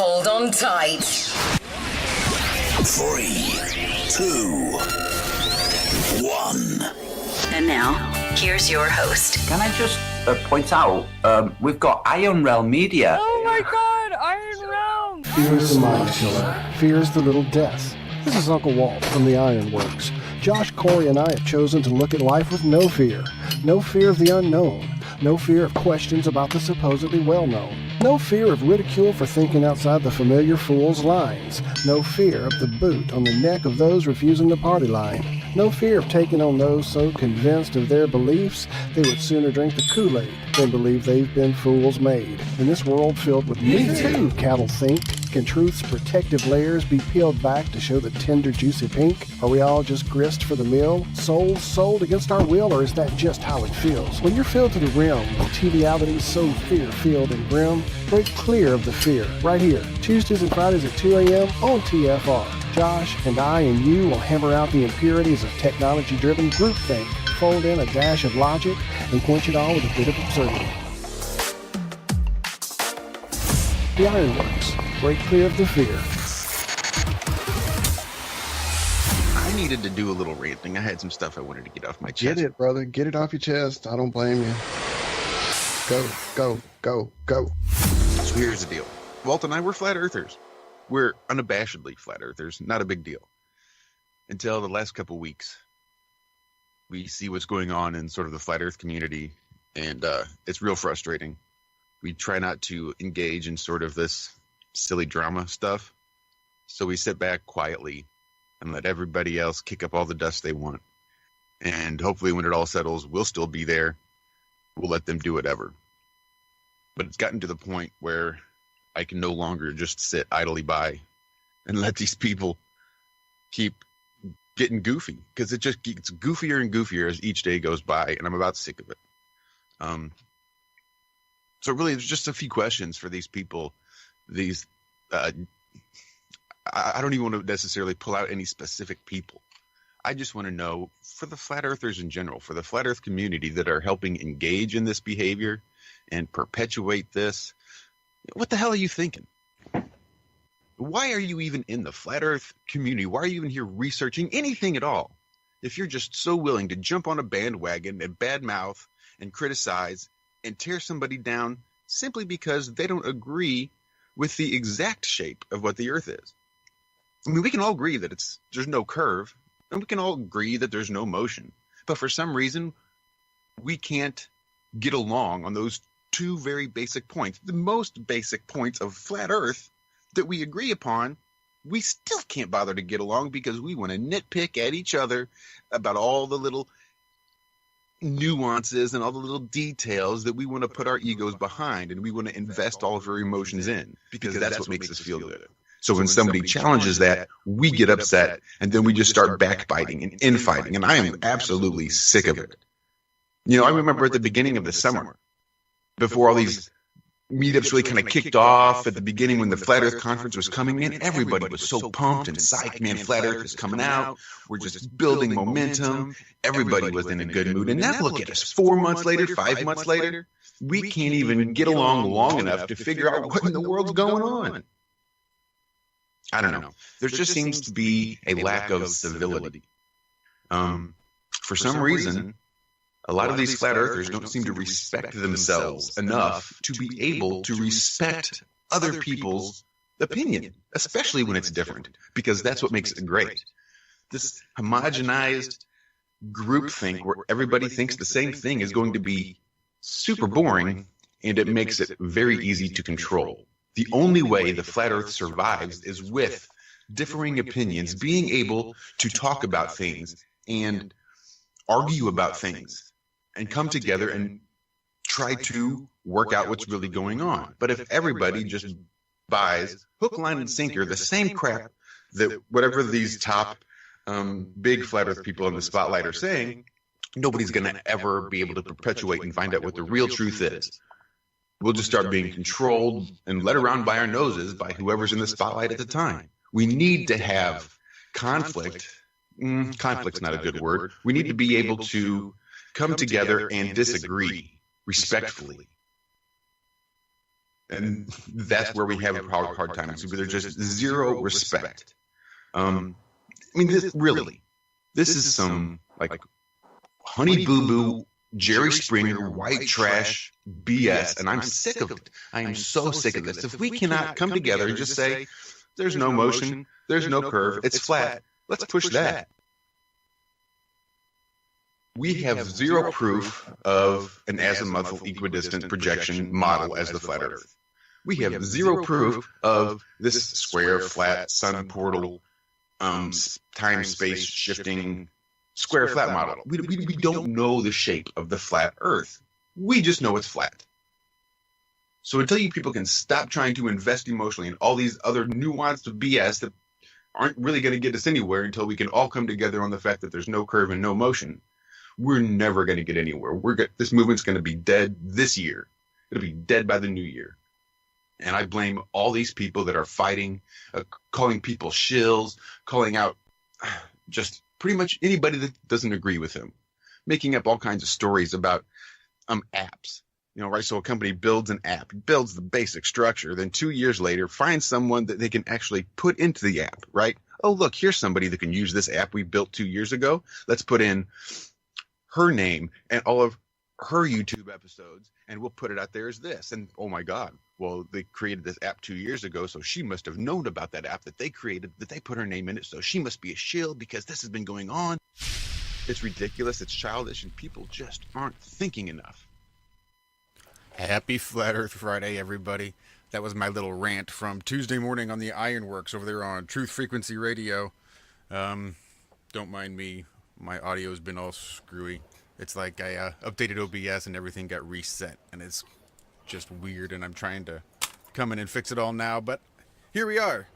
Hold on tight. 3, 2, 1. And now, here's your host. Can I just point out, we've got Iron Realm Media. Oh my god, Iron Realm! Fear's the mind killer. Fear's the little death. This is Uncle Walt from the Ironworks. Josh, Corey, and I have chosen to look at life with no fear. No fear of the unknown. No fear of questions about the supposedly well-known. No fear of ridicule for thinking outside the familiar fool's lines. No fear of the boot on the neck of those refusing the party line. No fear of taking on those so convinced of their beliefs they would sooner drink the Kool-Aid than believe they've been fools made. In this world filled with me too, cattle think, can truth's protective layers be peeled back to show the tender, juicy pink? Are we all just grist for the mill? Souls sold against our will, or is that just how it feels? When you're filled to the rim with trivialities so fear-filled and grim, break clear of the fear right here. Tuesdays and Fridays at 2 a.m. on TFR. Josh and I and you will hammer out the impurities of technology-driven groupthink, fold in a dash of logic, and quench it all with a bit of absurdity. The Ironworks. Break clear of the fear. I needed to do a little ranting. I had some stuff I wanted to get off my chest. Get it, brother. Get it off your chest. I don't blame you. Go. So here's the deal. Walt and I, we're flat earthers. We're unabashedly flat earthers. Not a big deal. Until the last couple weeks, we see what's going on in sort of the flat earth community, and it's real frustrating. We try not to engage in sort of this silly drama stuff. So we sit back quietly and let everybody else kick up all the dust they want. And hopefully when it all settles, we'll still be there. We'll let them do whatever. But it's gotten to the point where I can no longer just sit idly by and let these people keep getting goofy, because it just gets goofier and goofier as each day goes by, and I'm about sick of it. So really, there's just a few questions for these people. These, I don't even want to necessarily pull out any specific people. I just want to know, for the flat earthers in general, for the flat earth community that are helping engage in this behavior and perpetuate this, what the hell are you thinking? Why are you even in the flat earth community? Why are you even here researching anything at all? If you're just so willing to jump on a bandwagon and badmouth and criticize and tear somebody down simply because they don't agree with the exact shape of what the earth is. I mean, we can all agree that there's no curve, and we can all agree that there's no motion. But for some reason, we can't get along on those two very basic points. The most basic points of flat earth that we agree upon, we still can't bother to get along because we want to nitpick at each other about all the little nuances and all the little details that we want to put our egos behind, and we want to invest all of our emotions in, because that's what makes us feel good. So when somebody challenges that, we get upset, and then we just start backbiting and infighting, and I am absolutely sick of it. You know, I remember at the beginning of the summer, before all these meetups really kind of kicked off at the beginning, when the Flat Earth Conference was coming in, everybody was so pumped and psyched. Man, Flat Earth is coming out. We're just building momentum. Everybody was in a good mood. And now look at us, 4 months later, 5 months later, we can't even get along long enough to figure out what in the world's going on. I don't know. There just seems to be a lack of civility. For some reason, a lot of these flat earthers don't seem to respect themselves enough to be able to respect other people's opinion, especially when it's different, because that's what makes it great. This homogenized groupthink where everybody thinks the same thing is going to be super boring, and it makes it very easy to control. The only way the flat earth survives is with differing opinions, being able to talk about things and argue about things, and come together and try to work out what's really going on. But if everybody just buys hook, line, and sinker the same crap that whatever these top big flat earth people in the spotlight are saying, nobody's going to ever be able to perpetuate and find out what the real truth is. We'll just start being controlled and led around by our noses by whoever's in the spotlight at the time. We need to have conflict. Conflict's not a good word. We need to be able to come together and disagree respectfully. And that's where we have a hard time. So there's just zero respect. I mean, this is some like honey boo boo, Jerry Springer, white trash BS, and I'm sick of it. I am so sick of this. If we cannot come together and just say, there's no motion, there's no curve, it's flat, let's push that. We have zero proof of an azimuthal equidistant projection model as the flat Earth. We have zero proof of this square, flat, sun portal, time-space shifting square flat model. We don't know the shape of the flat Earth. We just know it's flat. So until you people can stop trying to invest emotionally in all these other nuanced BS that aren't really going to get us anywhere until we can all come together on the fact that there's no curve and no motion, we're never going to get anywhere. This movement's going to be dead this year. It'll be dead by the new year. And I blame all these people that are fighting, calling people shills, calling out just pretty much anybody that doesn't agree with him, making up all kinds of stories about apps. You know, right? So a company builds an app, builds the basic structure, then 2 years later finds someone that they can actually put into the app, right? Oh, look, here's somebody that can use this app we built 2 years ago. Let's put in her name and all of her YouTube episodes, and we'll put it out there as this. And oh my God, well, they created this app 2 years ago, so she must have known about that app that they created, that they put her name in it, so she must be a shill because this has been going on. It's ridiculous, it's childish, and people just aren't thinking enough. Happy Flat Earth Friday, everybody. That was my little rant from Tuesday morning on the Ironworks over there on Truth Frequency Radio. Don't mind me. My audio's been all screwy. It's like I updated OBS and everything got reset, and it's just weird, and I'm trying to come in and fix it all now, but here we are.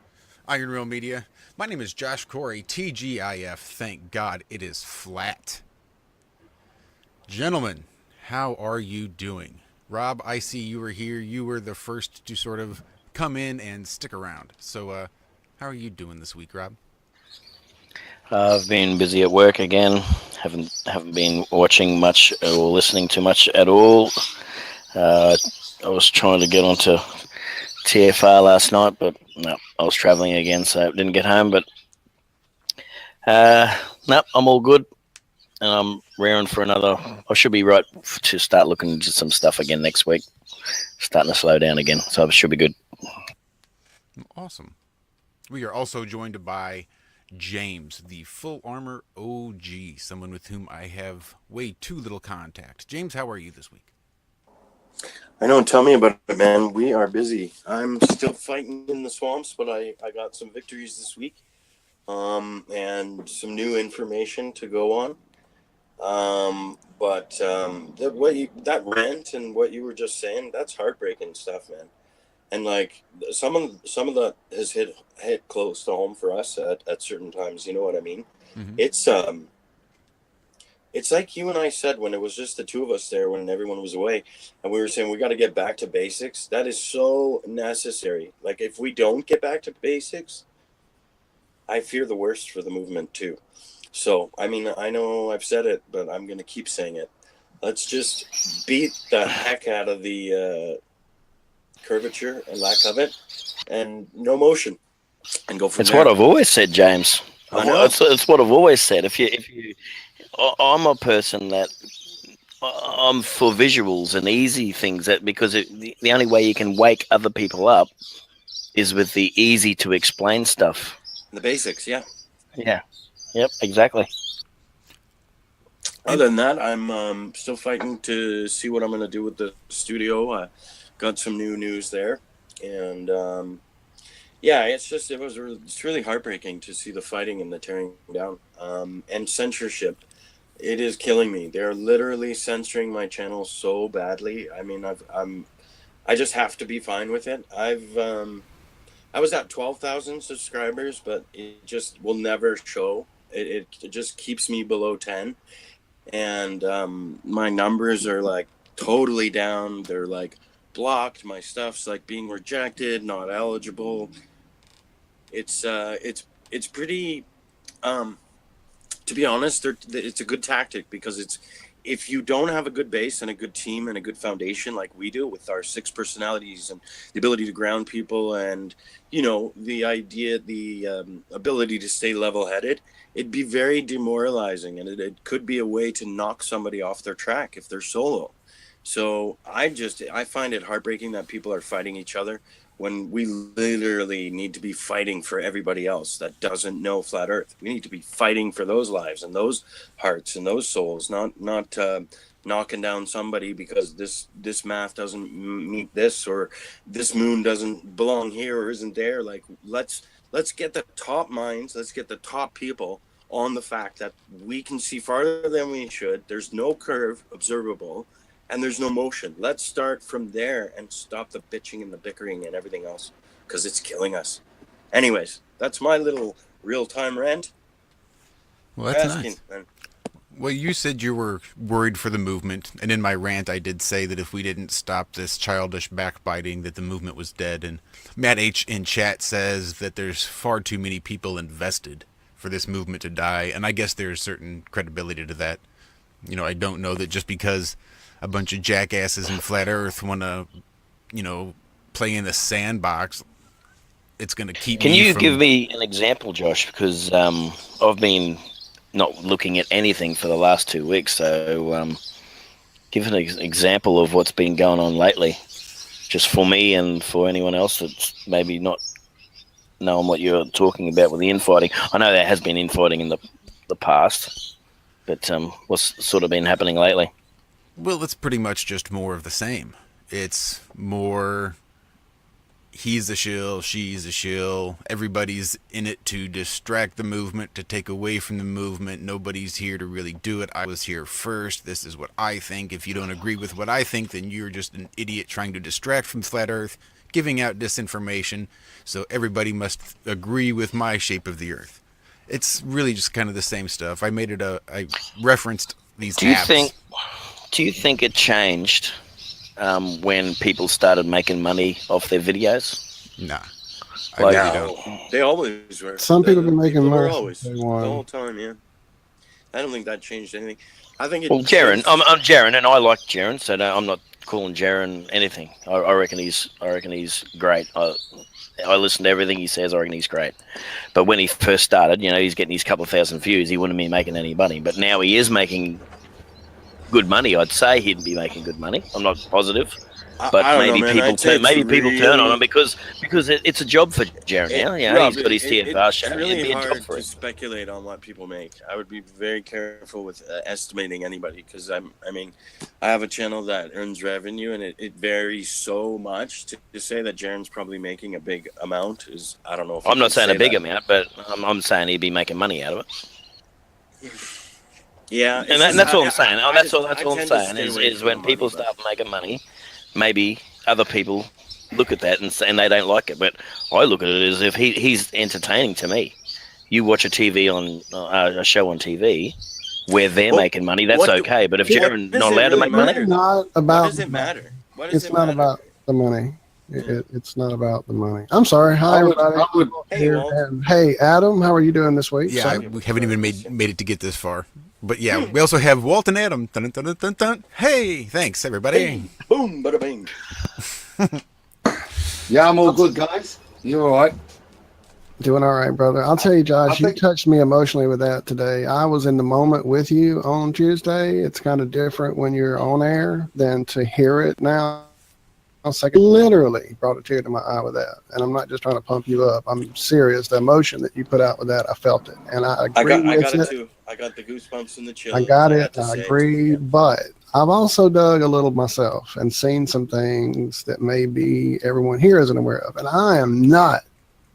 Iron Rail Media. My name is Josh Corey, TGIF. Thank God it is flat. Gentlemen, how are you doing? Rob, I see you were here. You were the first to sort of come in and stick around. So, how are you doing this week, Rob? I've been busy at work again. Haven't been watching much or listening to much at all. I was trying to get onto TFR last night, but no, I was traveling again, so I didn't get home. But no, I'm all good, and I'm raring for another. I should be right to start looking into some stuff again next week. Starting to slow down again, so it should be good. Awesome. We are also joined by James, the Full Armor OG, someone with whom I have way too little contact. James, how are you this week? I know, tell me about it, man. We are busy. I'm still fighting in the swamps, but I got some victories this week, and some new information to go on. That rant and what you were just saying, that's heartbreaking stuff, man. And like some of that has hit close to home for us at certain times. You know what I mean? Mm-hmm. It's like you and I said when it was just the two of us there when everyone was away, and we were saying we got to get back to basics. That is so necessary. Like if we don't get back to basics, I fear the worst for the movement too. So I mean, I know I've said it, but I'm going to keep saying it. Let's just beat the heck out of the curvature and lack of it, and no motion, and go from there. It's what I've always said, James. I know. It's what I've always said. If you, I'm a person that I'm for visuals and easy things. Because the only way you can wake other people up is with the easy to explain stuff. The basics, yeah. Yeah. Yep. Exactly. Other than that, I'm still fighting to see what I'm going to do with the studio. Got some new news there, and it's really heartbreaking to see the fighting and the tearing down, and censorship. It is killing me. They're literally censoring my channel so badly. I mean, I just have to be fine with it. I was at 12,000 subscribers, but it just will never show. It just keeps me below 10, and my numbers are like totally down. They're like blocked. My stuff's like being rejected, not eligible. It's pretty to be honest, it's a good tactic because if you don't have a good base and a good team and a good foundation like we do with our 6 personalities and the ability to ground people and, the ability to stay level-headed, it'd be very demoralizing, and it could be a way to knock somebody off their track if they're solo. So I find it heartbreaking that people are fighting each other when we literally need to be fighting for everybody else that doesn't know flat earth. We need to be fighting for those lives and those hearts and those souls, not knocking down somebody because this math doesn't meet this, or this moon doesn't belong here or isn't there. Like, let's get the top minds, let's get the top people on the fact that we can see farther than we should. There's no curve observable, and there's no motion. Let's start from there and stop the bitching and the bickering and everything else, because it's killing us. Anyways, that's my little real-time rant. Well, that's nice. Well, you said you were worried for the movement, and in my rant I did say that if we didn't stop this childish backbiting, that the movement was dead. And Matt H. in chat says that there's far too many people invested for this movement to die, and I guess there's certain credibility to that. I don't know that just because a bunch of jackasses in flat earth want to, play in the sandbox, it's going to keep Can you give me an example, Josh? Because I've been not looking at anything for the last 2 weeks. So give an example of what's been going on lately, just for me and for anyone else that's maybe not knowing what you're talking about with the infighting. I know there has been infighting in the past, but what's sort of been happening lately? Well, it's pretty much just more of the same. It's more he's a shill, she's a shill. Everybody's in it to distract the movement, to take away from the movement. Nobody's here to really do it. I was here first. This is what I think. If you don't agree with what I think, then you're just an idiot trying to distract from flat earth, giving out disinformation. So everybody must agree with my shape of the earth. It's really just kind of the same stuff. I referenced these apps. Do you think it changed when people started making money off their videos? Nah. I really don't. They always were. Some people been making money always the whole time, yeah. I don't think that changed anything. I think Well, Jaron, I'm Jaron, and I like Jaron, so I'm not calling Jaron anything. I reckon he's great. I listen to everything he says. I reckon he's great. But when he first started, he's getting his couple of thousand views. He wouldn't be making any money. But now he is making good money. I'd say he'd be making good money. I'm not positive, but maybe people turn on him because it's a job for Jaron now. He's got his TFR show. It's really It'd be a hard job for to him. speculate on what people make. I would be very careful with estimating anybody, because I have a channel that earns revenue, and it varies so much. To say that Jaron's probably making a big amount is, I don't know if I'm not saying a big amount, but I'm saying he'd be making money out of it. Yeah, and that's all I'm saying. That's all I'm saying is when people start making money, maybe other people look at that and they don't like it. But I look at it as if he's entertaining to me. You watch a show on TV where they're making money, that's okay. But if Jaron's not allowed to make money, what does it matter? It's not about the money. It's not about the money. I'm sorry. Hi, everybody. Hey, Adam, how are you doing this week? Yeah, we haven't even made it to get this far. But yeah, we also have Walt and Adam. Dun, dun, dun, dun, dun. Hey, thanks, everybody. Hey, boom, bada bing. Yeah, I'm all good, guys. You all right? Doing all right, brother. I'll tell you, Josh, you touched me emotionally with that today. I was in the moment with you on Tuesday. It's kind of different when you're on air than to hear it now. Literally brought a tear to my eye with that. And I'm not just trying to pump you up. I'm serious. The emotion that you put out with that, I felt it. And I agree with it. I got it too. I got the goosebumps and the chills. I got it. I agree. But I've also dug a little myself and seen some things that maybe everyone here isn't aware of. And I am not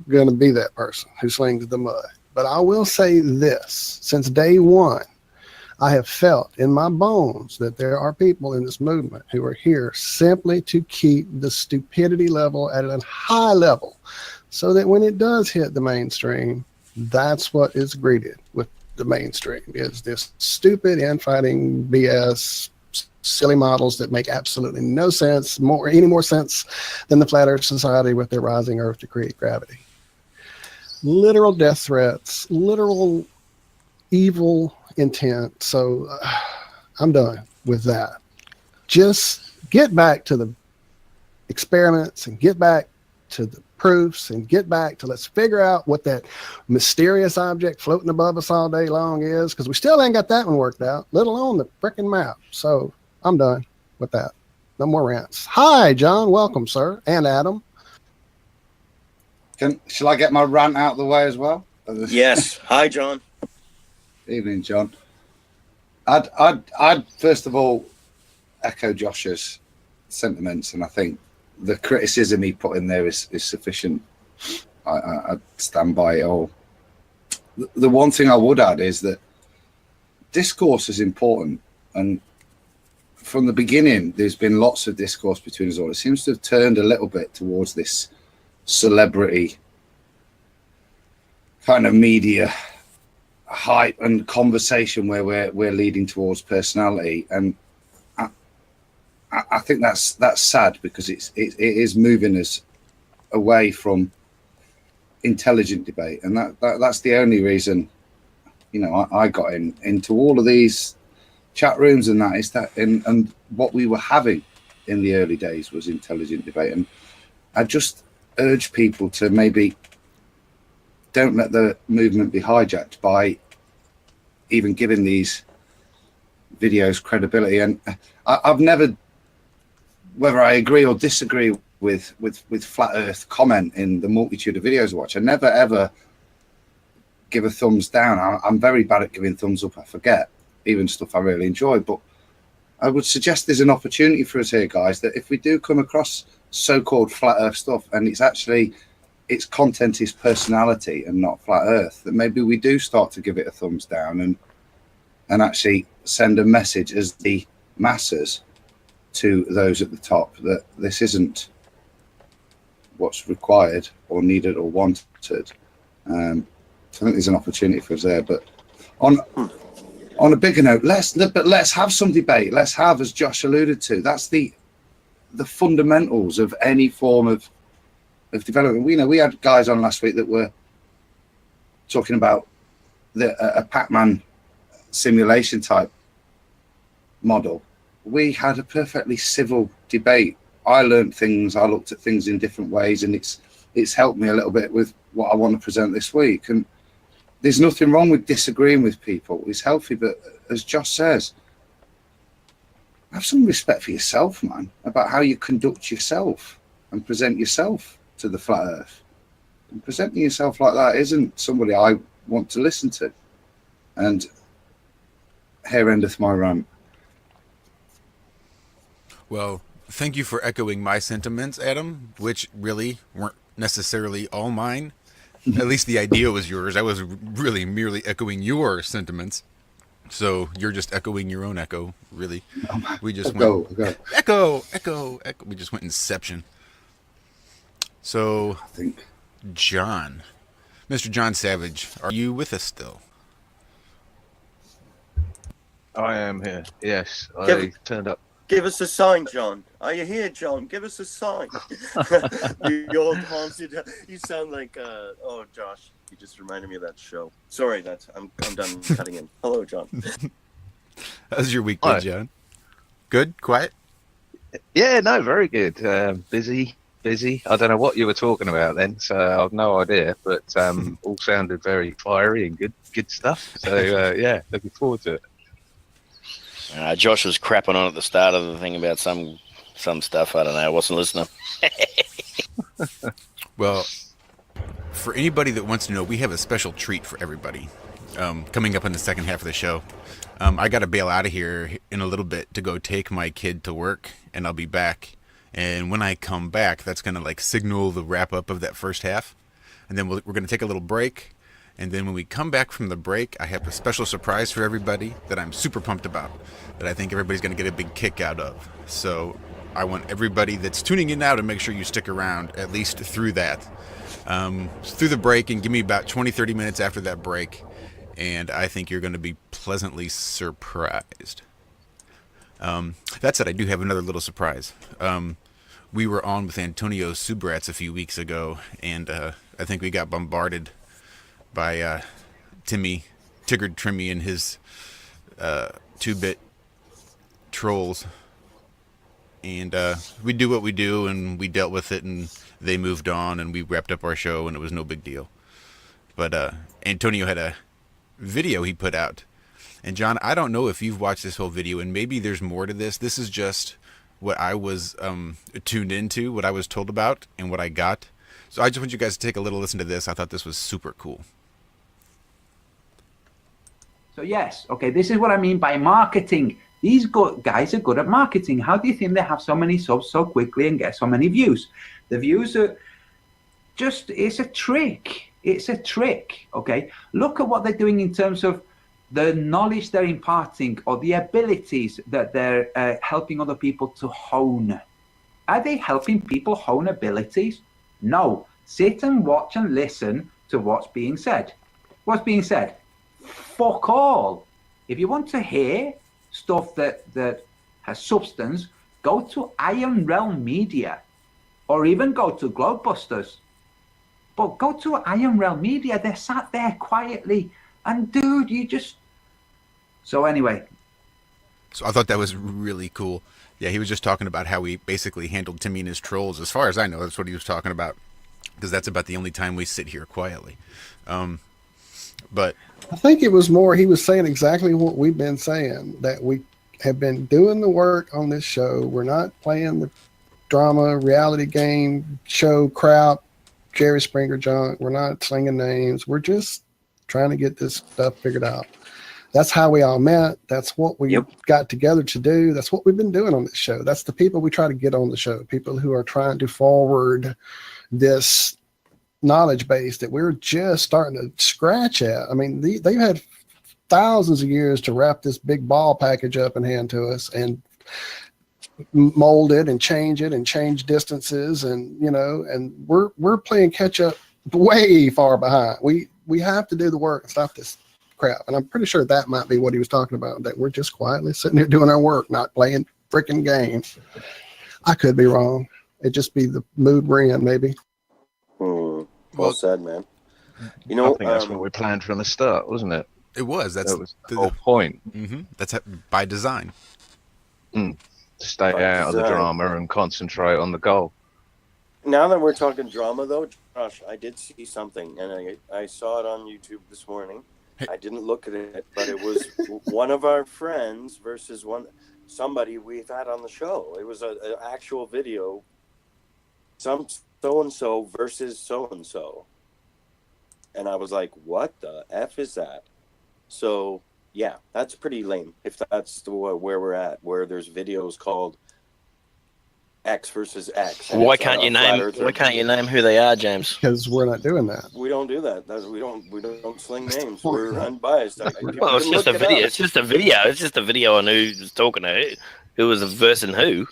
going to be that person who slings the mud. But I will say this. Since day one, I have felt in my bones that there are people in this movement who are here simply to keep the stupidity level at a high level so that when it does hit the mainstream, that's what is greeted with the mainstream, is this stupid infighting BS, silly models that make absolutely no sense, any more sense than the Flat Earth Society with their rising Earth to create gravity. Literal death threats, literal evil intent. So I'm done with that. Just get back to the experiments and get back to the proofs and get back to let's figure out what that mysterious object floating above us all day long is, because we still ain't got that one worked out, let alone the frickin' map. So I'm done with that. No more rants. Hi, John. Welcome, sir. And Adam. Shall I get my rant out of the way as well? Yes. Hi, John. Evening, John. I'd first of all echo Josh's sentiments, and I think the criticism he put in there is sufficient. I stand by it all. The one thing I would add is that discourse is important, and from the beginning, there's been lots of discourse between us all. It seems to have turned a little bit towards this celebrity kind of media hype and conversation where we're leading towards personality, and I think that's sad, because it is moving us away from intelligent debate, and that's the only reason, you know, I got into all of these chat rooms, and that is that, and what we were having in the early days was intelligent debate. And I just urge people to maybe don't let the movement be hijacked by even giving these videos credibility. And I've never, whether I agree or disagree with flat earth comment in the multitude of videos I watch, I never ever give a thumbs down. I'm very bad at giving thumbs up. I forget even stuff I really enjoy, but I would suggest there's an opportunity for us here, guys, that if we do come across so-called flat earth stuff, and it's actually its content is personality and not flat earth, that maybe we do start to give it a thumbs down and actually send a message as the masses to those at the top that this isn't what's required or needed or wanted. So I think there's an opportunity for us there. But on a bigger note, let's have some debate. Let's have, as Josh alluded to, that's the fundamentals of any form of development. We had guys on last week that were talking about a Pac-Man simulation type model. We had a perfectly civil debate. I learned things. I looked at things in different ways, and it's helped me a little bit with what I want to present this week. And there's nothing wrong with disagreeing with people. It's healthy, but as Josh says, have some respect for yourself, man, about how you conduct yourself and present yourself to the flat earth. And presenting yourself like that isn't somebody I want to listen to. And here endeth my rant. Well, thank you for echoing my sentiments, Adam, which really weren't necessarily all mine. At least the idea was yours. I was really merely echoing your sentiments. So you're just echoing your own echo, really. We just went echo. We just went Inception. So, John, Mr. John Savage, are you with us still? I am here. Yes, I turned up. Give us a sign, John. Are you here, John? Give us a sign. You old haunted. You sound like oh, Josh. You just reminded me of that show. Sorry, I'm done cutting in. Hello, John. How's your week been, John? Good? Quiet? Yeah, no, very good. Busy. I don't know what you were talking about then, so I've no idea. But all sounded very fiery and good stuff. So yeah, looking forward to it. Josh was crapping on at the start of the thing about some stuff. I don't know. I wasn't listening. Well, for anybody that wants to know, we have a special treat for everybody coming up in the second half of the show. I got to bail out of here in a little bit to go take my kid to work, and I'll be back. And when I come back, that's going to like signal the wrap up of that first half. And then we're going to take a little break. And then when we come back from the break, I have a special surprise for everybody that I'm super pumped about, that I think everybody's going to get a big kick out of. So I want everybody that's tuning in now to make sure you stick around at least through that. Through the break, and give me about 20-30 minutes after that break, and I think you're going to be pleasantly surprised. That said, I do have another little surprise. We were on with Antonio Subrats a few weeks ago, and I think we got bombarded by Tiggered Trimmy and his 2-bit trolls. And we do what we do, and we dealt with it, and they moved on, and we wrapped up our show, and it was no big deal. But Antonio had a video he put out. And John, I don't know if you've watched this whole video, and maybe there's more to this. This is just what I was tuned into, what I was told about, and what I got. So I just want you guys to take a little listen to this. I thought this was super cool. So yes, okay, this is what I mean by marketing. These guys are good at marketing. How do you think they have so many subs so quickly and get so many views? The views are just, it's a trick. It's a trick, okay? Look at what they're doing in terms of the knowledge they're imparting or the abilities that they're helping other people to hone. Are they helping people hone abilities? No. Sit and watch and listen to what's being said. What's being said? Fuck all. If you want to hear stuff that has substance, go to Iron Realm Media or even go to Globebusters. But go to Iron Realm Media. They're sat there quietly. And dude, you just... So anyway. So I thought that was really cool. Yeah, he was just talking about how he basically handled Timmy and his trolls. As far as I know, that's what he was talking about. Because that's about the only time we sit here quietly. But I think it was more, he was saying exactly what we've been saying, that we have been doing the work on this show. We're not playing the drama, reality game, show crap, Jerry Springer junk. We're not slinging names. We're just trying to get this stuff figured out. That's how we all met. That's what we got together to do. That's what we've been doing on this show. That's the people we try to get on the show, people who are trying to forward this knowledge base that we're just starting to scratch at. I mean, they've had thousands of years to wrap this big ball package up and hand to us and mold it and change distances, and and we're playing catch up way far behind. We have to do the work and stop this crap. And I'm pretty sure that might be what he was talking about, that we're just quietly sitting here doing our work, not playing freaking games. I could be wrong. It'd just be the mood we're in, maybe. Well said, man. I think that's what we planned from the start, wasn't it? It was. That was the whole point. Mm-hmm. That's by design. Stay out of the drama and concentrate on the goal. Now that we're talking drama, though, Josh, I did see something, and I saw it on YouTube this morning. I didn't look at it, but it was one of our friends versus somebody we've had on the show. It was an actual video. Some so-and-so versus so-and-so. And I was like, what the F is that? So, yeah, that's pretty lame. If that's where we're at, where there's videos called X versus X. Why can't you name who they are, James? Because we're not doing that. We don't do that. We don't sling names. We're unbiased. Well, it's just a video. It's just a video. It's just a video on who's talking to who was versing who.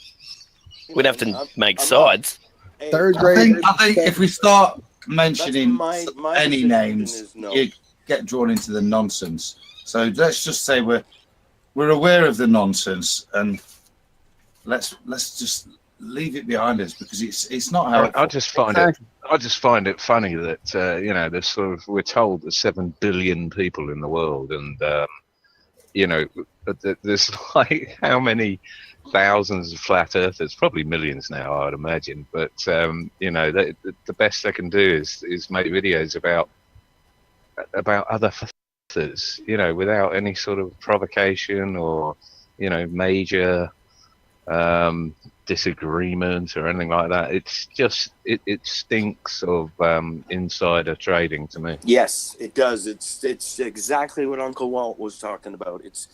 We'd have to make sides. Third grade. I think if we start mentioning any names, you get drawn into the nonsense. So let's just say we're aware of the nonsense, and let's just leave it behind us, because it's not how. I just find it funny that there's sort of, we're told there's 7 billion people in the world, and there's like how many thousands of flat earthers, probably millions now, I'd imagine. But the best they can do is make videos about other factors, without any sort of provocation or major disagreement or anything like that. It's just it stinks of insider trading to me. Yes, it does. It's exactly what Uncle Walt was talking about. It's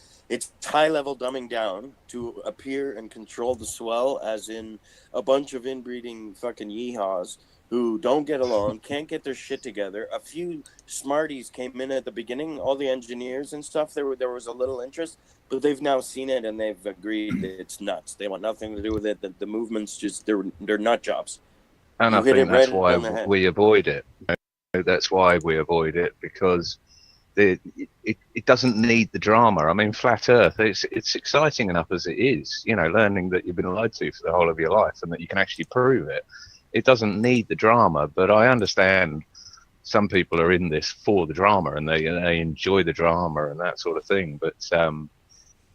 high level dumbing down to appear and control the swell, as in a bunch of inbreeding fucking yeehaws who don't get along, can't get their shit together. A few smarties came in at the beginning, all the engineers and stuff. There was a little interest, but they've now seen it and they've agreed that it's nuts. They want nothing to do with it. The movement's just they're nut jobs. And I think that's why we avoid it. That's why we avoid it, because it doesn't need the drama. I mean, flat Earth, it's exciting enough as it is. Learning that you've been lied to for the whole of your life and that you can actually prove it. It doesn't need the drama, but I understand some people are in this for the drama and they enjoy the drama and that sort of thing. But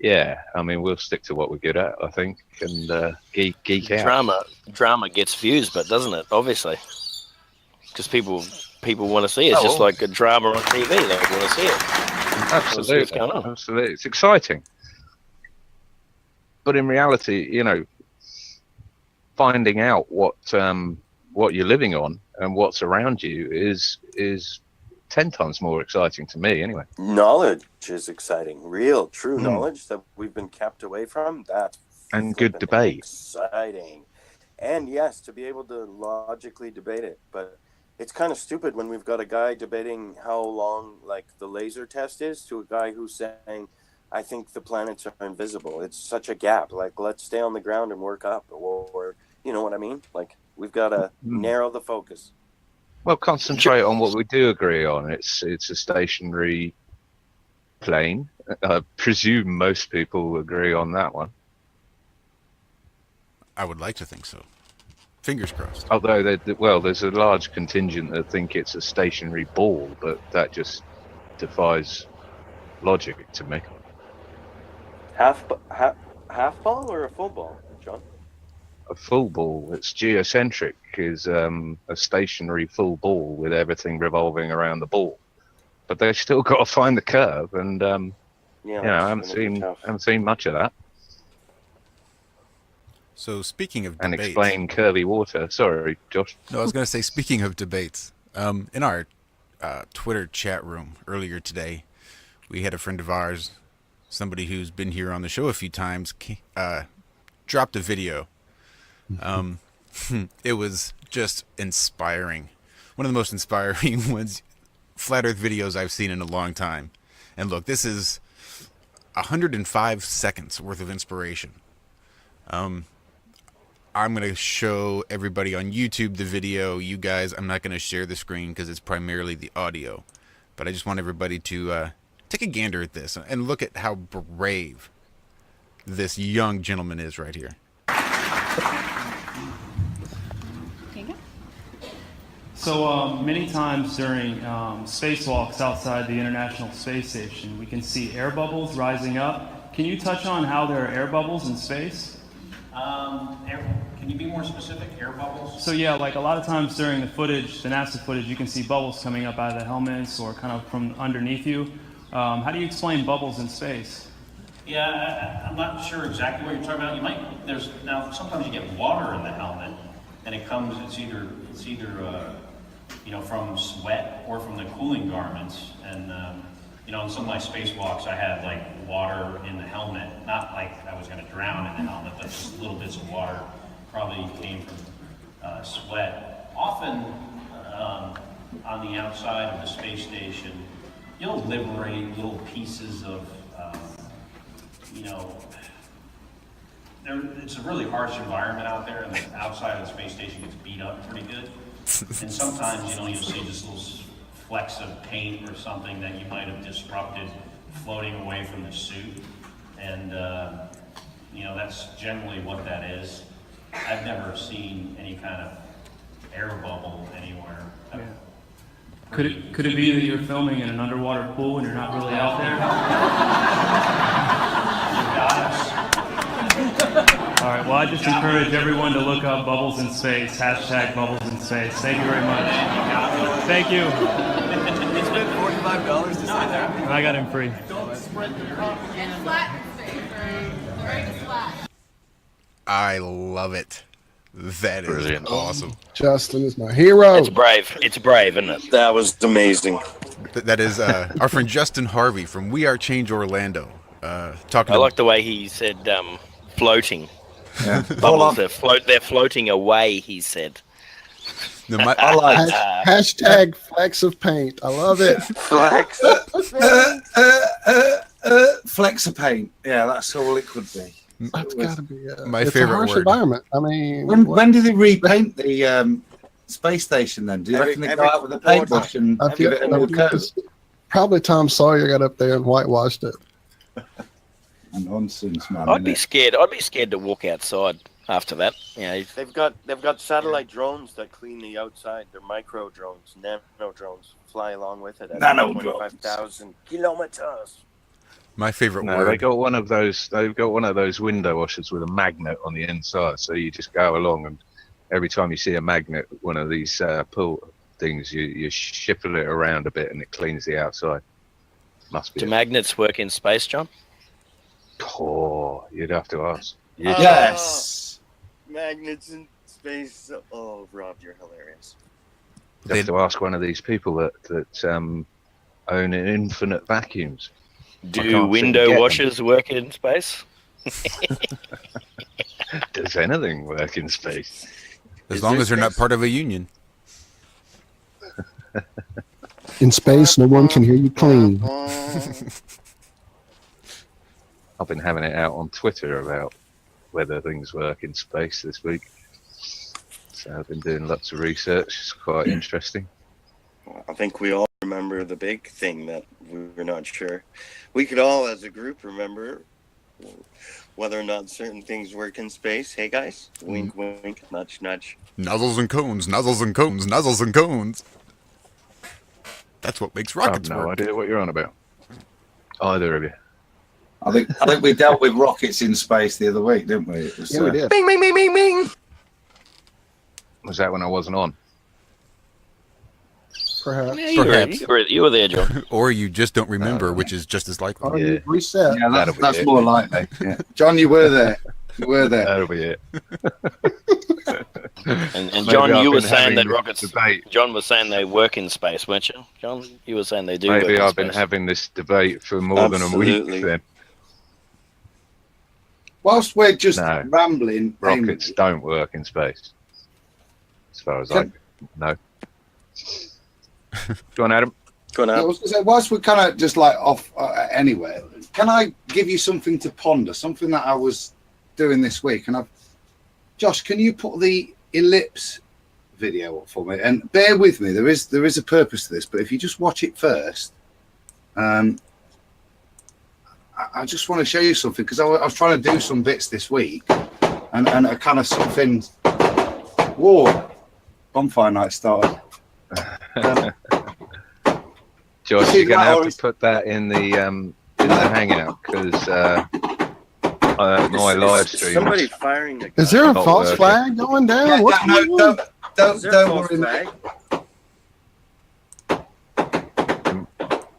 yeah, I mean, we'll stick to what we're good at, I think, and geek out. Drama gets views, but doesn't it? Obviously, because people want to see it. It's just Oh. like a drama on TV. They want to see it. Absolutely, What's going on? absolutely, it's exciting. But in reality, you know, finding out what you're living on and what's around you is 10 times more exciting to me, anyway. Knowledge is exciting. Real, true knowledge that we've been kept away from. That's and good debate. Exciting. And yes, to be able to logically debate it, but it's kind of stupid when we've got a guy debating how long, like, the laser test is to a guy who's saying, I think the planets are invisible. It's such a gap. Like, let's stay on the ground and work up, or you know what I mean? Like, we've got to narrow the focus. Well, concentrate on what we do agree on. It's a stationary plane. I presume most people agree on that one. I would like to think so. Fingers crossed. Although, there's a large contingent that think it's a stationary ball, but that just defies logic to me. Half ball or a full ball, John? A full ball that's geocentric is a stationary full ball with everything revolving around the ball. But they've still got to find the curve, and I haven't seen much of that. So speaking of and debates, explain curvy water. Sorry, Josh. No, I was going to say, speaking of debates, in our Twitter chat room earlier today, we had a friend of ours, somebody who's been here on the show a few times, dropped a video. It was just inspiring. One of the most inspiring ones, flat Earth videos I've seen in a long time. And look, this is 105 seconds worth of inspiration. I'm going to show everybody on YouTube the video. You guys, I'm not going to share the screen because it's primarily the audio. But I just want everybody to take a gander at this and look at how brave this young gentleman is right here. So many times during spacewalks outside the International Space Station, we can see air bubbles rising up. Can you touch on how there are air bubbles in space? Can you be more specific? Air bubbles? So yeah, like a lot of times during the footage, the NASA footage, you can see bubbles coming up out of the helmets or kind of from underneath you. How do you explain bubbles in space? Yeah, I'm not sure exactly what you're talking about. Now sometimes you get water in the helmet, and it's either from sweat or from the cooling garments. And in some of my spacewalks, I had like water in the helmet. Not like I was going to drown in the helmet, but just little bits of water probably came from sweat. Often on the outside of the space station, you'll liberate little pieces of, it's a really harsh environment out there, and the outside of the space station gets beat up pretty good. And sometimes, you'll see just little flecks of paint or something that you might have disrupted floating away from the suit. And, that's generally what that is. I've never seen any kind of air bubble anywhere. Yeah. Could it be that you're filming in an underwater pool and you're not really out there? All right, well, I just encourage everyone to look up bubbles in space, #bubbles in space. Thank you very much. Thank you. He spent $45 to say that. I got him free. Don't spread the and flat in space, right? Very flat. I love it. That is brilliant. Awesome. Justin is my hero. It's brave. It's brave, isn't it? That was amazing. That is our friend Justin Harvey from We Are Change Orlando. Talking. I like the way he said floating. Yeah. Bubbles, they're floating away, he said. No, I like #, flecks of paint. I love it. Flex. Flecks of paint. Yeah, that's all it could be. That's got to be my it's favorite a harsh word. environment. I mean, When do they repaint the space station then? Do you reckon they go out with a paintbrush and give it a new coat? Probably Tom Sawyer got up there and whitewashed it. Nonsense, man. I'd be scared. I'd be scared to walk outside after that. They've got satellite drones that clean the outside. They're micro drones, nano drones, fly along with it at 25,000 kilometers. My favorite No, word. they got one of those. They've got one of those window washers with a magnet on the inside. So you just go along, and every time you see a magnet, one of these pull things, you shuffle it around a bit, and it cleans the outside. Must be. Do magnets work in space, John? Oh, you'd have to ask. Yes. Magnets in space. Oh, Rob, you're hilarious. You'd have to ask one of these people that own infinite vacuums. Do window washers work in space? Does anything work in space? As long as they're not part of a union. In space, no one can hear you clean. I've been having it out on Twitter about whether things work in space this week. So I've been doing lots of research. It's quite interesting. I think we all remember the big thing that we were not sure. We could all, as a group, remember whether or not certain things work in space. Hey, guys. Wink, wink, nudge, nudge. Nozzles and cones, nozzles and cones, nozzles and cones. That's what makes rockets I have no work. idea what you're on about. Either of you. I think we dealt with rockets in space the other week, didn't we? It was, Yeah, we did. Bing, bing, bing, bing, bing. Was that when I wasn't on? Perhaps. Yeah, you were there, John. Or you just don't remember, which is just as likely. Or you reset. Yeah, That'll be that's it. more likely. Yeah. John, you were there. You were there. That'll be it. And Maybe John, I've you were been saying having that this rockets. debate. John was saying they work in space, weren't you? John, you were saying they do. Maybe work in I've been space. having this debate for more than a week Absolutely. then. Whilst we're just No. rambling, Rockets don't work in space. As far as I know. Go on, Adam. Go on, I was going to say, whilst we're kind of just like off anywhere, can I give you something to ponder? Something that I was doing this week, and Josh, can you put the ellipse video up for me? And bear with me, there is a purpose to this, but if you just watch it first, I just want to show you something because I was trying to do some bits this week, and a kind of something. Whoa, bonfire night started. Josh, you're going to have to put that in the hangout because my live stream. Somebody firing a gun. Is there a Not false working. flag going down? Yeah, What's no, going on? Is there a don't false worry. flag?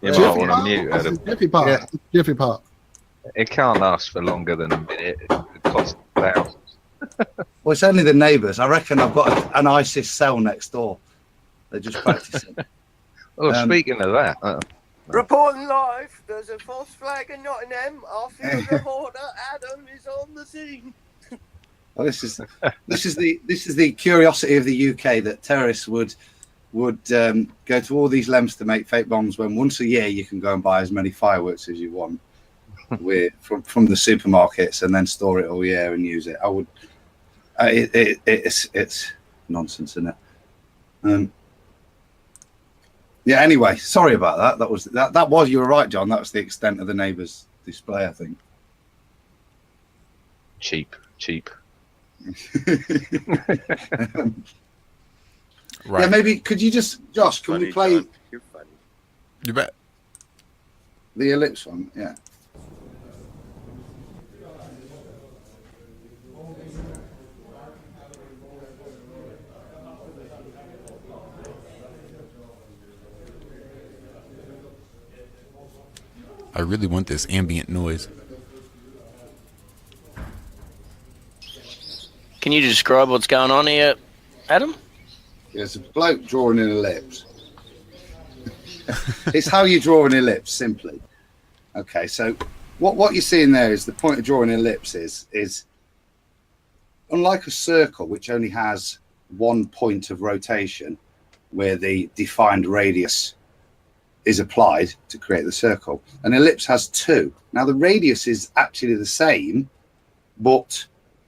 You Jiffy might want to Pop? mute, This Adam. is Jiffy Pop. Yeah. Jiffy Pop. It can't last for longer than a minute. It costs thousands. Well, it's only the neighbours. I reckon I've got an ISIS cell next door. They're just practicing. Oh, speaking of that, Reporting live. There's a false flag in Nottingham. Our field reporter Adam is on the scene. Well, this is the curiosity of the UK that terrorists would go to all these lengths to make fake bombs when once a year you can go and buy as many fireworks as you want from the supermarkets and then store it all year and use it. I would. It's nonsense, isn't it? Yeah. Anyway, sorry about that. That was you were right, John. That was the extent of the neighbours' display, I think. cheap. Right. Yeah, maybe could you just, Josh? Can we play John. You're funny. You bet. the ellipse one? Yeah. I really want this ambient noise. Can you describe what's going on here, Adam? There's a bloke drawing an ellipse. It's how you draw an ellipse, simply. Okay, so what you're seeing there is the point of drawing an ellipse is unlike a circle, which only has one point of rotation where the defined radius is applied to create the circle. An ellipse has two. Now, the radius is actually the same, but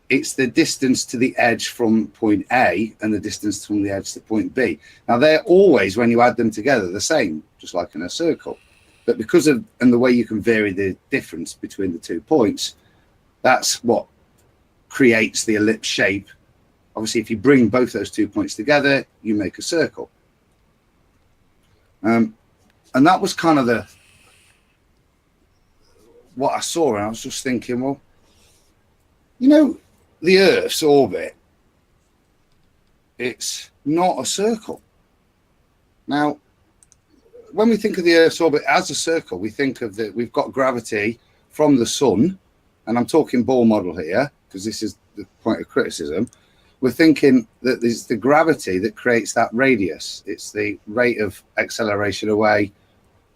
it's the distance to the edge from point A and the distance from the edge to point B. Now, they're always, when you add them together, the same, just like in a circle. But because of and the way you can vary the difference between the 2 points, that's what creates the ellipse shape. Obviously, if you bring both those 2 points together, you make a circle. And that was kind of what I saw, and I was just thinking, well, you know, the Earth's orbit, it's not a circle. Now, when we think of the Earth's orbit as a circle, we think of that we've got gravity from the sun, and I'm talking Bohr model here because this is the point of criticism. We're thinking that there's the gravity that creates that radius. It's the rate of acceleration away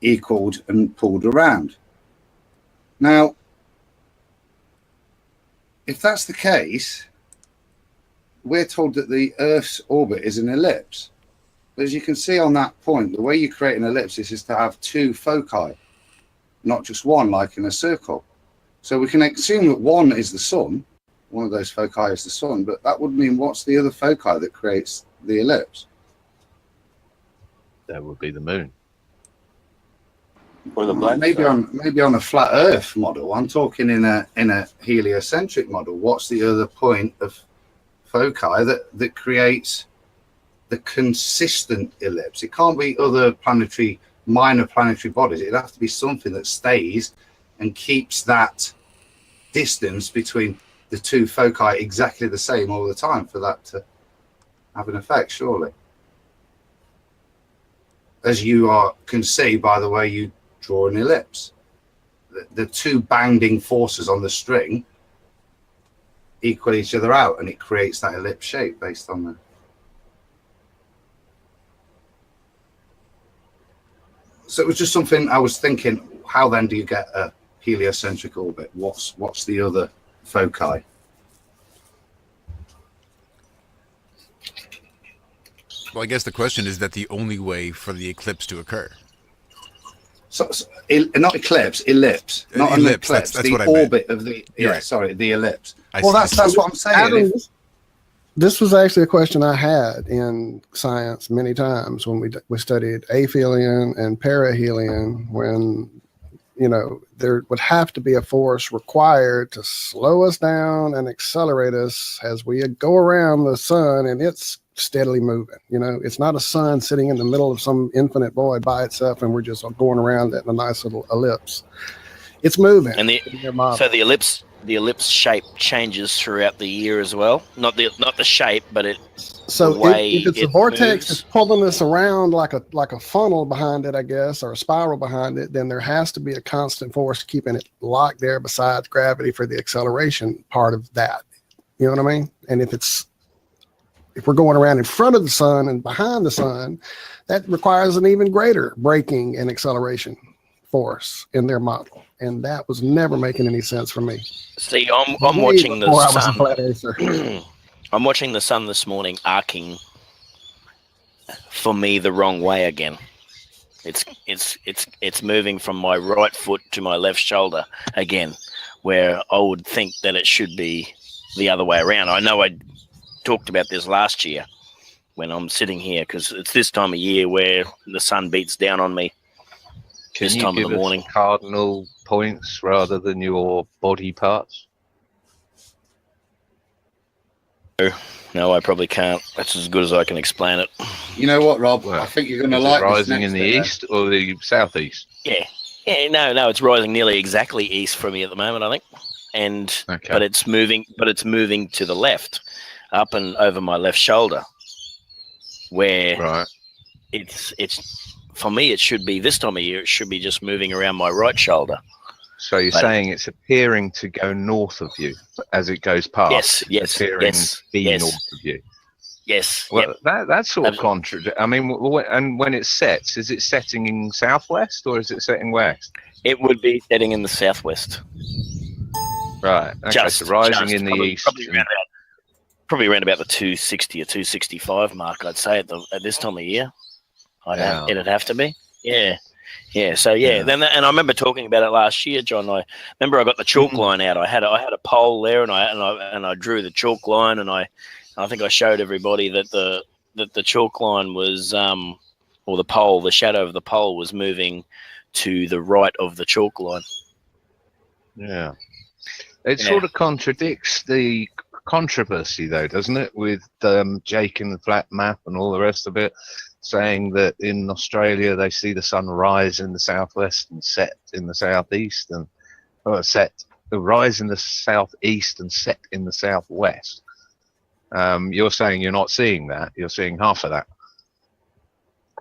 equaled and pulled around. Now, if that's the case, we're told that the Earth's orbit is an ellipse. But as you can see on that point, the way you create an ellipse is to have two foci, not just one, like in a circle. So we can assume that one is the sun, one of those foci is the sun, but that would mean what's the other foci that creates the ellipse? That would be the moon. Or the black maybe on a flat Earth model. I'm talking in a heliocentric model. What's the other point of foci that creates the consistent ellipse? It can't be other minor planetary bodies. It'd have to be something that stays and keeps that distance between the two foci exactly the same all the time for that to have an effect, surely. As you can see by the way you draw an ellipse. The two binding forces on the string equal each other out, and it creates that ellipse shape based on the... So it was just something I was thinking, how then do you get a heliocentric orbit? What's the other foci? Well, I guess the question is that the only way for the eclipse to occur? So not eclipse, ellipse. Not an eclipse. That's the what I orbit meant. of the... Right. Sorry, the ellipse. Well, that's what I'm saying. Adam, this was actually a question I had in science many times when we studied aphelion and perihelion, when, you know, there would have to be a force required to slow us down and accelerate us as we go around the sun, and it's steadily moving. You know, it's not a sun sitting in the middle of some infinite void by itself and we're just going around it in a nice little ellipse. It's moving. And so the ellipse shape changes throughout the year as well. Not the shape, but it. So the way if it's a vortex moves. that's pulling us around like a funnel behind it, I guess, or a spiral behind it, then there has to be a constant force keeping it locked there besides gravity for the acceleration part of that. You know what I mean? And if we're going around in front of the sun and behind the sun, that requires an even greater braking and acceleration force in their model. And that was never making any sense for me. See, I'm watching the sun. I'm watching the sun this morning arcing for me the wrong way again. It's moving from my right foot to my left shoulder again, where I would think that it should be the other way around. I know I talked about this last year when I'm sitting here, because it's this time of year where the sun beats down on me. This time of the morning. Cardinal points rather than your body parts? No, I probably can't. That's as good as I can explain it. You know what, Rob? I think you're going to like rising in the east or the southeast? Yeah, no, it's rising nearly exactly east from me at the moment, I think, but it's moving to the left, up and over my left shoulder, where it's for me. It should be this time of year. It should be just moving around my right shoulder. So you're saying it's appearing to go north of you as it goes past? Yes, appearing to be north of you. Yes. Well, that's sort of contradictory. I mean, and when it sets, is it setting in southwest or is it setting west? It would be setting in the southwest. Right. Okay, so rising in the east. Probably around about the 260 or 265 mark, I'd say, at this time of year. It'd have to be. Yeah. So then, and I remember talking about it last year, John. I remember I got the chalk line out. I had a pole there, and I drew the chalk line, and I think I showed everybody that the chalk line was, or the pole, the shadow of the pole was moving to the right of the chalk line. Yeah, it sort of contradicts the controversy, though, doesn't it, with Jake and the flat map and all the rest of it, saying that in Australia they see the sun rise in the southwest and set in the southeast, and rise in the southeast and set in the southwest. You're saying you're not seeing that. You're seeing half of that,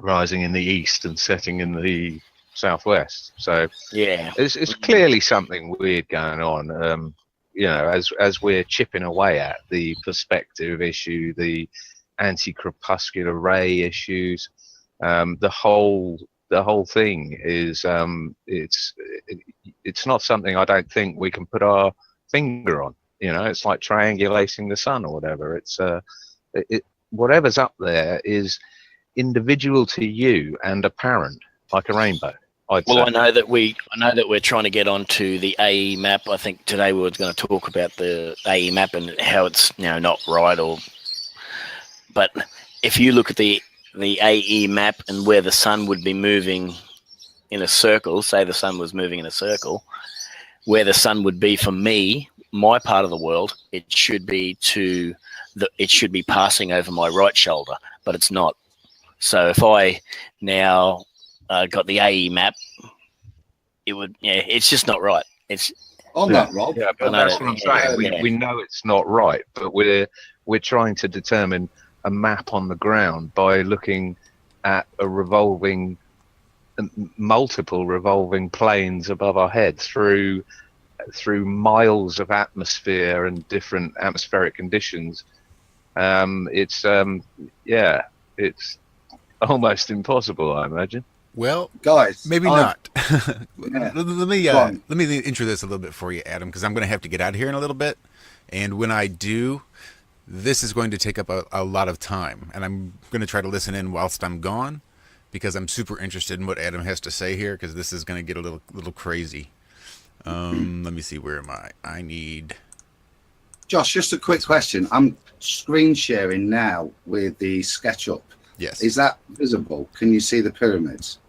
rising in the east and setting in the southwest. So Yeah, it's clearly something weird going on. As we're chipping away at the perspective issue, the anti-crepuscular ray issues, the whole thing is it's not something I don't think we can put our finger on. It's like triangulating the sun or whatever. It's whatever's up there is individual to you and apparent, like a rainbow. I know that we're trying to get onto the AE map. I think today we were going to talk about the AE map and how it's not right. But if you look at the AE map and where the sun would be moving in a circle, say the sun was moving in a circle, where the sun would be for me, my part of the world, it should be passing over my right shoulder, but it's not. So if I now got the AE map, it's just not right. It's that, Rob. Yeah, but that's what I'm saying. We know it's not right, but we're trying to determine a map on the ground by looking at multiple revolving planes above our head through miles of atmosphere and different atmospheric conditions. It's almost impossible, I imagine. Well, guys, maybe not. Let me intro this a little bit for you, Adam, because I'm going to have to get out of here in a little bit. And when I do, this is going to take up a lot of time. And I'm going to try to listen in whilst I'm gone, because I'm super interested in what Adam has to say here, because this is going to get a little crazy. Let me see, where am I? I need... Josh, just a quick question. I'm screen sharing now with the SketchUp. Yes. Is that visible? Can you see the pyramids?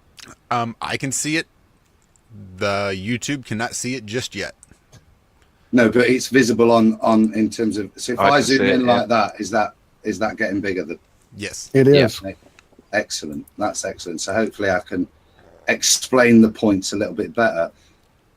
I can see it. The YouTube cannot see it just yet. No, but it's visible on in terms of. So if I zoom in like that, is that getting bigger? Yes, it is. Yeah. Excellent. That's excellent. So hopefully I can explain the points a little bit better.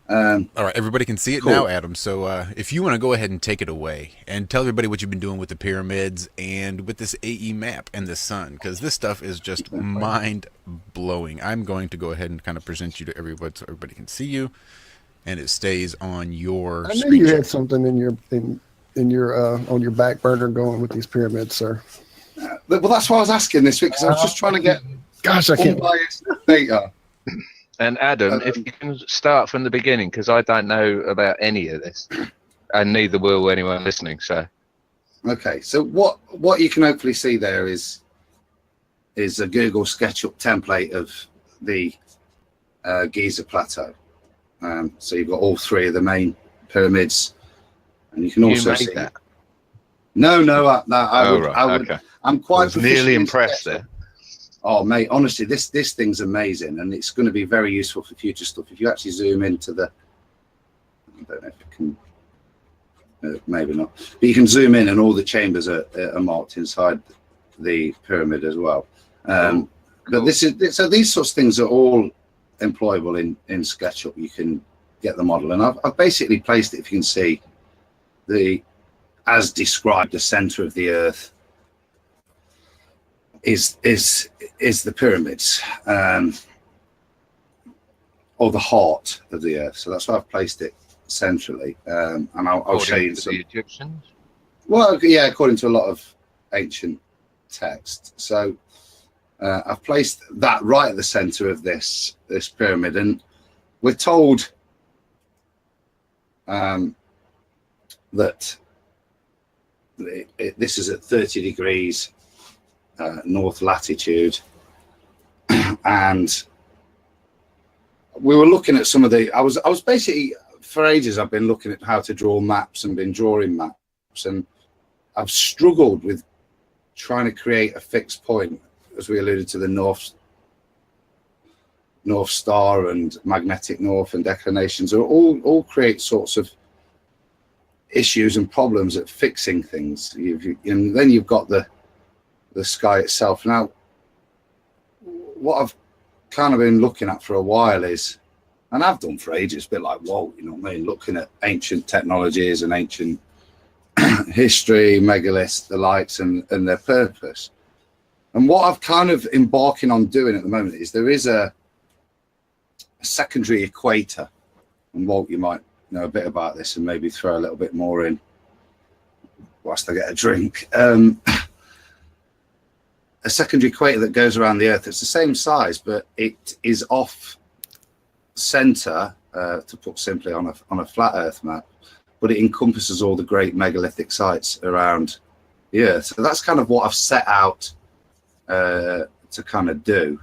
All right, everybody can see it now, Adam. So if you want to go ahead and take it away and tell everybody what you've been doing with the pyramids and with this AE map and the sun, because this stuff is just mind-blowing. I'm going to go ahead and kind of present you to everybody so everybody can see you, and it stays on your I knew you had something in your on your back burner going with these pyramids, sir. Well, that's why I was asking this week, because I was just trying to get unbiased data. And Adam, if you can start from the beginning, because I don't know about any of this, and neither will anyone listening. So, okay. So what you can hopefully see there is a Google SketchUp template of the Giza Plateau. So you've got all three of the main pyramids, and you can also see that. No, I would. Okay. I'm quite. I was nearly impressed there. Oh, mate, honestly, this thing's amazing, and it's going to be very useful for future stuff. If you actually zoom into the, I don't know if you can, maybe not, but you can zoom in, and all the chambers are marked inside the pyramid as well. But this is so these sorts of things are all employable in SketchUp. You can get the model, and I've basically placed it. If you can see, as described, the center of the Earth is the pyramids, or the heart of the Earth. So that's why I've placed it centrally, and I'll show you some. The Egyptians? Well, yeah, according to a lot of ancient texts. So I've placed that right at the center of this pyramid, and we're told that this is at 30 degrees north latitude, and we were looking at some of the. I was basically, for ages I've been looking at how to draw maps and been drawing maps, and I've struggled with trying to create a fixed point, as we alluded to the North Star and magnetic north and declinations are all create sorts of issues and problems at fixing things. And then you've got the sky itself. Now, what I've kind of been looking at for a while is and I've done for ages. It's a bit like, whoa, you know what I mean? Looking at ancient technologies and ancient history, megaliths, the likes, and their purpose. And what I've kind of embarking on doing at the moment is there is a secondary equator. And Walt, you might know a bit about this and maybe throw a little bit more in whilst I get a drink. A secondary equator that goes around the Earth. It's the same size, but it is off center, to put simply, on a flat Earth map, but it encompasses all the great megalithic sites around the Earth. So that's kind of what I've set out to kind of do.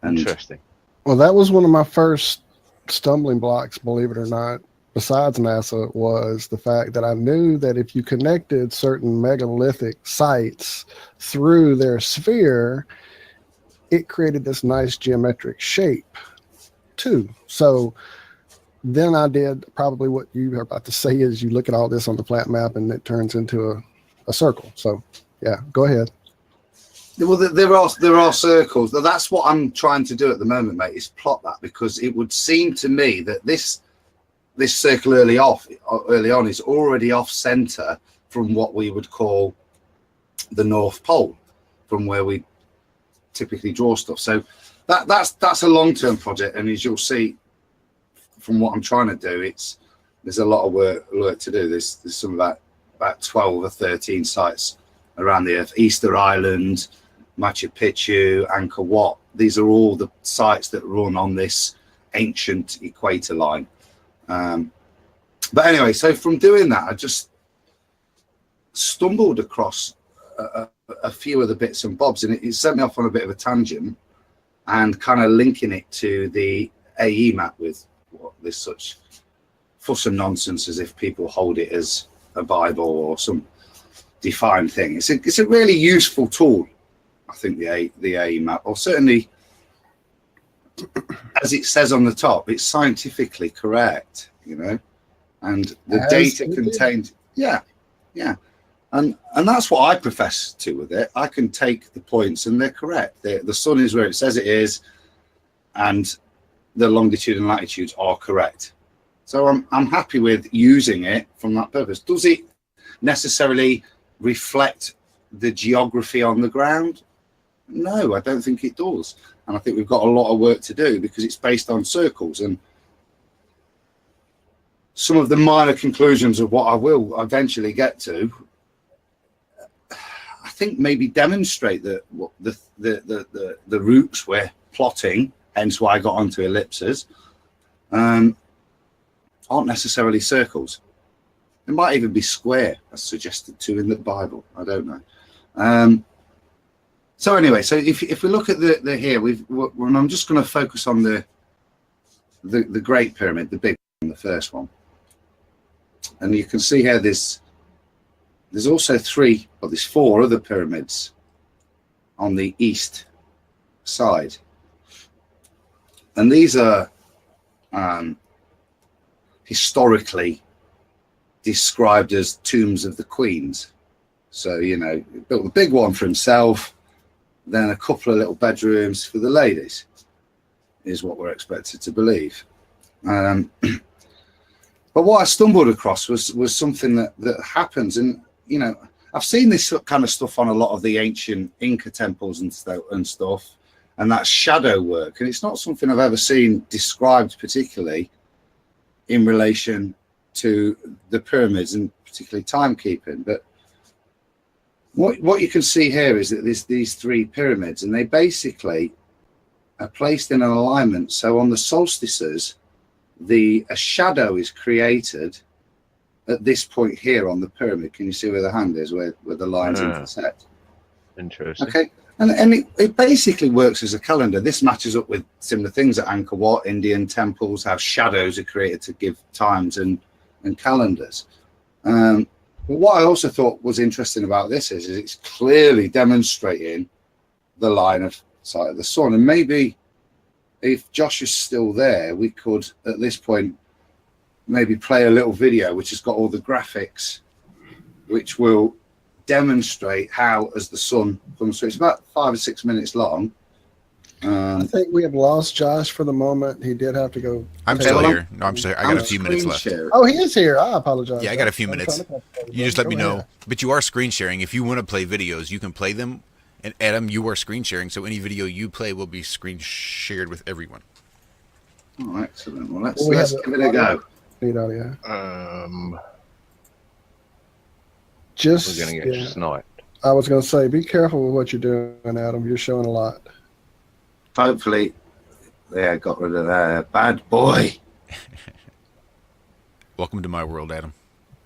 And interesting. Well, that was one of my first stumbling blocks, believe it or not, besides NASA, was the fact that I knew that if you connected certain megalithic sites through their sphere, it created this nice geometric shape too. So then I did probably what you are about to say, is you look at all this on the flat map and it turns into a circle. So yeah, go ahead. Well, there are circles. That's what I'm trying to do at the moment, mate, is plot that, because it would seem to me that this circle early on is already off center from what we would call the North Pole, from where we typically draw stuff. So that's a long-term project, and as you'll see from what I'm trying to do, there's a lot of work to do. There's some about 12 or 13 sites around the Earth. Easter Island, Machu Picchu, Angkor Wat. These are all the sites that run on this ancient equator line. But anyway, so from doing that, I just stumbled across a few of the bits and bobs, and it sent me off on a bit of a tangent, and kind of linking it to the AE map with this such fuss and nonsense as if people hold it as a Bible or some defined thing. It's a really useful tool, I think, the AE map, or certainly, as it says on the top, it's scientifically correct, you know, and the data contained. Yeah. And that's what I profess to with it. I can take the points and they're correct. The sun is where it says it is, and the longitude and latitudes are correct. So I'm happy with using it from that purpose. Does it necessarily reflect the geography on the ground? No, I don't think it does. And I think we've got a lot of work to do, because it's based on circles, and some of the minor conclusions of what I will eventually get to, I think maybe demonstrate that the routes we're plotting, hence why I got onto ellipses, aren't necessarily circles. It might even be square, as suggested to in the Bible. I don't know. So anyway, so if we look at the here, I'm just going to focus on the Great Pyramid, the big one, the first one, and you can see here there's also there's 4 other pyramids on the east side, and these are historically described as tombs of the queens. So, you know, he built the big one for himself, then a couple of little bedrooms for the ladies, is what we're expected to believe. But what I stumbled across was something that happens, and you know, I've seen this kind of stuff on a lot of the ancient Inca temples and stuff, and that's shadow work, and it's not something I've ever seen described particularly in relation to the pyramids, and particularly timekeeping. But what you can see here is that there's these 3 pyramids, and they basically are placed in an alignment. So on the solstices, a shadow is created at this point here on the pyramid. Can you see where the hand is, where the lines intersect? Interesting. Okay. And it basically works as a calendar. This matches up with similar things at Angkor Wat, Indian temples, how shadows are created to give times and calendars. But what I also thought was interesting about this is it's clearly demonstrating the line of sight of the sun. And maybe if Josh is still there, we could, at this point, maybe play a little video which has got all the graphics, which will demonstrate how, as the sun comes through, it's about 5 or 6 minutes long, I think we have lost Josh for the moment. He did have to go. I'm still here. No, I'm still here. I got a few minutes left. Oh, he is here. I apologize. Yeah, I got a few I'm minutes. trying to- You just let Go me know. ahead. But you are screen sharing. If you want to play videos, you can play them. And Adam, you are screen sharing, so any video you play will be screen shared with everyone. Oh, excellent. Well, let's We give have it a go. Need audio. We're Just going to get sniped. I was going to say, be careful with what you're doing, Adam. You're showing a lot. Hopefully, got rid of that bad boy. Welcome to my world, Adam.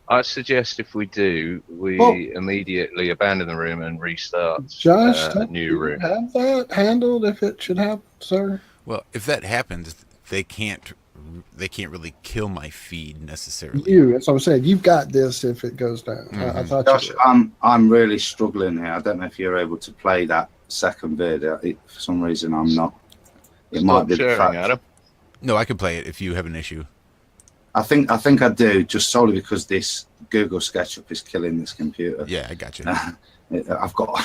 I suggest if we do, we immediately abandon the room and restart Josh, a new room. Have that handled if it should happen, sir. Well, if that happens, they can't really kill my feed necessarily. That's what I'm saying. You've got this if it goes down. I thought Josh, you I'm really struggling here. I don't know if you're able to play that second vid. For some reason, I'm not. It might be the fact. Adam. No, I can play it if you have an issue. I think I do, just solely because this Google SketchUp is killing this computer. Yeah, I got you. I've got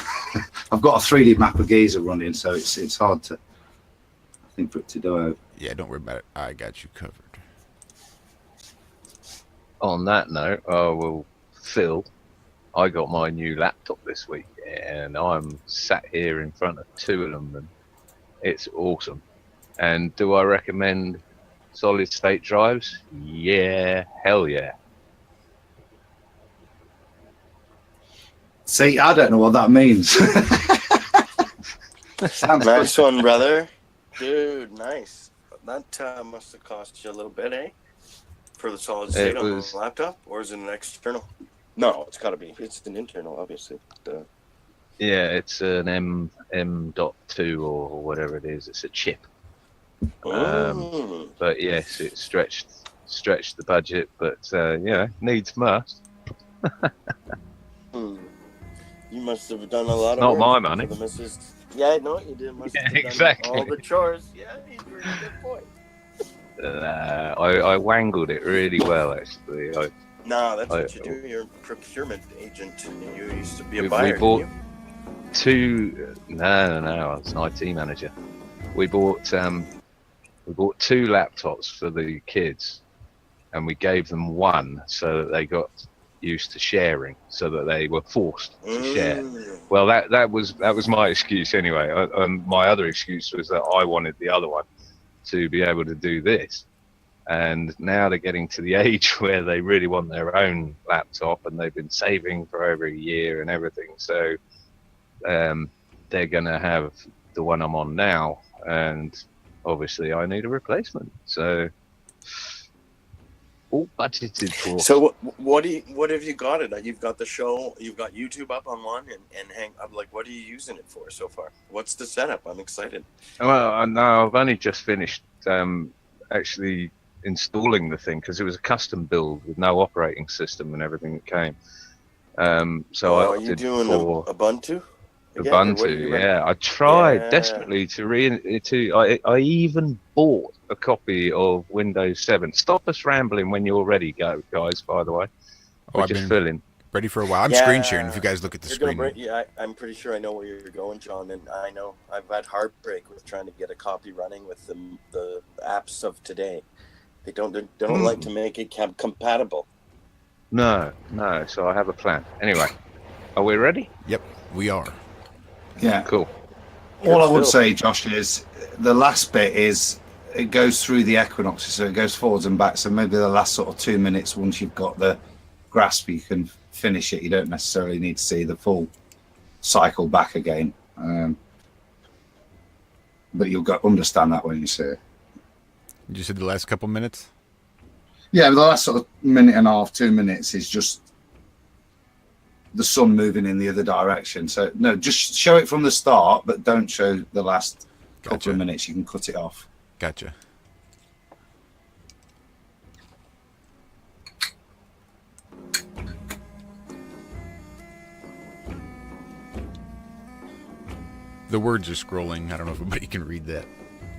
a 3D map of Giza running, so it's hard to. I think for it to do it. Yeah, don't worry about it. I got you covered. On that note, Phil, I got my new laptop this week, and I'm sat here in front of two of them, and it's awesome. And do I recommend solid state drives? Yeah, hell yeah. See, I don't know what that means. Sounds nice one, brother. Dude, nice. That must have cost you a little bit, eh? For the solid state on the laptop, or is it an external? No, it's got to be. It's an internal, obviously. Yeah, it's an M.2 or whatever it is. It's a chip. But yes, it stretched the budget, but needs must. You must have done a lot of not work my money. for the missus. Yeah, I know you did. Must have done exactly. all the chores. Yeah, he's a really good boy. I wangled it really well, actually. No, that's what you do. You're a procurement agent. You used to be a buyer. We bought two. No, I was an IT manager. We bought two laptops for the kids, and we gave them one so that they got used to sharing, so that they were forced to share. Well, that was my excuse anyway. My other excuse was that I wanted the other one to be able to do this. And now they're getting to the age where they really want their own laptop, and they've been saving for over a year and everything. So they're going to have the one I'm on now, and obviously I need a replacement. So all budgeted for. So what have you got it? You've got the show, you've got YouTube up on one, and hang up. Like, what are you using it for so far? What's the setup? I'm excited. Well, no, I've only just finished actually installing the thing, because it was a custom build with no operating system and everything that came. So I are you doing for Ubuntu? Ubuntu, yeah. I tried desperately I even bought a copy of Windows 7. Stop us rambling when you're ready, guys, by the way. I've been ready for a while. I'm screen sharing if you guys look at the screen. I'm pretty sure I know where you're going, John, and I know I've had heartbreak with trying to get a copy running with the apps of today. They don't like to make it compatible. No, so I have a plan. Anyway, are we ready? Yep, we are. Yeah. Cool. All I would say, Josh, is the last bit is it goes through the equinoxes, so it goes forwards and back. So maybe the last sort of 2 minutes, once you've got the grasp, you can finish it. You don't necessarily need to see the full cycle back again. But you'll understand that when you see it. You said the last couple minutes? Yeah, the last sort of minute and a half, 2 minutes is just the sun moving in the other direction. So no, just show it from the start, but don't show the last couple of minutes. You can cut it off. Gotcha. The words are scrolling. I don't know if anybody can read that.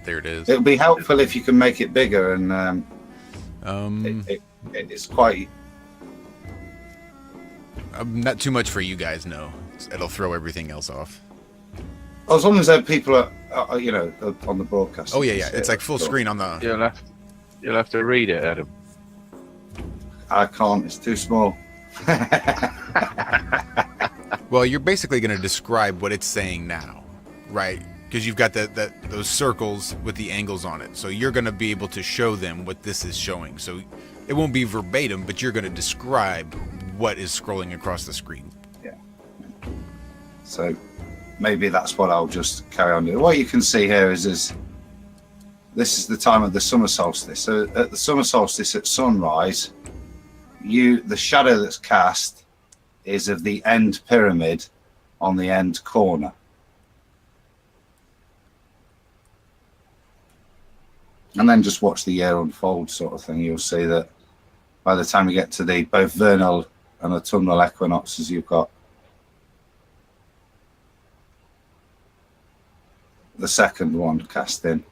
There it is. It'll be helpful if you can make it bigger, and it's quite. Not too much for you guys, no. It'll throw everything else off. As long as people you know, on the broadcast. Oh yeah. It's like full screen on the. You'll have to read it, Adam. I can't. It's too small. Well, you're basically going to describe what it's saying now, right? Because you've got those circles with the angles on it. So you're going to be able to show them what this is showing. So it won't be verbatim, but you're going to describe what is scrolling across the screen. Yeah. So maybe that's what I'll just carry on doing. What you can see here is this is the time of the summer solstice. So at the summer solstice at sunrise, the shadow that's cast is of the end pyramid on the end corner. And then just watch the year unfold, sort of thing. You'll see that by the time you get to the both vernal and autumnal equinoxes, you've got the second one cast in.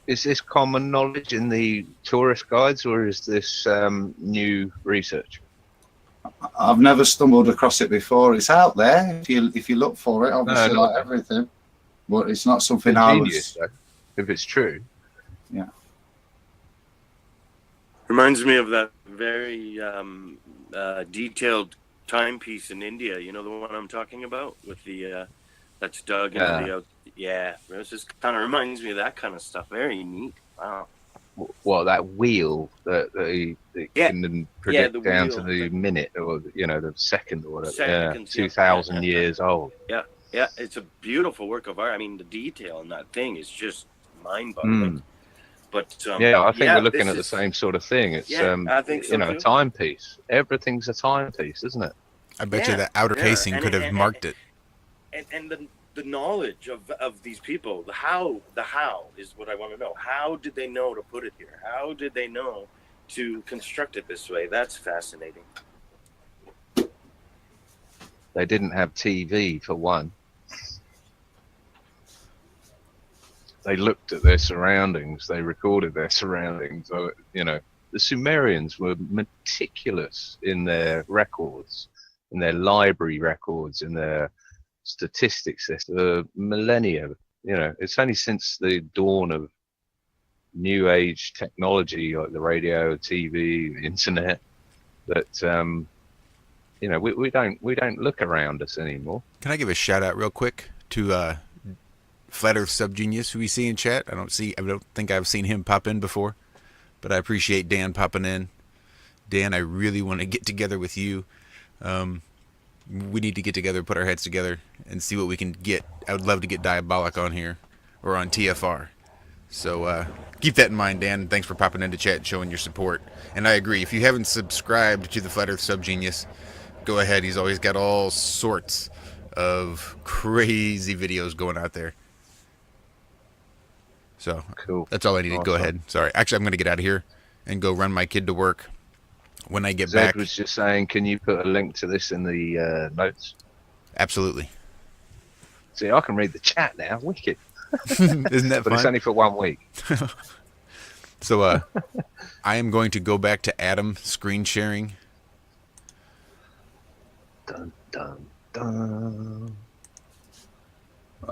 Is this common knowledge in the tourist guides, or is this new research? I've never stumbled across it before. It's out there if you look for it, obviously, like everything. But it's not something Ingenious, though, if it's true. Yeah. Reminds me of that very detailed timepiece in India. You know the one I'm talking about with the that's dug into the out. Yeah, it just kind of reminds me of that kind of stuff. Very neat. Wow. Well, that wheel that can predict down to the minute or the second or whatever. Seconds, 2,000 years old. Yeah, it's a beautiful work of art. I mean, the detail in that thing is just mind-boggling. But I think we're looking at the same sort of thing. It's I think so a timepiece. Everything's a timepiece, isn't it? I bet you that outer casing could have marked it. And the knowledge of these people, the how is what I want to know. How did they know to put it here? How did they know to construct it this way? That's fascinating. They didn't have TV for one. They looked at their surroundings. They recorded their surroundings. So, the Sumerians were meticulous in their records, in their library records, in their statistics for millennia. It's only since the dawn of new age technology like the radio, TV, the internet that we don't look around us anymore. Can I give a shout out real quick to Flat Earth Subgenius, who we see in chat? I don't think I've seen him pop in before, but I appreciate Dan popping in. Dan, I really want to get together with you. We need to get together, put our heads together, and see what we can get. I would love to get Diabolic on here, or on TFR. So keep that in mind, Dan. Thanks for popping into chat and showing your support. And I agree, if you haven't subscribed to the Flat Earth Subgenius, go ahead. He's always got all sorts of crazy videos going out there. So cool. That's all I needed. Awesome. Go ahead. Sorry. Actually, I'm going to get out of here and go run my kid to work. When I get Zed back, was just saying, can you put a link to this in the notes? Absolutely. See, I can read the chat now. Wicked. Isn't that But fun? it's only for 1 week. So I am going to go back to Adam screen sharing. Dun, dun, dun.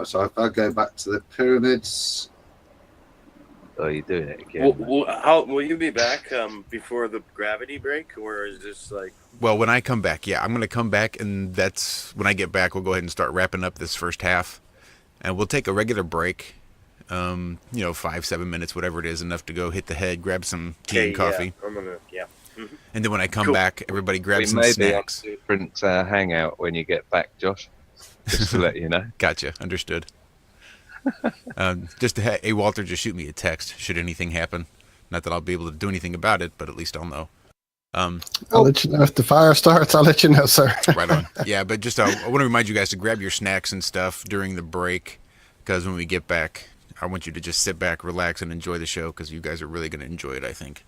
So if I go back to the pyramids. Oh, you're doing it again. How will you be back before the gravity break, or is this like? Well, when I come back, I'm going to come back, and that's when I get back. We'll go ahead and start wrapping up this first half, and we'll take a regular break. 5-7 minutes, whatever it is, enough to go hit the head, grab some tea and coffee. Yeah, I'm gonna, Mm-hmm. And then when I come back, everybody grab some may snacks. Be on a different hangout when you get back, Josh. Just to let you know. Gotcha. Understood. Hey, Walter, just shoot me a text should anything happen. Not that I'll be able to do anything about it, but at least I'll know. I'll let you know if the fire starts. I'll let you know, sir. Right on. Yeah, but just I want to remind you guys to grab your snacks and stuff during the break, because when we get back, I want you to just sit back, relax, and enjoy the show, because you guys are really going to enjoy it, I think.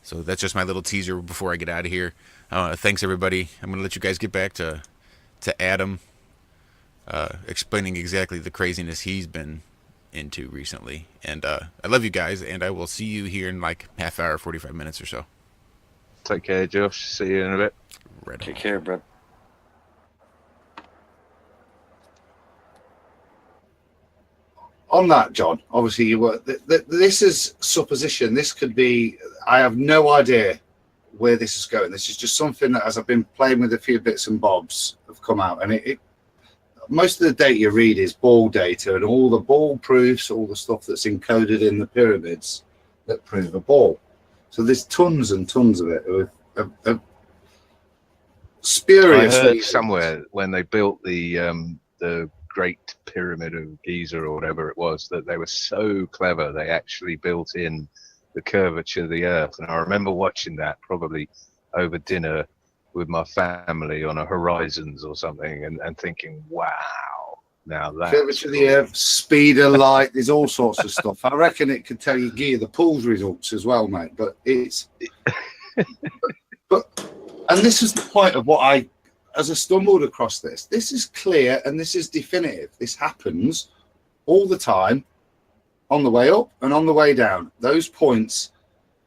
So that's just my little teaser before I get out of here. Thanks, everybody. I'm going to let you guys get back to Adam. Explaining exactly the craziness he's been into recently. And I love you guys, and I will see you here in like half hour, 45 minutes or so. Take care, Josh. See you in a bit. Take care, bro. On that, John, obviously you were. This is supposition. This could be. I have no idea where this is going. This is just something that, as I've been playing with a few bits and bobs, have come out, and it most of the data you read is ball data and all the ball proofs, all the stuff that's encoded in the pyramids that prove a ball. So there's tons and tons of it. Of spurious. I heard somewhere when they built the Great Pyramid of Giza or whatever it was, that they were so clever they actually built in the curvature of the Earth. And I remember watching that probably over dinner with my family on a Horizons or something, and thinking, wow, now that curvature of the Earth, speed of light, there's all sorts of stuff. I reckon it could tell you gear the pool's results as well, mate. But it's and this is the point of what I, as I stumbled across this is clear and this is definitive. This happens all the time on the way up and on the way down. Those points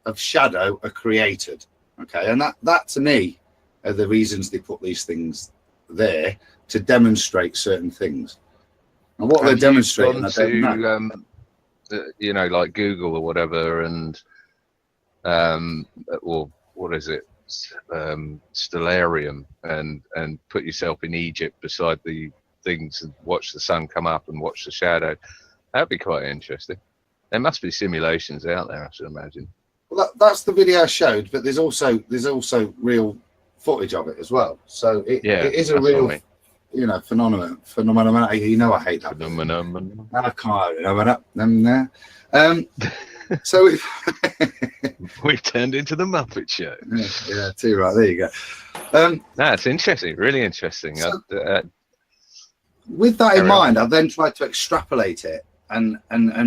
of shadow are created. Okay, and that to me are the reasons they put these things there, to demonstrate certain things. And what they're demonstrating, I don't know. You know, like Google or whatever, and or what is it, Stellarium, and put yourself in Egypt beside the things and watch the sun come up and watch the shadow. That'd be quite interesting. There must be simulations out there, I should imagine. Well, that's the video I showed, but there's also real footage of it as well. So it is a real, phenomenon. You know, I hate that. Phenomenon. I can't. So we've turned into the Muppet Show. Yeah, too right. There you go. That's interesting. Really interesting. So, with that in mind, I then tried to extrapolate it and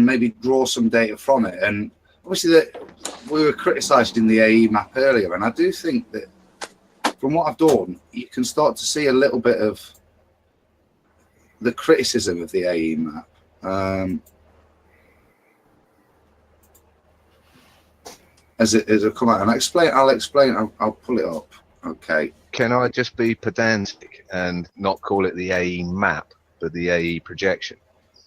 maybe draw some data from it. And obviously, that we were criticised in the AE map earlier, and I do think that from what I've done, you can start to see a little bit of the criticism of the AE map. As it come out, and I'll explain. I'll pull it up. Okay. Can I just be pedantic and not call it the AE map, but the AE projection?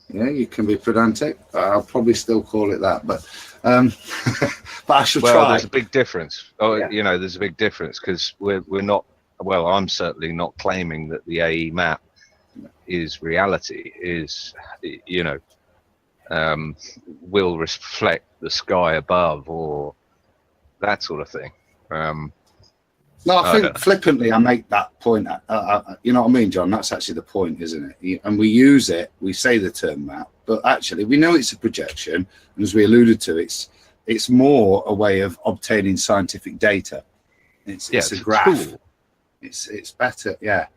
Yeah, you can be pedantic. I'll probably still call it that, but but I should try. There's a big difference. There's a big difference because we're not. Well, I'm certainly not claiming that the AE map is reality. Will reflect the sky above or that sort of thing. No, I think flippantly I make that point. You know what I mean, John? That's actually the point, isn't it? And we use it, we say the term map, but actually we know it's a projection. And as we alluded to, it's more a way of obtaining scientific data. It's a graph. Tool. It's better. Yeah,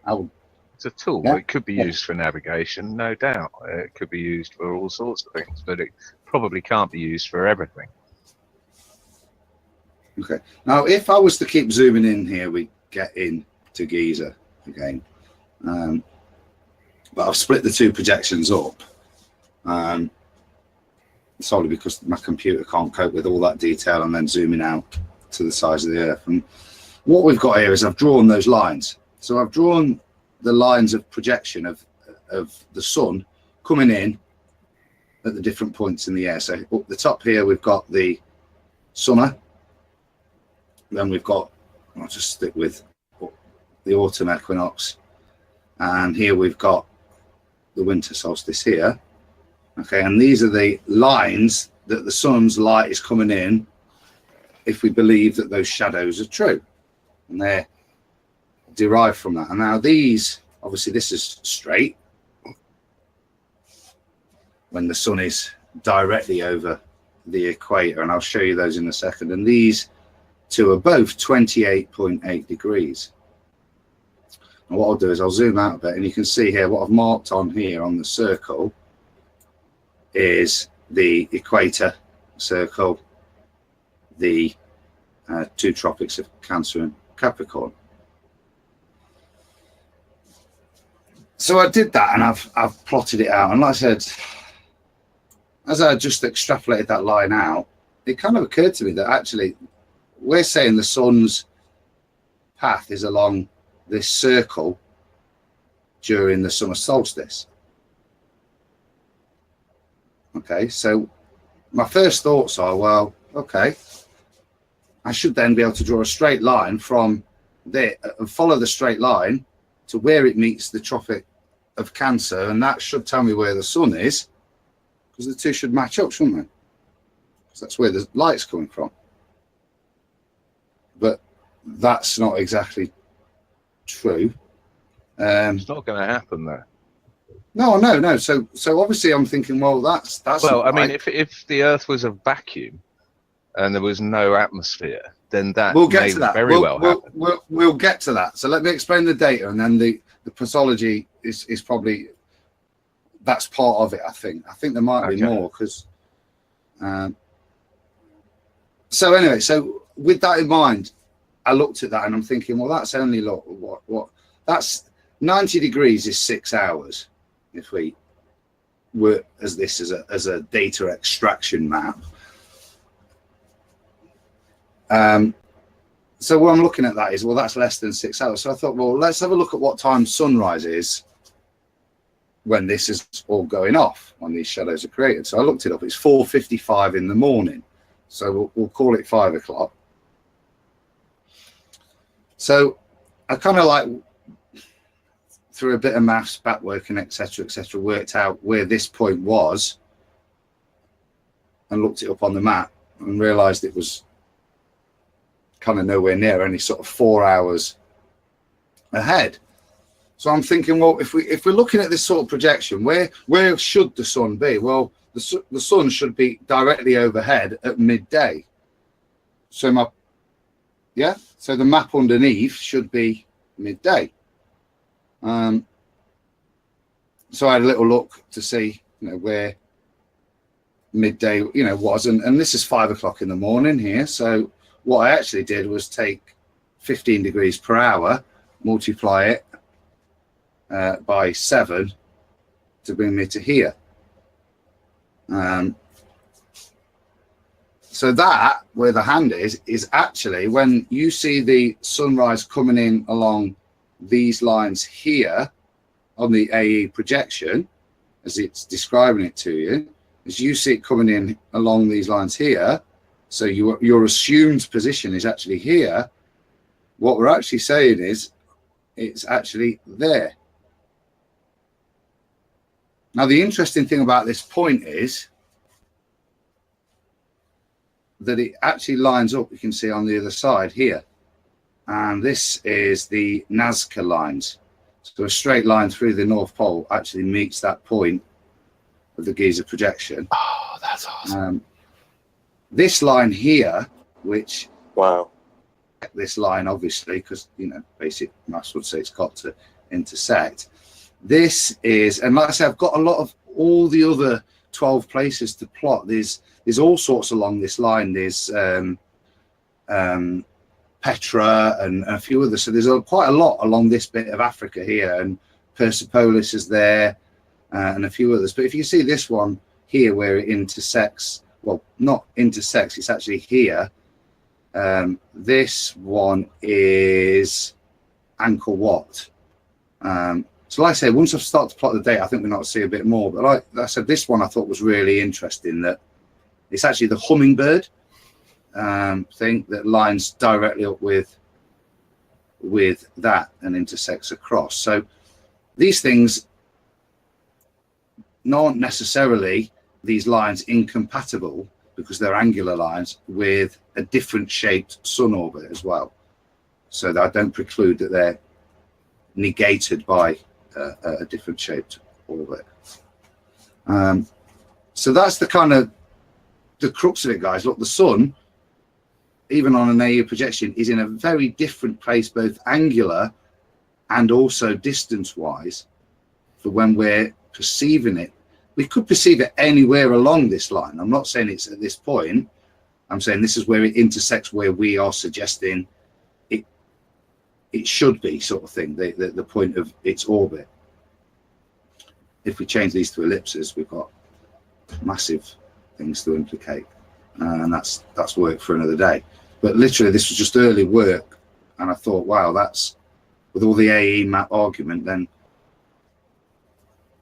it's a tool. Yeah. It could be used for navigation, no doubt. It could be used for all sorts of things, but it probably can't be used for everything. Okay. Now, if I was to keep zooming in here, we get into Giza again. But I've split the two projections up solely because my computer can't cope with all that detail and then zooming out to the size of the Earth. And what we've got here is I've drawn those lines. So I've drawn the lines of projection of the sun coming in at the different points in the air. So up the top here, we've got the summer. Then we've got, I'll just stick with the autumn equinox. And here we've got the winter solstice here. Okay, and these are the lines that the sun's light is coming in if we believe that those shadows are true. And they're derived from that. And now these, obviously this is straight when the sun is directly over the equator. And I'll show you those in a second. And these two are both 28.8 degrees. And what I'll do is I'll zoom out a bit and you can see here what I've marked on here on the circle is the equator circle, the two tropics of Cancer and Capricorn. So I did that and I've plotted it out, and like I said, as I just extrapolated that line out, it kind of occurred to me that actually we're saying the sun's path is along this circle during the summer solstice. Okay, so my first thoughts are, well, okay, I should then be able to draw a straight line from there and follow the straight line to where it meets the Tropic of Cancer, and that should tell me where the sun is, because the two should match up, shouldn't they? Because that's where the light's coming from. But that's not exactly true. It's not going to happen though. No. So obviously, I'm thinking, well, that's. Well, I mean, if the Earth was a vacuum and there was no atmosphere, then that we'll get may to that. very well happen. We'll get to that. So let me explain the data, and then the pathology is probably that's part of it. I think there might be more because. So anyway, so with that in mind, I looked at that and I'm thinking, well, that's only what that's 90 degrees is 6 hours if we work as a data extraction map. So what I'm looking at that is, well, that's less than 6 hours. So I thought, well, let's have a look at what time sunrise is when this is all going off, when these shadows are created. So I looked it up. It's 4:55 in the morning. So we'll call it 5 o'clock. So I kind of like, through a bit of maths, back working, etc., worked out where this point was and looked it up on the map and realized it was kind of nowhere near, only sort of 4 hours ahead. So I'm thinking, well, if we're looking at this sort of projection, where should the sun be? Well, the sun should be directly overhead at midday. So so the map underneath should be midday. So I had a little look to see, where midday, was, and this is 5 o'clock in the morning here. So what I actually did was take 15 degrees per hour, multiply it by 7 to bring me to here. So that, where the hand is actually when you see the sunrise coming in along these lines here on the AE projection, as it's describing it to you, as you see it coming in along these lines here, so your assumed position is actually here. What we're actually saying is it's actually there. Now, the interesting thing about this point is that it actually lines up, you can see on the other side here. And this is the Nazca lines. So a straight line through the North Pole actually meets that point of the Giza projection. Oh, that's awesome. This line here, which... Wow. This line, obviously, because, basic maths would say it's got to intersect. This is, and like I say, I've got a lot of all the other 12 places to plot. There's all sorts along this line. There's Petra and a few others. So there's quite a lot along this bit of Africa here, and Persepolis is there, and a few others. But if you see this one here where it intersects, well, not intersects, it's actually here. This one is Angkor Wat. So like I say, once I've started to plot the date, I think we're not to see a bit more. But like I said, this one I thought was really interesting, that it's actually the hummingbird thing that lines directly up with that and intersects across. So these things aren't necessarily, these lines, incompatible, because they're angular lines with a different shaped sun orbit as well. So that I don't preclude that they're negated by a different shaped orbit. So that's the kind of the crux of it, guys. Look, the sun, even on an AU projection, is in a very different place, both angular and also distance wise, for when we're perceiving it. We could perceive it anywhere along this line. I'm not saying it's at this point. I'm saying this is where it intersects, where we are suggesting it should be, sort of thing, the point of its orbit. If we change these to ellipses, we've got massive things to implicate, and that's work for another day. But literally, this was just early work And I thought, wow, that's with all the AE map argument, then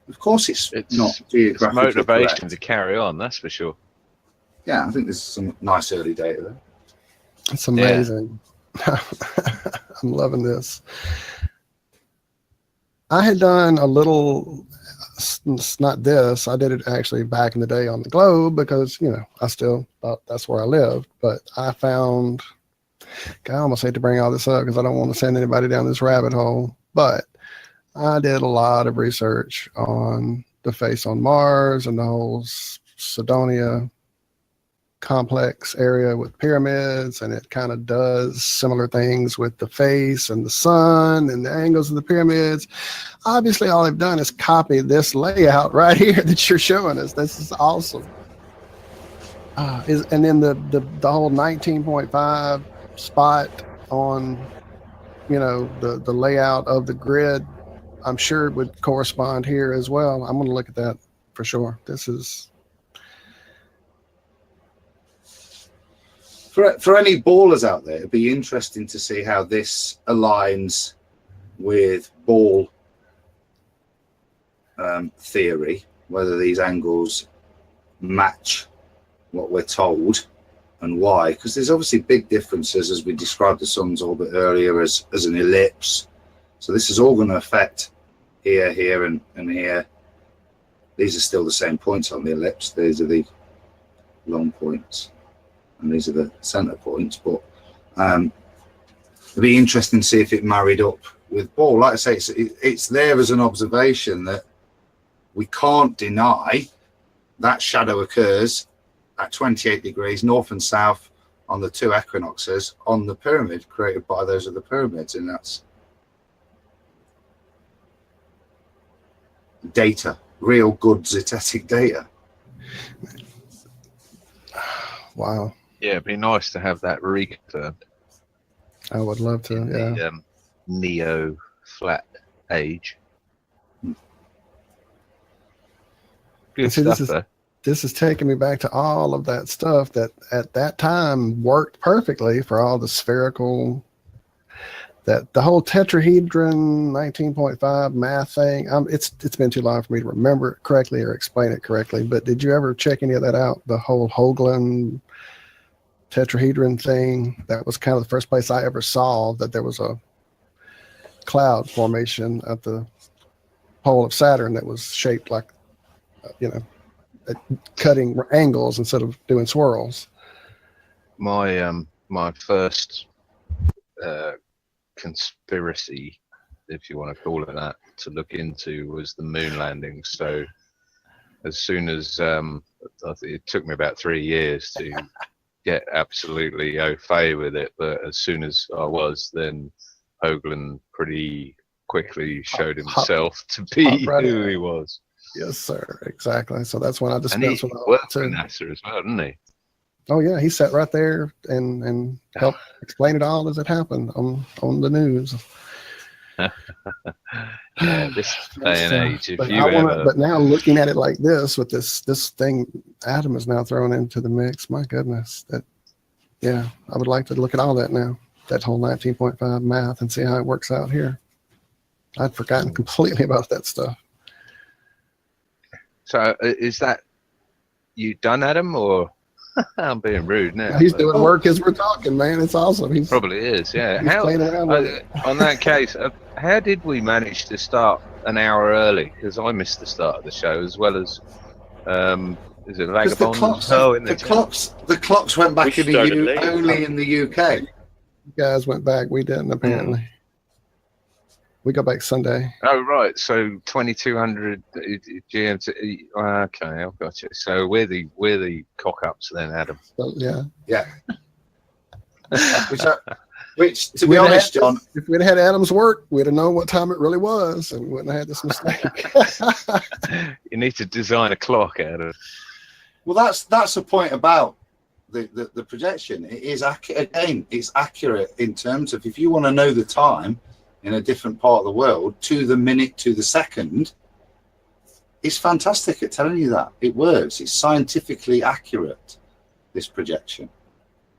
of course it's not geographically it's motivation correct. to carry on, that's for sure. Yeah, I think there's some nice early data there. It's amazing. Yeah. I'm loving this. I had done a little, it's not this, I did it actually back in the day on the Globe because, you know, I still thought that's where I lived. But I found, I almost hate to bring all this up because I don't want to send anybody down this rabbit hole, but I did a lot of research on the face on Mars and the whole Cydonia complex area with pyramids, and it kind of does similar things with the face and the sun and the angles of the pyramids. Obviously, all I've done is copy this layout right here that you're showing us. This is awesome. And then the whole 19.5 spot on, you know, the layout of the grid, I'm sure it would correspond here as well. I'm going to look at that for sure. This is for any ballers out there, it'd be interesting to see how this aligns with ball theory, whether these angles match what we're told and why, because there's obviously big differences, as we described the sun's orbit earlier as an ellipse. So this is all going to affect here and here. These are still the same points on the ellipse. These are the long points and these are the center points, but it'd be interesting to see if it married up with ball. Like I say, it's there as an observation that we can't deny that shadow occurs at 28 degrees north and south on the two equinoxes on the pyramid created by those other pyramids, and that's data, real good zetetic data. Wow. Yeah, it'd be nice to have that reconfirmed. I would love to, yeah. The neo flat age. Good See, stuff, though. This is taking me back to all of that stuff that at that time worked perfectly for all the spherical, that the whole tetrahedron 19.5 math thing. It's been too long for me to remember it correctly or explain it correctly, but did you ever check any of that out? The whole Hoagland tetrahedron thing, that was kind of the first place I ever saw that there was a cloud formation at the pole of Saturn that was shaped like, you know, cutting angles instead of doing swirls. My my first conspiracy, if you want to call it that, to look into was the moon landing. So as soon as it took me about 3 years to get absolutely au fait with it, but as soon as I was, then Hoagland pretty quickly showed himself to be who he was. Yes, sir. Exactly. So that's when I And dispensed he with all worked that for too. NASA as well, didn't he? Oh yeah, he sat right there and helped explain it all as it happened on the news. Yeah, this day and age, if But you ever... but now looking at it like this, with this thing, Adam is now thrown into the mix. My goodness, I would like to look at all that now. That whole 19.5 math and see how it works out here. I'd forgotten completely about that stuff. So is that you done, Adam, or I'm being rude now? He's doing work as we're talking, man. It's awesome. He's probably is, yeah. He's playing around with it. On that case, how did we manage to start an hour early? Because I missed the start of the show, as well as is it Vagabond? The clocks went back only in the UK. You guys went back. We didn't, apparently. We go back Sunday. Oh, right. So 2200 GMT. Okay, I've got you. So we're the cock ups then, Adam. Yeah. Which, to be honest, John, if we'd had Adam's work, we'd have known what time it really was, and wouldn't have had this mistake. You need to design a clock, Adam. Well, that's the point about the projection. It is accurate. Again, it's accurate in terms of if you want to know the time in a different part of the world to the minute, to the second, it's fantastic at telling you that. It works. It's scientifically accurate, this projection.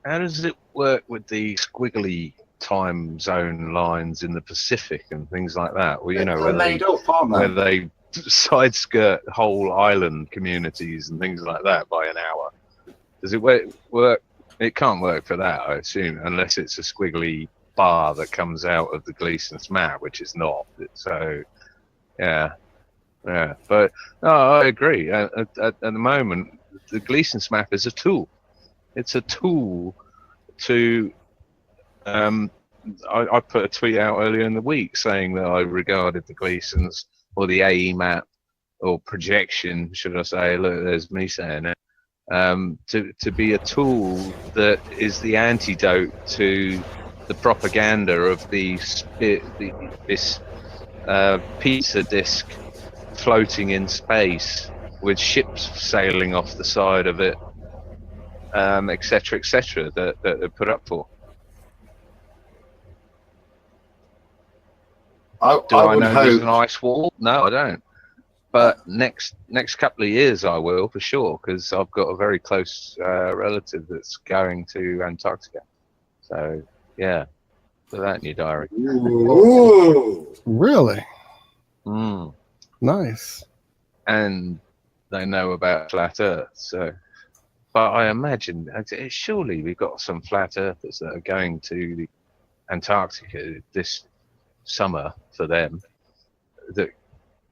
How does it work with the squiggly time zone lines in the Pacific and things like that. Well, you know, They're made up, aren't they? where they side skirt whole island communities and things like that by an hour. Does it work? It can't work for that, I assume, unless it's a squiggly bar that comes out of the Gleason's map, which is not. So, yeah. But no, I agree. At the moment, the Gleason's map is a tool. It's a tool to. I put a tweet out earlier in the week saying that I regarded the Gleasons or the AE map or projection, should I say? Look, there's me saying it. To be a tool that is the antidote to the propaganda of this pizza disc floating in space with ships sailing off the side of it, etc., that they're put up for. Do I know there's an ice wall? No, I don't. But next couple of years I will, for sure, because I've got a very close relative that's going to Antarctica. So, yeah, put that in your diary. Ooh. Really? Mm. Nice. And they know about flat Earth. So, but I imagine, surely we've got some flat Earthers that are going to the Antarctica this summer for them that,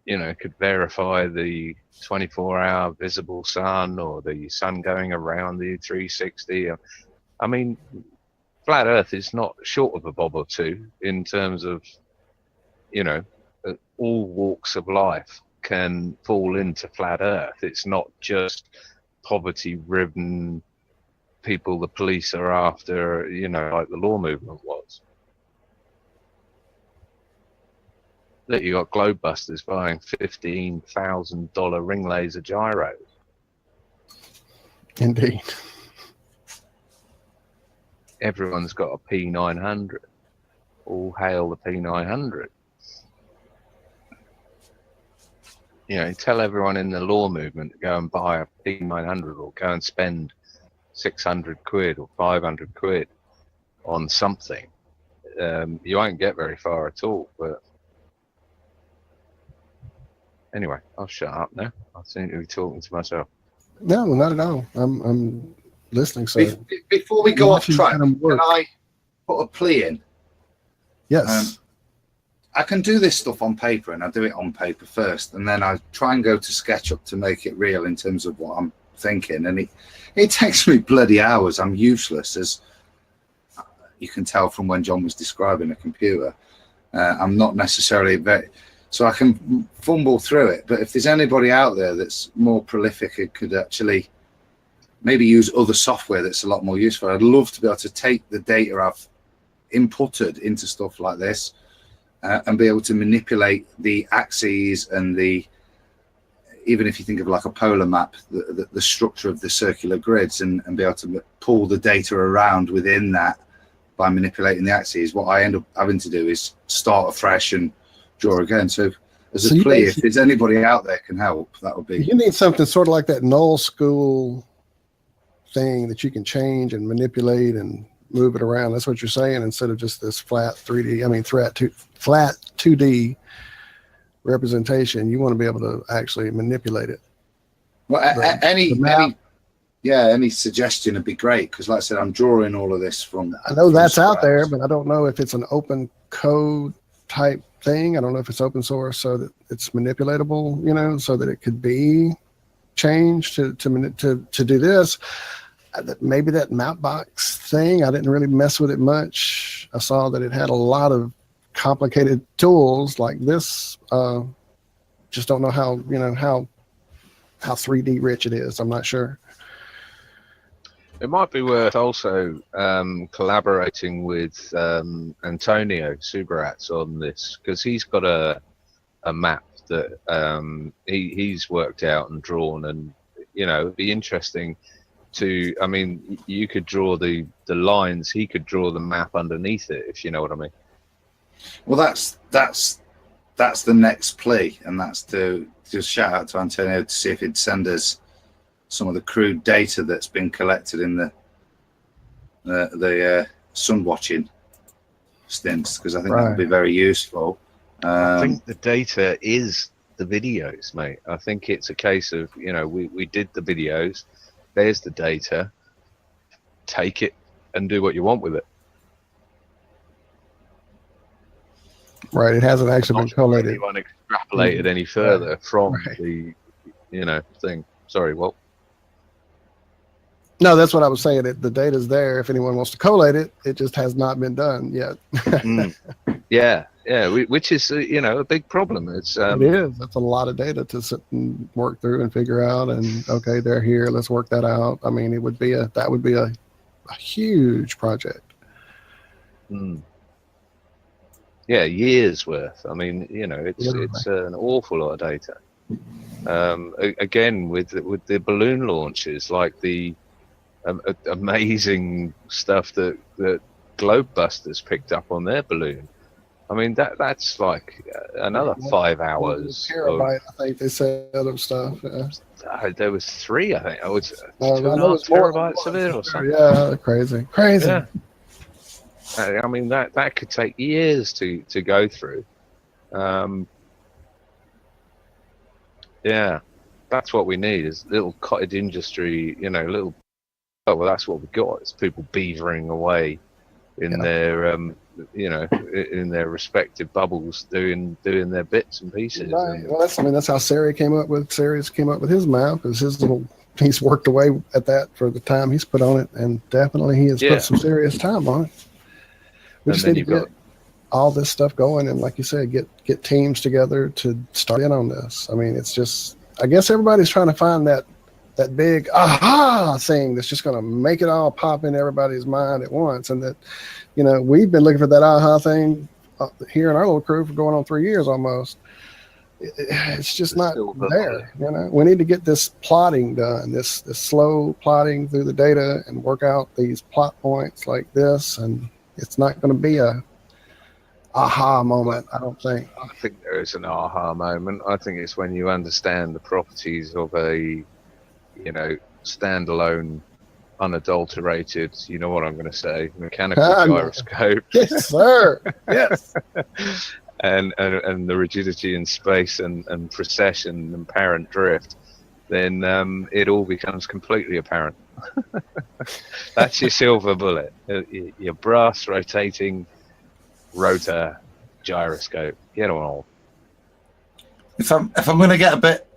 you know, could verify the 24-hour visible sun or the sun going around the 360. I mean, flat Earth is not short of a bob or two in terms of, you know, all walks of life can fall into flat Earth. It's not just poverty-ridden people the police are after, you know, like the law movement was. That you got globebusters buying $15,000 ring laser gyros. Indeed. Everyone's got a P900. All hail the P900. You know, tell everyone in the law movement to go and buy a P900 or go and spend 600 quid or 500 quid on something. You won't get very far at all, but anyway, I'll shut up now. I seem to be talking to myself. No, not at all. I'm listening. So before we go off track, can I put a plea in? Yes. I can do this stuff on paper, and I do it on paper first, and then I try and go to SketchUp to make it real in terms of what I'm thinking. And it takes me bloody hours. I'm useless, as you can tell from when John was describing a computer. I'm not necessarily very... So I can fumble through it. But if there's anybody out there that's more prolific and could actually maybe use other software that's a lot more useful, I'd love to be able to take the data I've inputted into stuff like this and be able to manipulate the axes and even if you think of like a polar map, the structure of the circular grids and be able to pull the data around within that by manipulating the axes. What I end up having to do is start afresh and draw again. So as a plea, if there's anybody out there can help, that would be... You need something sort of like that null school thing that you can change and manipulate and move it around. That's what you're saying, instead of just this flat 2D representation. You want to be able to actually manipulate it. Well, any suggestion would be great, because like I said, I'm drawing all of this from... I know that's out there, but I don't know if it's an open code type thing. I don't know if it's open source so that it's manipulatable, you know, so that it could be changed to do this. Maybe that Mapbox thing, I didn't really mess with it much. I saw that it had a lot of complicated tools like this. Just don't know how 3D rich it is. I'm not sure. It might be worth also collaborating with Antonio Subarats on this, because he's got a map that he's worked out and drawn, and you know, it'd be interesting to... I mean, you could draw the lines, he could draw the map underneath it, if you know what I mean. Well, that's the next plea, and that's to just shout out to Antonio to see if he'd send us some of the crude data that's been collected in the sun watching stints, because I think that would be very useful. I think the data is the videos, mate. I think it's a case of, we did the videos, there's the data, take it and do what you want with it. Right, it hasn't actually been collated. Anyone extrapolated any further from the, thing. Sorry, Walt. No, that's what I was saying. The data's there. If anyone wants to collate it, it just has not been done yet. Yeah, which is a big problem. It is. That's a lot of data to sit and work through and figure out. And okay, they're here. Let's work that out. I mean, that would be a huge project. Yeah, years worth. I mean, it's an awful lot of data. Again, with the balloon launches, like the amazing stuff that Globebusters picked up on their balloon. I mean, that's like another 5 hours. Terabyte, I think they said, of stuff. Yeah. There was 3, I think. 2.5 more terabytes of it or something. Yeah, crazy. Yeah. I mean, that could take years to go through. Yeah, that's what we need, is little cottage industry, little. Oh, well, that's what we've got. It's people beavering away in their, in their respective bubbles, doing their bits and pieces. Right. Well, that's how Sirius came up with his map. Is he's worked away at that for the time he's put on it, and definitely he has put some serious time on it. We just need to get all this stuff going, and like you said, get teams together to start in on this. I mean, it's just, I guess everybody's trying to find that big aha thing that's just going to make it all pop in everybody's mind at once. And that, we've been looking for that aha thing here in our little crew for going on 3 years almost. It's just not there. We need to get this plotting done, this slow plotting through the data and work out these plot points like this. And it's not going to be a aha moment, I don't think. I think there is an aha moment. I think it's when you understand the properties of a standalone, unadulterated, you know what I'm going to say, mechanical gyroscope. Yes, sir. Yes. and the rigidity in space and precession and parent drift, then it all becomes completely apparent. That's your silver bullet. Your brass rotating rotor gyroscope. Get on. If I'm going to get a bit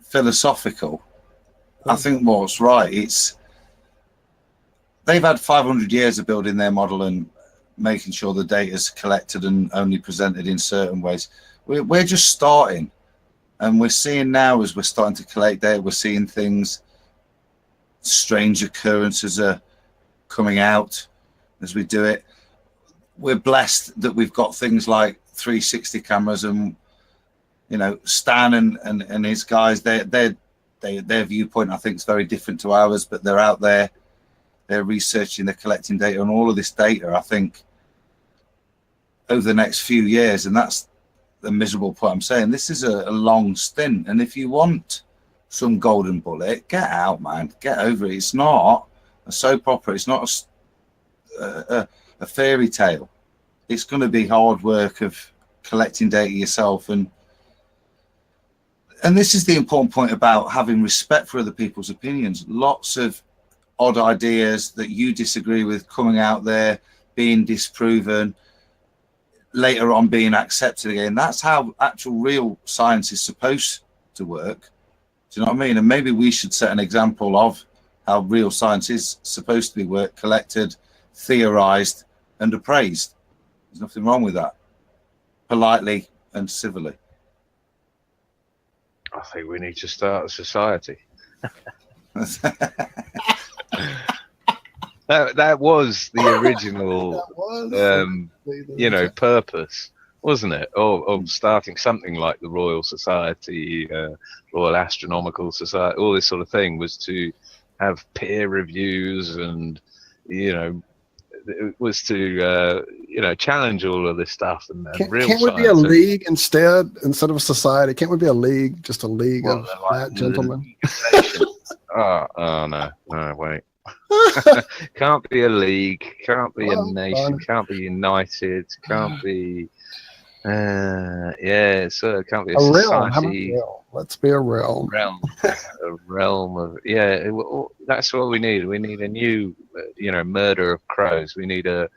philosophical, I think what's right, they've had 500 years of building their model and making sure the data is collected and only presented in certain ways. We're just starting, and we're seeing now, as we're starting to collect data, we're seeing things, strange occurrences are coming out as we do it. We're blessed that we've got things like 360 cameras, and Stan and his guys, their viewpoint, I think, is very different to ours, but they're out there, they're researching, they're collecting data, and all of this data, I think, over the next few years, and that's the miserable point I'm saying, this is a long stint, and if you want some golden bullet, get out, man, get over it. It's not a soap opera, it's not a fairy tale. It's going to be hard work of collecting data yourself, and this is the important point about having respect for other people's opinions. Lots of odd ideas that you disagree with coming out there, being disproven, later on being accepted again. That's how actual real science is supposed to work. Do you know what I mean? And maybe we should set an example of how real science is supposed to be worked, collected, theorized, and appraised. There's nothing wrong with that, politely and civilly. I think we need to start a society. That was the original, purpose, wasn't it? Of starting something like the Royal Society, Royal Astronomical Society, all this sort of thing, was to have peer reviews, and it was to challenge all of this stuff and real can't we be a league instead of a society? Can't we be a league, just a league of fat gentlemen? Oh no, wait. Can't be a league, can't be a Well, nation, can't be united, can't be can't be a a realm. How about society. realm? Let's be a realm. A realm of that's what we need. We need a new murder of crows. We need a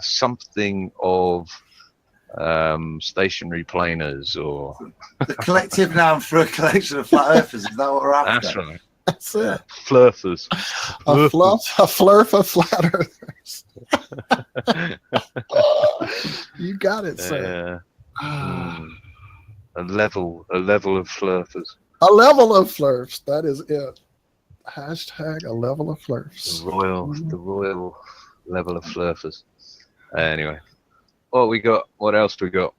something of stationary planers or the collective noun for a collection of flat earthers. Is that what we're after? That's right. That's it. Flurfers. A flurf of flat earthers. You got it, sir. A level of flurfers. A level of flurfs. That is it. Hashtag a level of flurfs. The royal level of flurfers. Anyway, what else we got?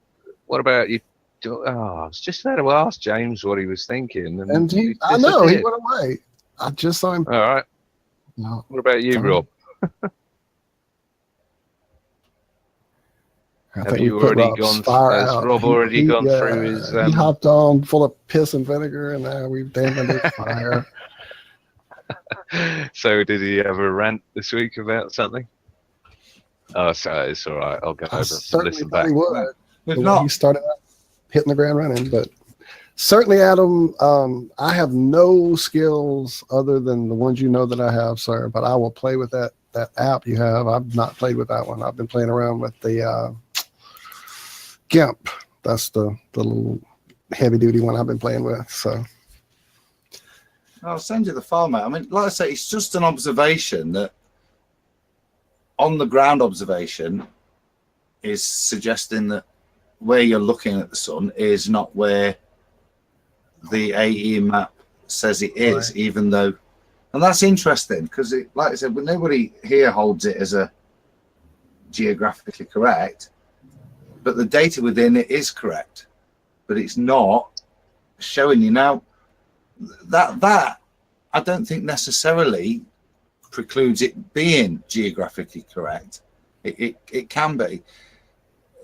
What about you? I was just about to ask James what he was thinking, and I know he went away. I just saw him. All right. No. What about you, Rob? Have you already gone? Has Rob already gone through his? He hopped on full of piss and vinegar, and now we've dampened his fire. So, did he have a rant this week about something? Oh, sorry, it's all right. I'll go over and listen back. He would. He started out hitting the ground running, but certainly, Adam, I have no skills other than the ones you know that I have, sir. But I will play with that app you have. I've not played with that one. I've been playing around with the GIMP. That's the little heavy duty one I've been playing with. So I'll send you the file, mate. I mean, like I say, it's just an observation that on the ground observation is suggesting that where you're looking at the sun is not where the AE map says it is, right. Even though, and that's interesting because, like I said, nobody here holds it as a geographically correct, but the data within it is correct, but it's not showing you now. That I don't think necessarily precludes it being geographically correct. It can be.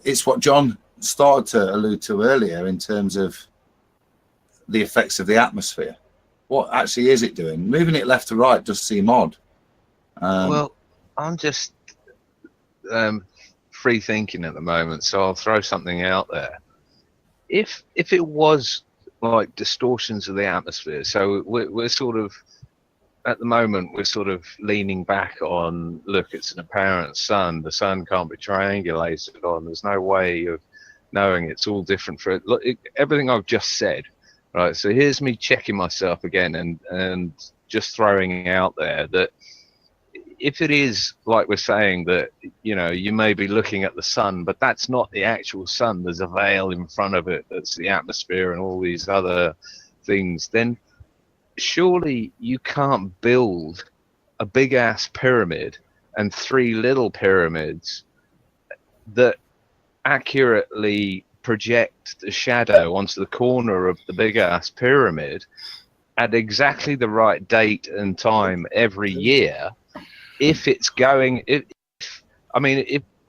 It's what John started to allude to earlier in terms of the effects of the atmosphere. What actually is it doing? Moving it left to right does seem odd. Well, I'm just free thinking at the moment, so I'll throw something out there. If it was like distortions of the atmosphere, so we're sort of at the moment we're sort of leaning back on, look, it's an apparent sun. The sun can't be triangulated on. There's no way of knowing. It's all different for it. Look, everything I've just said, right? So here's me checking myself again and just throwing out there that if it is like we're saying that, you may be looking at the sun, but that's not the actual sun. There's a veil in front of it. That's the atmosphere and all these other things. Then surely you can't build a big ass pyramid and 3 little pyramids that accurately project the shadow onto the corner of the big ass pyramid at exactly the right date and time every year. If it's going,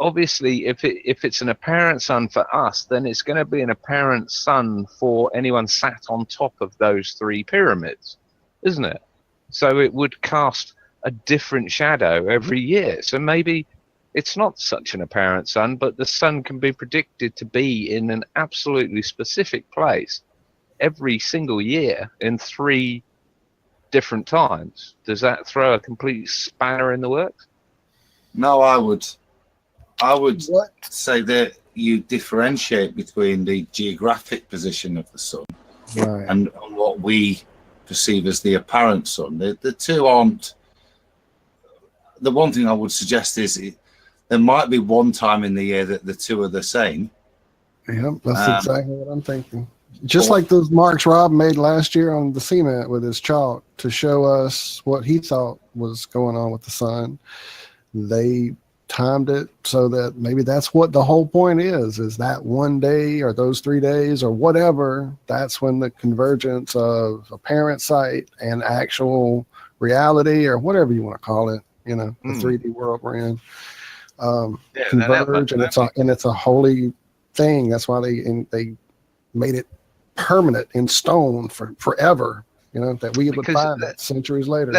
obviously if it's an apparent sun for us, then it's going to be an apparent sun for anyone sat on top of those 3 pyramids, isn't it? So it would cast a different shadow every year. So maybe it's not such an apparent sun, but the sun can be predicted to be in an absolutely specific place every single year in 3 different times. Does that throw a complete spanner in the works? No, I would say that you differentiate between the geographic position of the sun and what we perceive as the apparent sun. The two aren't. The one thing I would suggest is there might be one time in the year that the two are the same. Yep, that's exactly what I'm thinking. Just like those marks Rob made last year on the cement with his chalk to show us what he thought was going on with the sun. They timed it so that maybe that's what the whole point is that one day or those 3 days or whatever, that's when the convergence of apparent sight and actual reality or whatever you want to call it, the 3D world we're in, converge, and it's a holy thing. That's why they made it permanent in stone for forever, that we would find that centuries later.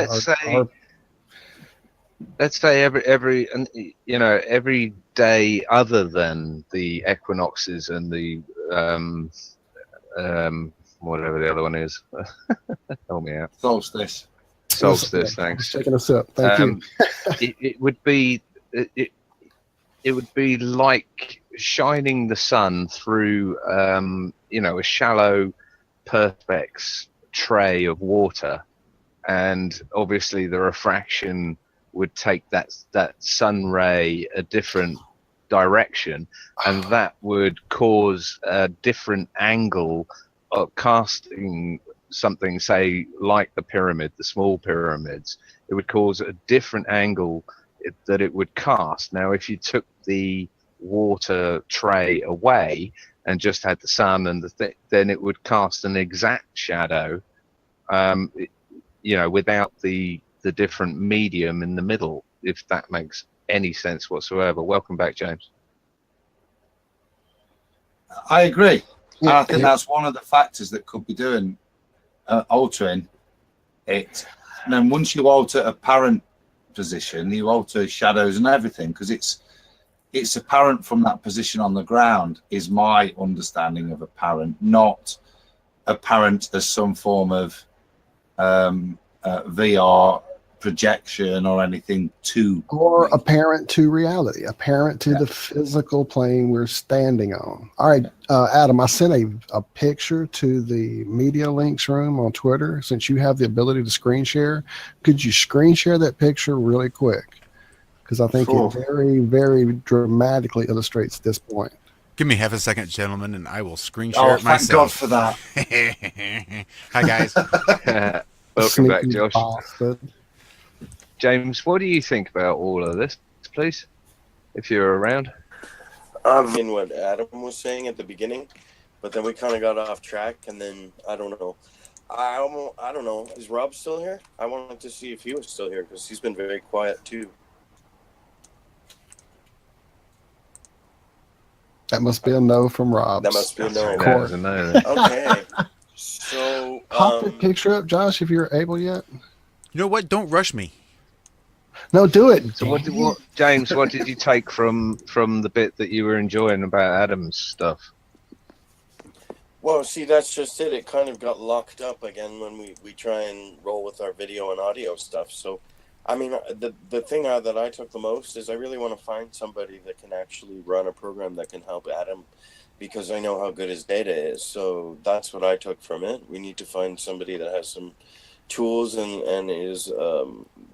let's say every and every day other than the equinoxes and the whatever the other one is. Help me out. Solstice. Solstice. Thanks. Taking a sip. Thank you. It would be it would be like shining the sun through a shallow perspex tray of water, and obviously the refraction would take that sun ray a different direction, and that would cause a different angle of casting something, say like the small pyramids. It would cause a different angle that it would cast. Now if you took the water tray away and just had the sun and then it would cast an exact shadow, without the different medium in the middle, if that makes any sense whatsoever. Welcome back, James. I agree. I think that's one of the factors that could be doing altering it. And then once you alter apparent position, you alter shadows and everything, because it's apparent from that position on the ground, is my understanding of apparent, not apparent as some form of VR projection or anything or apparent to reality, apparent to the physical plane we're standing on. All right, Adam, I sent a picture to the Media Links room on Twitter. Since you have the ability to screen share, could you screen share that picture really quick? Because I think it very, very dramatically illustrates this point. Give me half a second, gentlemen, and I will screen share it myself. God for that. Hi, guys. Welcome back, Josh. Bastard. James, what do you think about all of this, please, if you're around? In what Adam was saying at the beginning, but then we kind of got off track, and then I don't know. I don't know. Is Rob still here? I wanted to see if he was still here because he's been very quiet too. That must be a no from Rob. That must be a no. Of course. Okay. So pop the picture up, Josh, if you're able yet. You know what? Don't rush me. No, do it. So what James, what did you take from the bit that you were enjoying about Adam's stuff? Well, see, that's just it. It kind of got locked up again when we try and roll with our video and audio stuff. So, I mean, the thing that I took the most is I really want to find somebody that can actually run a program that can help Adam, because I know how good his data is. So that's what I took from it. We need to find somebody that has some tools and is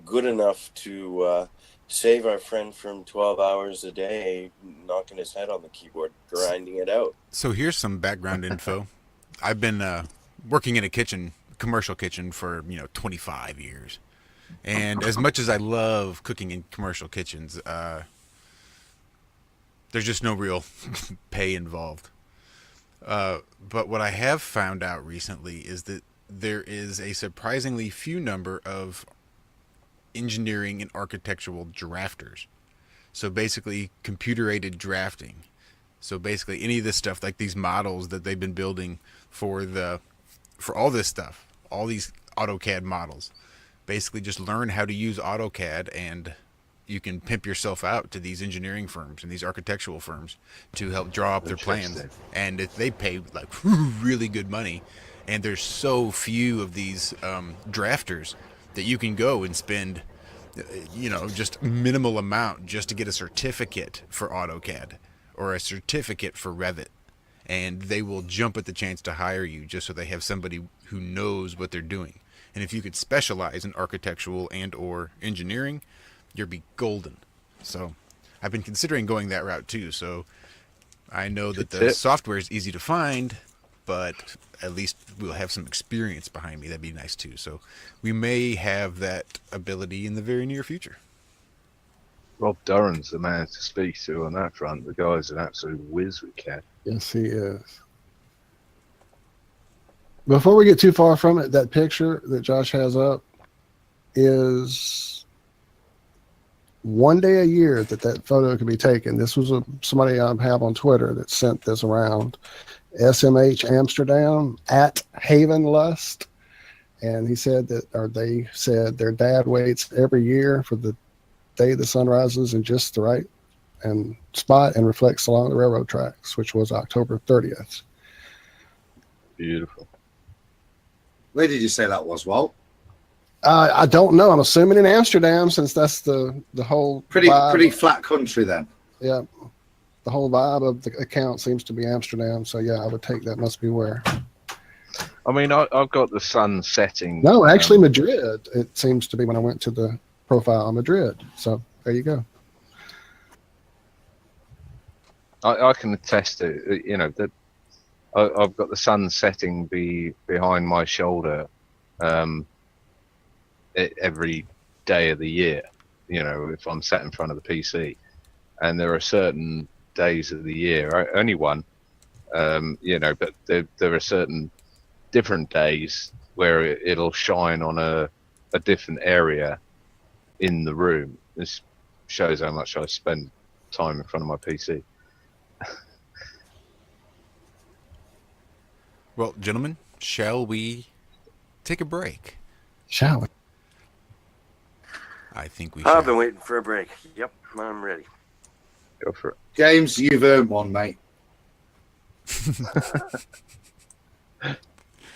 good enough to save our friend from 12 hours a day knocking his head on the keyboard, grinding it out. So here's some background info. I've been working in a commercial kitchen for 25 years. And as much as I love cooking in commercial kitchens, there's just no real pay involved. But what I have found out recently is that there is a surprisingly few number of engineering and architectural drafters. So basically computer-aided drafting. So basically any of this stuff, like these models that they've been building for all this stuff, all these AutoCAD models, basically just learn how to use AutoCAD, and you can pimp yourself out to these engineering firms and these architectural firms to help draw up their plans. And they pay like really good money. And there's so few of these drafters that you can go and spend, just minimal amount just to get a certificate for AutoCAD or a certificate for Revit. And they will jump at the chance to hire you just so they have somebody who knows what they're doing. And if you could specialize in architectural and or engineering, you'll be golden. So I've been considering going that route too. So I know that the software is easy to find, but at least we'll have some experience behind me. That'd be nice too. So we may have that ability in the very near future. Rob Durran's the man to speak to on that front. The guy's an absolute whiz with CAD. Yes, he is. Before we get too far from it, that picture that Josh has up is one day a year that photo can be taken. This was somebody I have on Twitter that sent this around. SMH Amsterdam at Havenlust. And he said they said their dad waits every year for the day the sun rises in just the right and spot and reflects along the railroad tracks, which was October 30th. Beautiful. Where did you say that was, Walt? I don't know. I'm assuming in Amsterdam, since that's the whole pretty vibe. flat country then. Yeah, the whole vibe of the account seems to be Amsterdam. So yeah, I would take that must be where. I mean, I've got the sun setting. No, actually Madrid. It seems to be when I went to the profile on Madrid. So there you go. I can attest to, you know, that I've got the sun setting behind my shoulder every day of the year, you know, if I'm sat in front of the PC. And there are certain days of the year, only one, you know, but there are certain different days where it'll shine on a different area in the room. This shows how much I spend time in front of my PC. Well, gentlemen, shall we take a break? Shall we? I think we should. I've been waiting for a break. Yep, I'm ready. Go for it. James, you've earned one, mate.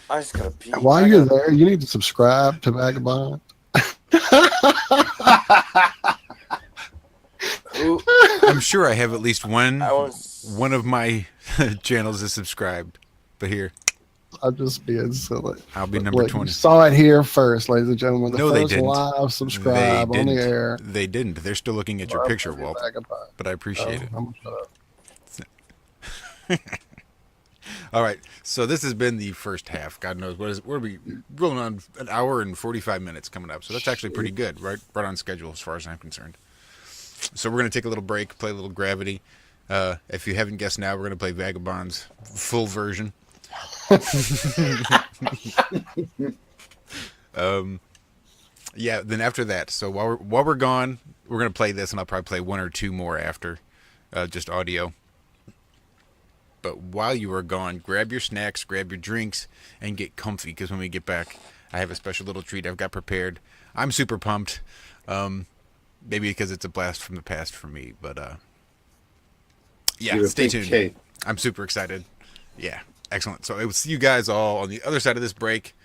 I just gotta pee. While you're there, you need to subscribe to Vagabond. I'm sure I have at least one of my channels is subscribed. But here, I'm just being silly. I'll be number 20. You saw it here first, ladies and gentlemen. The No, they first didn't. live subscribe They on the didn't. air. They didn't. They're still looking at your picture, Walt. But I appreciate it. I'm gonna shut up. All right. So this has been the first half. God knows what are we rolling on an hour and 45 minutes coming up. So that's actually pretty good, right on schedule as far as I'm concerned. So we're going to take a little break, play a little Gravity. If you haven't guessed now, we're going to play Vagabond's full version. Yeah, then after that, so while we're gone, we're going to play this, and I'll probably play one or two more after, just audio. But while you are gone, grab your snacks, grab your drinks, and get comfy, because when we get back, I have a special little treat I've got prepared. I'm super pumped, maybe because it's a blast from the past for me, but yeah, stay tuned. Kid. I'm super excited. Yeah, excellent. So I will see you guys all on the other side of this break.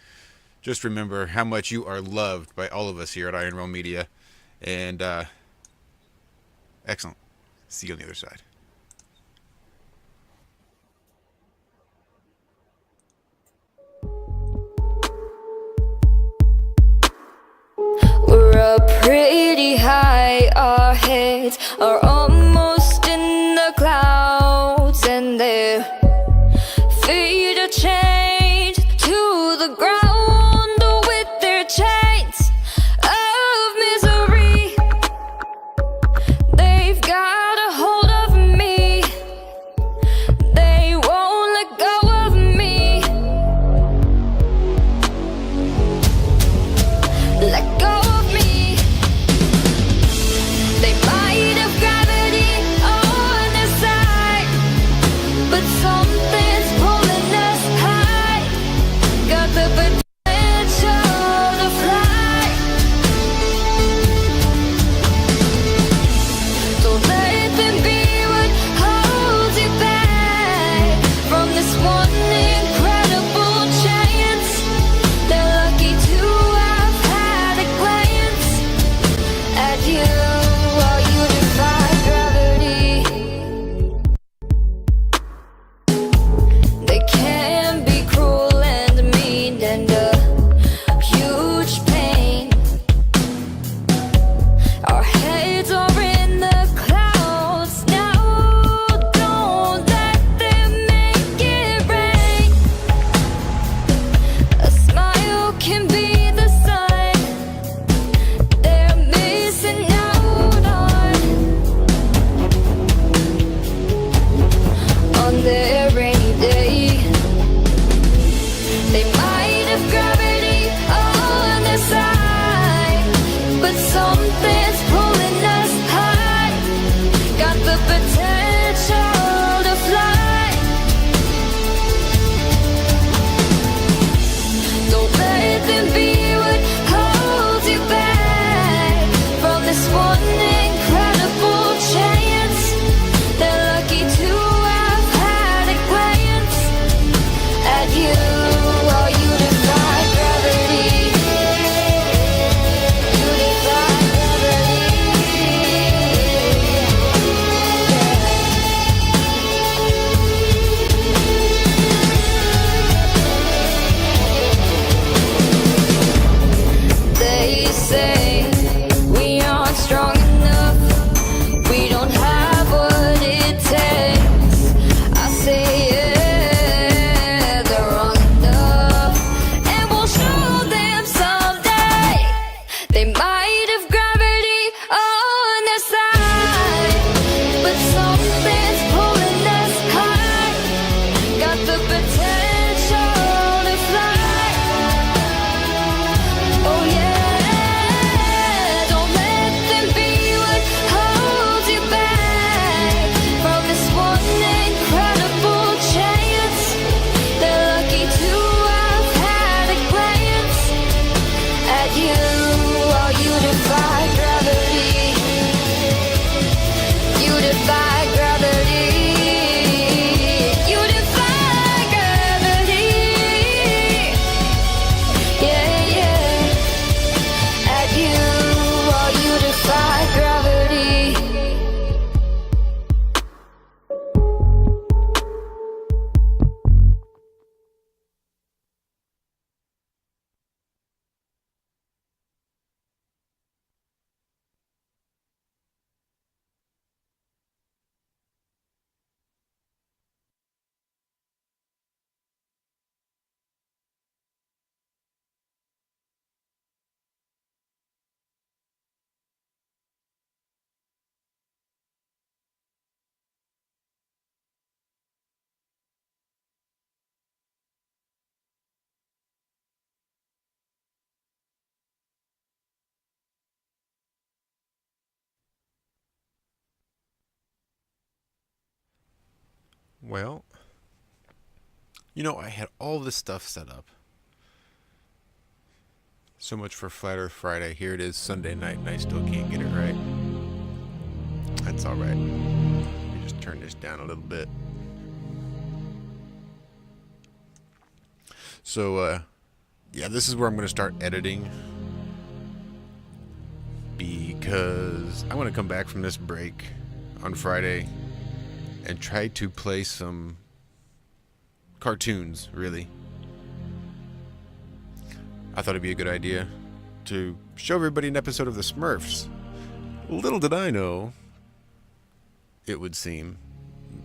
Just remember how much you are loved by all of us here at Iron Realm Media, and excellent. See you on the other side. We're up pretty high, our heads are almost in the clouds, and their feet are chained to the ground with their chains of misery. They've got a hold of me, they won't let go of me. Let go of me. They might have grabbed Well, you know, I had all this stuff set up. So much for Flat Earth Friday. Here it is Sunday night, and I still can't get it right. That's alright. Let me just turn this down a little bit. So, yeah, this is where I'm going to start editing. Because I want to come back from this break on Friday and try to play some cartoons, really. I thought it'd be a good idea to show everybody an episode of the Smurfs. Little did I know, it would seem,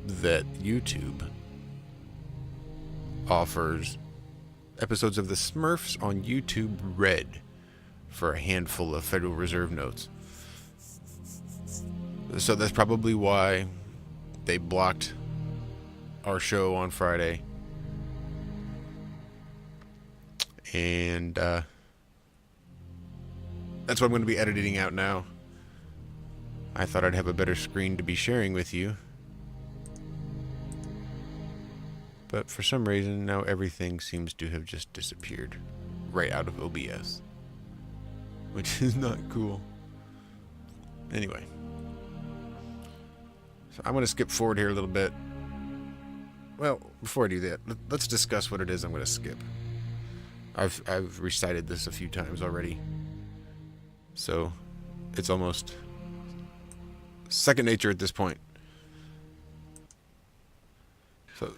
that YouTube offers episodes of the Smurfs on YouTube Red for a handful of Federal Reserve notes. So that's probably why they blocked our show on Friday. And that's what I'm going to be editing out now. I thought I'd have a better screen to be sharing with you. But for some reason, now everything seems to have just disappeared right out of OBS. Which is not cool. Anyway. So I'm going to skip forward here a little bit. Well, before I do that, let's discuss what it is I'm going to skip. I've recited this a few times already. So, it's almost second nature at this point. So,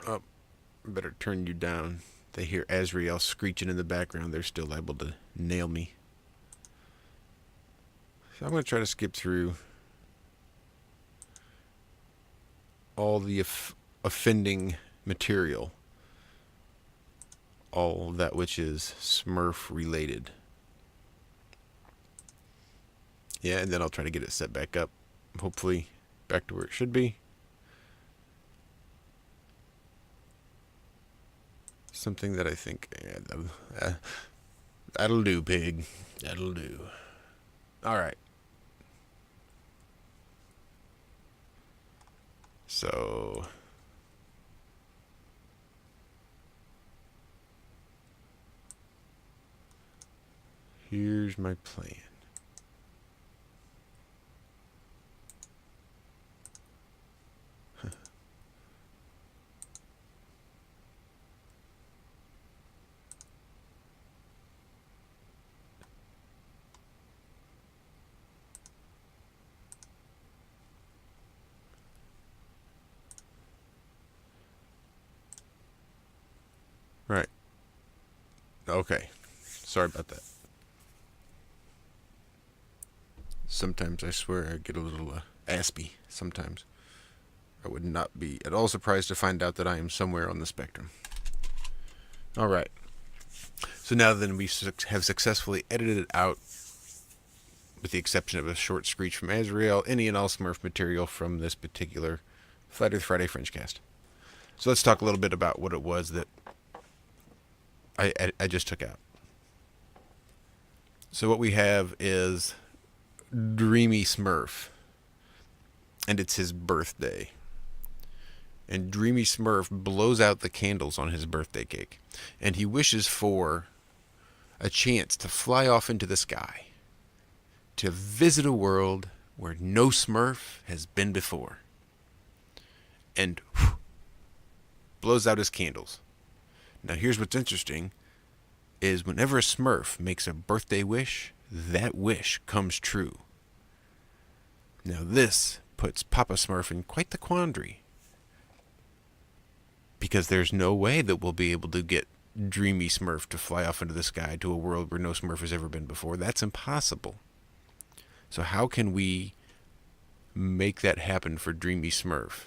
I better turn you down. They hear Azrael screeching in the background. They're still able to nail me. So I'm going to try to skip through all the offending material. All that which is Smurf related. Yeah, and then I'll try to get it set back up. Hopefully back to where it should be. Something that I think, yeah, that'll do, pig. That'll do. Alright. So, here's my plan. Right. Okay. Sorry about that. Sometimes I swear I get a little aspy. Sometimes. I would not be at all surprised to find out that I am somewhere on the spectrum. Alright. So now then we have successfully edited it out, with the exception of a short screech from Azrael, any and all Smurf material from this particular Flat Earth Friday FringeCast. So let's talk a little bit about what it was that I just took out. So what we have is Dreamy Smurf, and it's his birthday. And Dreamy Smurf blows out the candles on his birthday cake, and he wishes for a chance to fly off into the sky, to visit a world where no Smurf has been before. And blows out his candles. Now here's what's interesting, is whenever a Smurf makes a birthday wish, that wish comes true. Now this puts Papa Smurf in quite the quandary, because there's no way that we'll be able to get Dreamy Smurf to fly off into the sky to a world where no Smurf has ever been before. That's impossible. So how can we make that happen for Dreamy Smurf?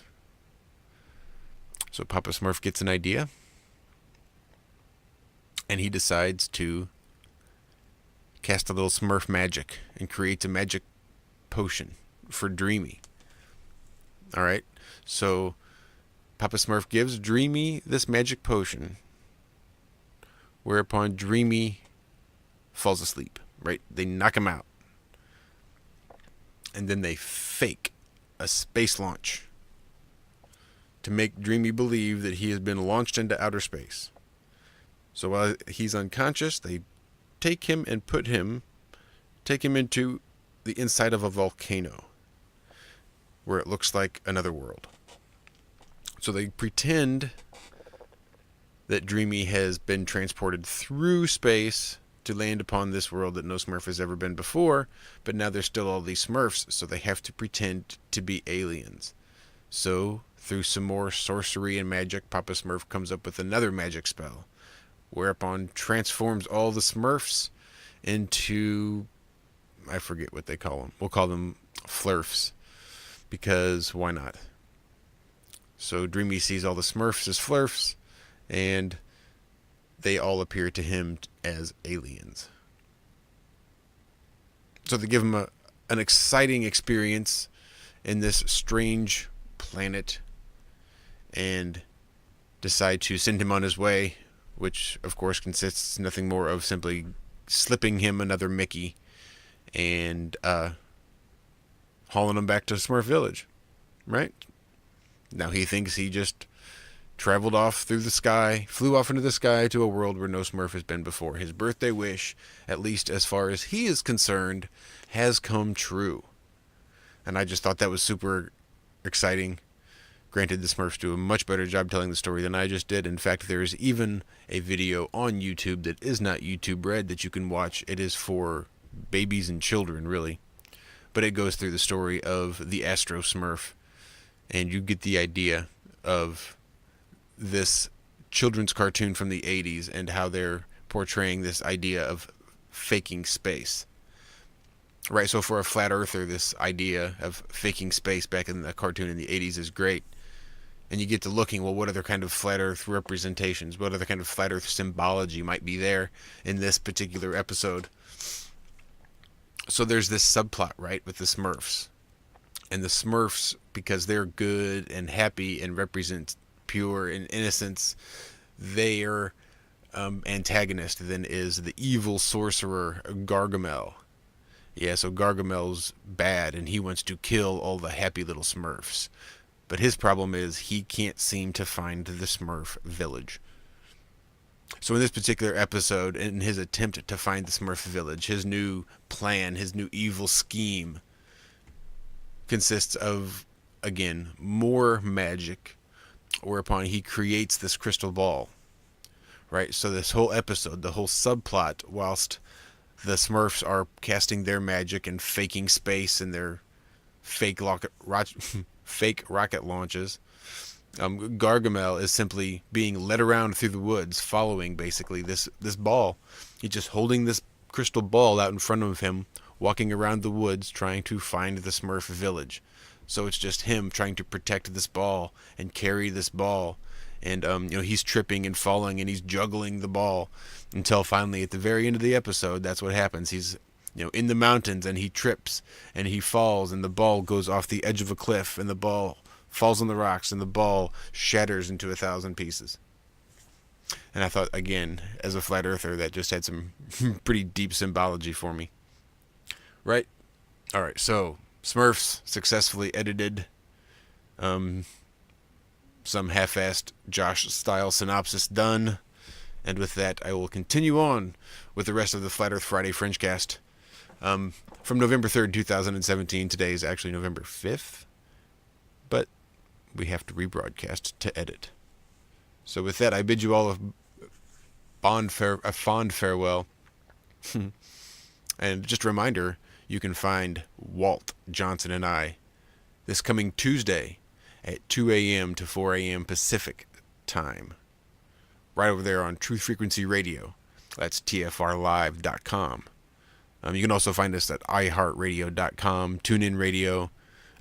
So Papa Smurf gets an idea, and he decides to cast a little Smurf magic and creates a magic potion for Dreamy. Alright, so Papa Smurf gives Dreamy this magic potion, whereupon Dreamy falls asleep, right? They knock him out. And then they fake a space launch to make Dreamy believe that he has been launched into outer space. So while he's unconscious, they take him and take him into the inside of a volcano, where it looks like another world. So they pretend that Dreamy has been transported through space to land upon this world that no Smurf has ever been before, but now there's still all these Smurfs, so they have to pretend to be aliens. So, through some more sorcery and magic, Papa Smurf comes up with another magic spell, whereupon transforms all the Smurfs into, I forget what they call them. We'll call them Flurfs, because why not? So Dreamy sees all the Smurfs as Flurfs, and they all appear to him as aliens. So they give him an exciting experience in this strange planet and decide to send him on his way, which of course consists nothing more of simply slipping him another Mickey and hauling him back to Smurf Village, right? Now he thinks he just traveled off through the sky, flew off into the sky to a world where no Smurf has been before. His birthday wish, at least as far as he is concerned, has come true. And I just thought that was super exciting. Granted, the Smurfs do a much better job telling the story than I just did. In fact, there is even a video on YouTube that is not YouTube Red that you can watch. It is for babies and children, really. But it goes through the story of the Astro Smurf, and you get the idea of this children's cartoon from the 80s and how they're portraying this idea of faking space. Right, so for a flat earther, this idea of faking space back in the cartoon in the 80s is great. And you get to looking, well, what other kind of flat earth representations, what other kind of flat earth symbology might be there in this particular episode. So there's this subplot, right, with the Smurfs. And the Smurfs, because they're good and happy and represent pure and innocence, their antagonist then is the evil sorcerer Gargamel. Yeah, so Gargamel's bad, and he wants to kill all the happy little Smurfs. But his problem is he can't seem to find the Smurf village. So in this particular episode, in his attempt to find the Smurf village, his new plan, his new evil scheme consists of, again, more magic, whereupon he creates this crystal ball. Right? So this whole episode, the whole subplot, whilst the Smurfs are casting their magic and faking space in their fake rocket launches, Gargamel is simply being led around through the woods, following basically this ball. He's just holding this crystal ball out in front of him, walking around the woods trying to find the Smurf village. So it's just him trying to protect this ball and carry this ball. And he's tripping and falling and he's juggling the ball until finally at the very end of the episode, that's what happens. He's in the mountains and he trips and he falls and the ball goes off the edge of a cliff and the ball falls on the rocks and the ball shatters into 1,000 pieces. And I thought, again, as a flat earther, that just had some pretty deep symbology for me. Right? Alright, so Smurfs successfully edited. Some half-assed Josh-style synopsis done. And with that, I will continue on with the rest of the Flat Earth Friday FringeCast. From November 3rd, 2017. Today is actually November 5th. But we have to rebroadcast to edit. So with that, I bid you all a fond farewell. And just a reminder, you can find Walt Johnson and I this coming Tuesday at 2 a.m. to 4 a.m. Pacific time. Right over there on Truth Frequency Radio. That's tfrlive.com. You can also find us at iHeartRadio.com, TuneIn Radio.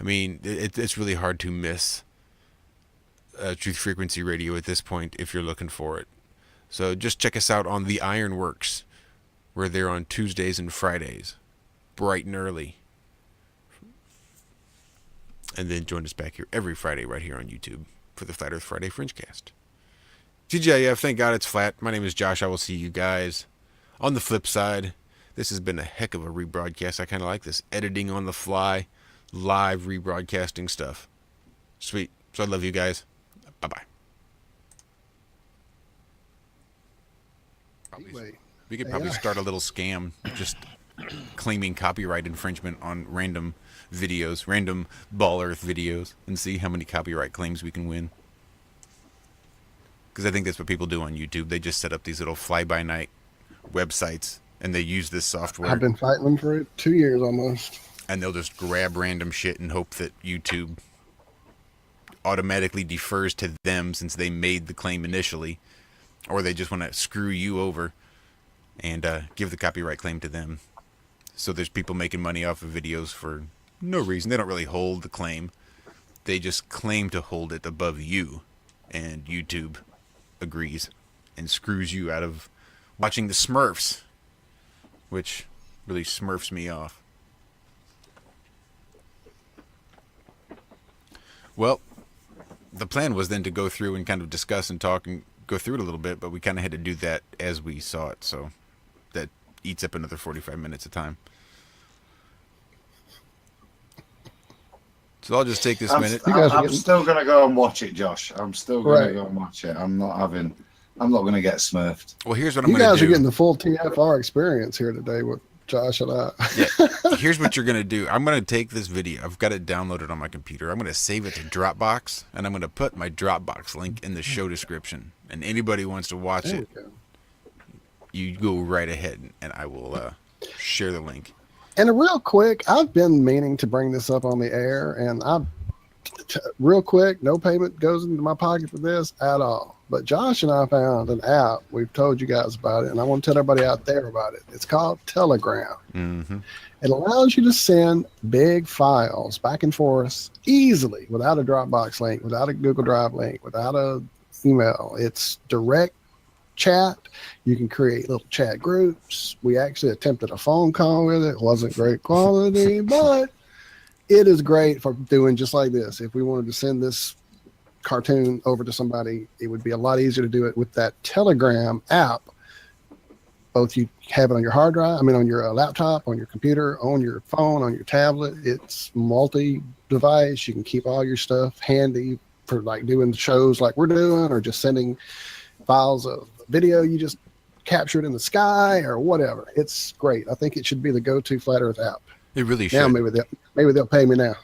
I mean, it's really hard to miss Truth Frequency Radio at this point if you're looking for it. So just check us out on the Ironworks. We're there on Tuesdays and Fridays, bright and early. And then join us back here every Friday right here on YouTube for the Flat Earth Friday FringeCast. TGIF, thank God it's flat. My name is Josh. I will see you guys on the flip side. This has been a heck of a rebroadcast. I kind of like this editing on the fly, live rebroadcasting stuff. Sweet. So I love you guys. Bye-bye. We could probably start a little scam just claiming copyright infringement on random videos, random Ball Earth videos, and see how many copyright claims we can win. Because I think that's what people do on YouTube. They just set up these little fly-by-night websites, and they use this software. I've been fighting them for 2 years almost. And they'll just grab random shit and hope that YouTube automatically defers to them since they made the claim initially. Or they just want to screw you over and give the copyright claim to them. So there's people making money off of videos for no reason. They don't really hold the claim. They just claim to hold it above you. And YouTube agrees and screws you out of watching the Smurfs, which really smurfs me off. Well, the plan was then to go through and kind of discuss and talk and go through it a little bit, but we kind of had to do that as we saw it, so that eats up another 45 minutes of time. So I'll just take this minute. I'm still going to go and watch it, Josh. I'm still going to go and watch it. I'm not going to get smurfed. Well, here's what I'm You going to do. guys are getting the full TFR experience here today with Josh and I. Yeah. Here's what you're going to do. I'm going to take this video. I've got it downloaded on my computer. I'm going to save it to Dropbox, and I'm going to put my Dropbox link in the show description. And anybody who wants to watch it, you go right ahead, and I will share the link. And real quick, I've been meaning to bring this up on the air, and real quick, no payment goes into my pocket for this at all. But Josh and I found an app. We've told you guys about it, and I want to tell everybody out there about it. It's called Telegram. Mm-hmm. It allows you to send big files back and forth easily without a Dropbox link, without a Google Drive link, without a email. It's direct chat. You can create little chat groups. We actually attempted a phone call with it. It wasn't great quality, but it is great for doing just like this. If we wanted to send this cartoon over to somebody, it would be a lot easier to do it with that Telegram app. Both you have it on your hard drive, on your laptop, on your computer, on your phone, on your tablet. It's multi-device. You can keep all your stuff handy for like doing shows like we're doing, or just sending files of video you just captured in the sky or whatever. It's great. I think it should be the go-to Flat Earth app. It really Now should. maybe they'll pay me now.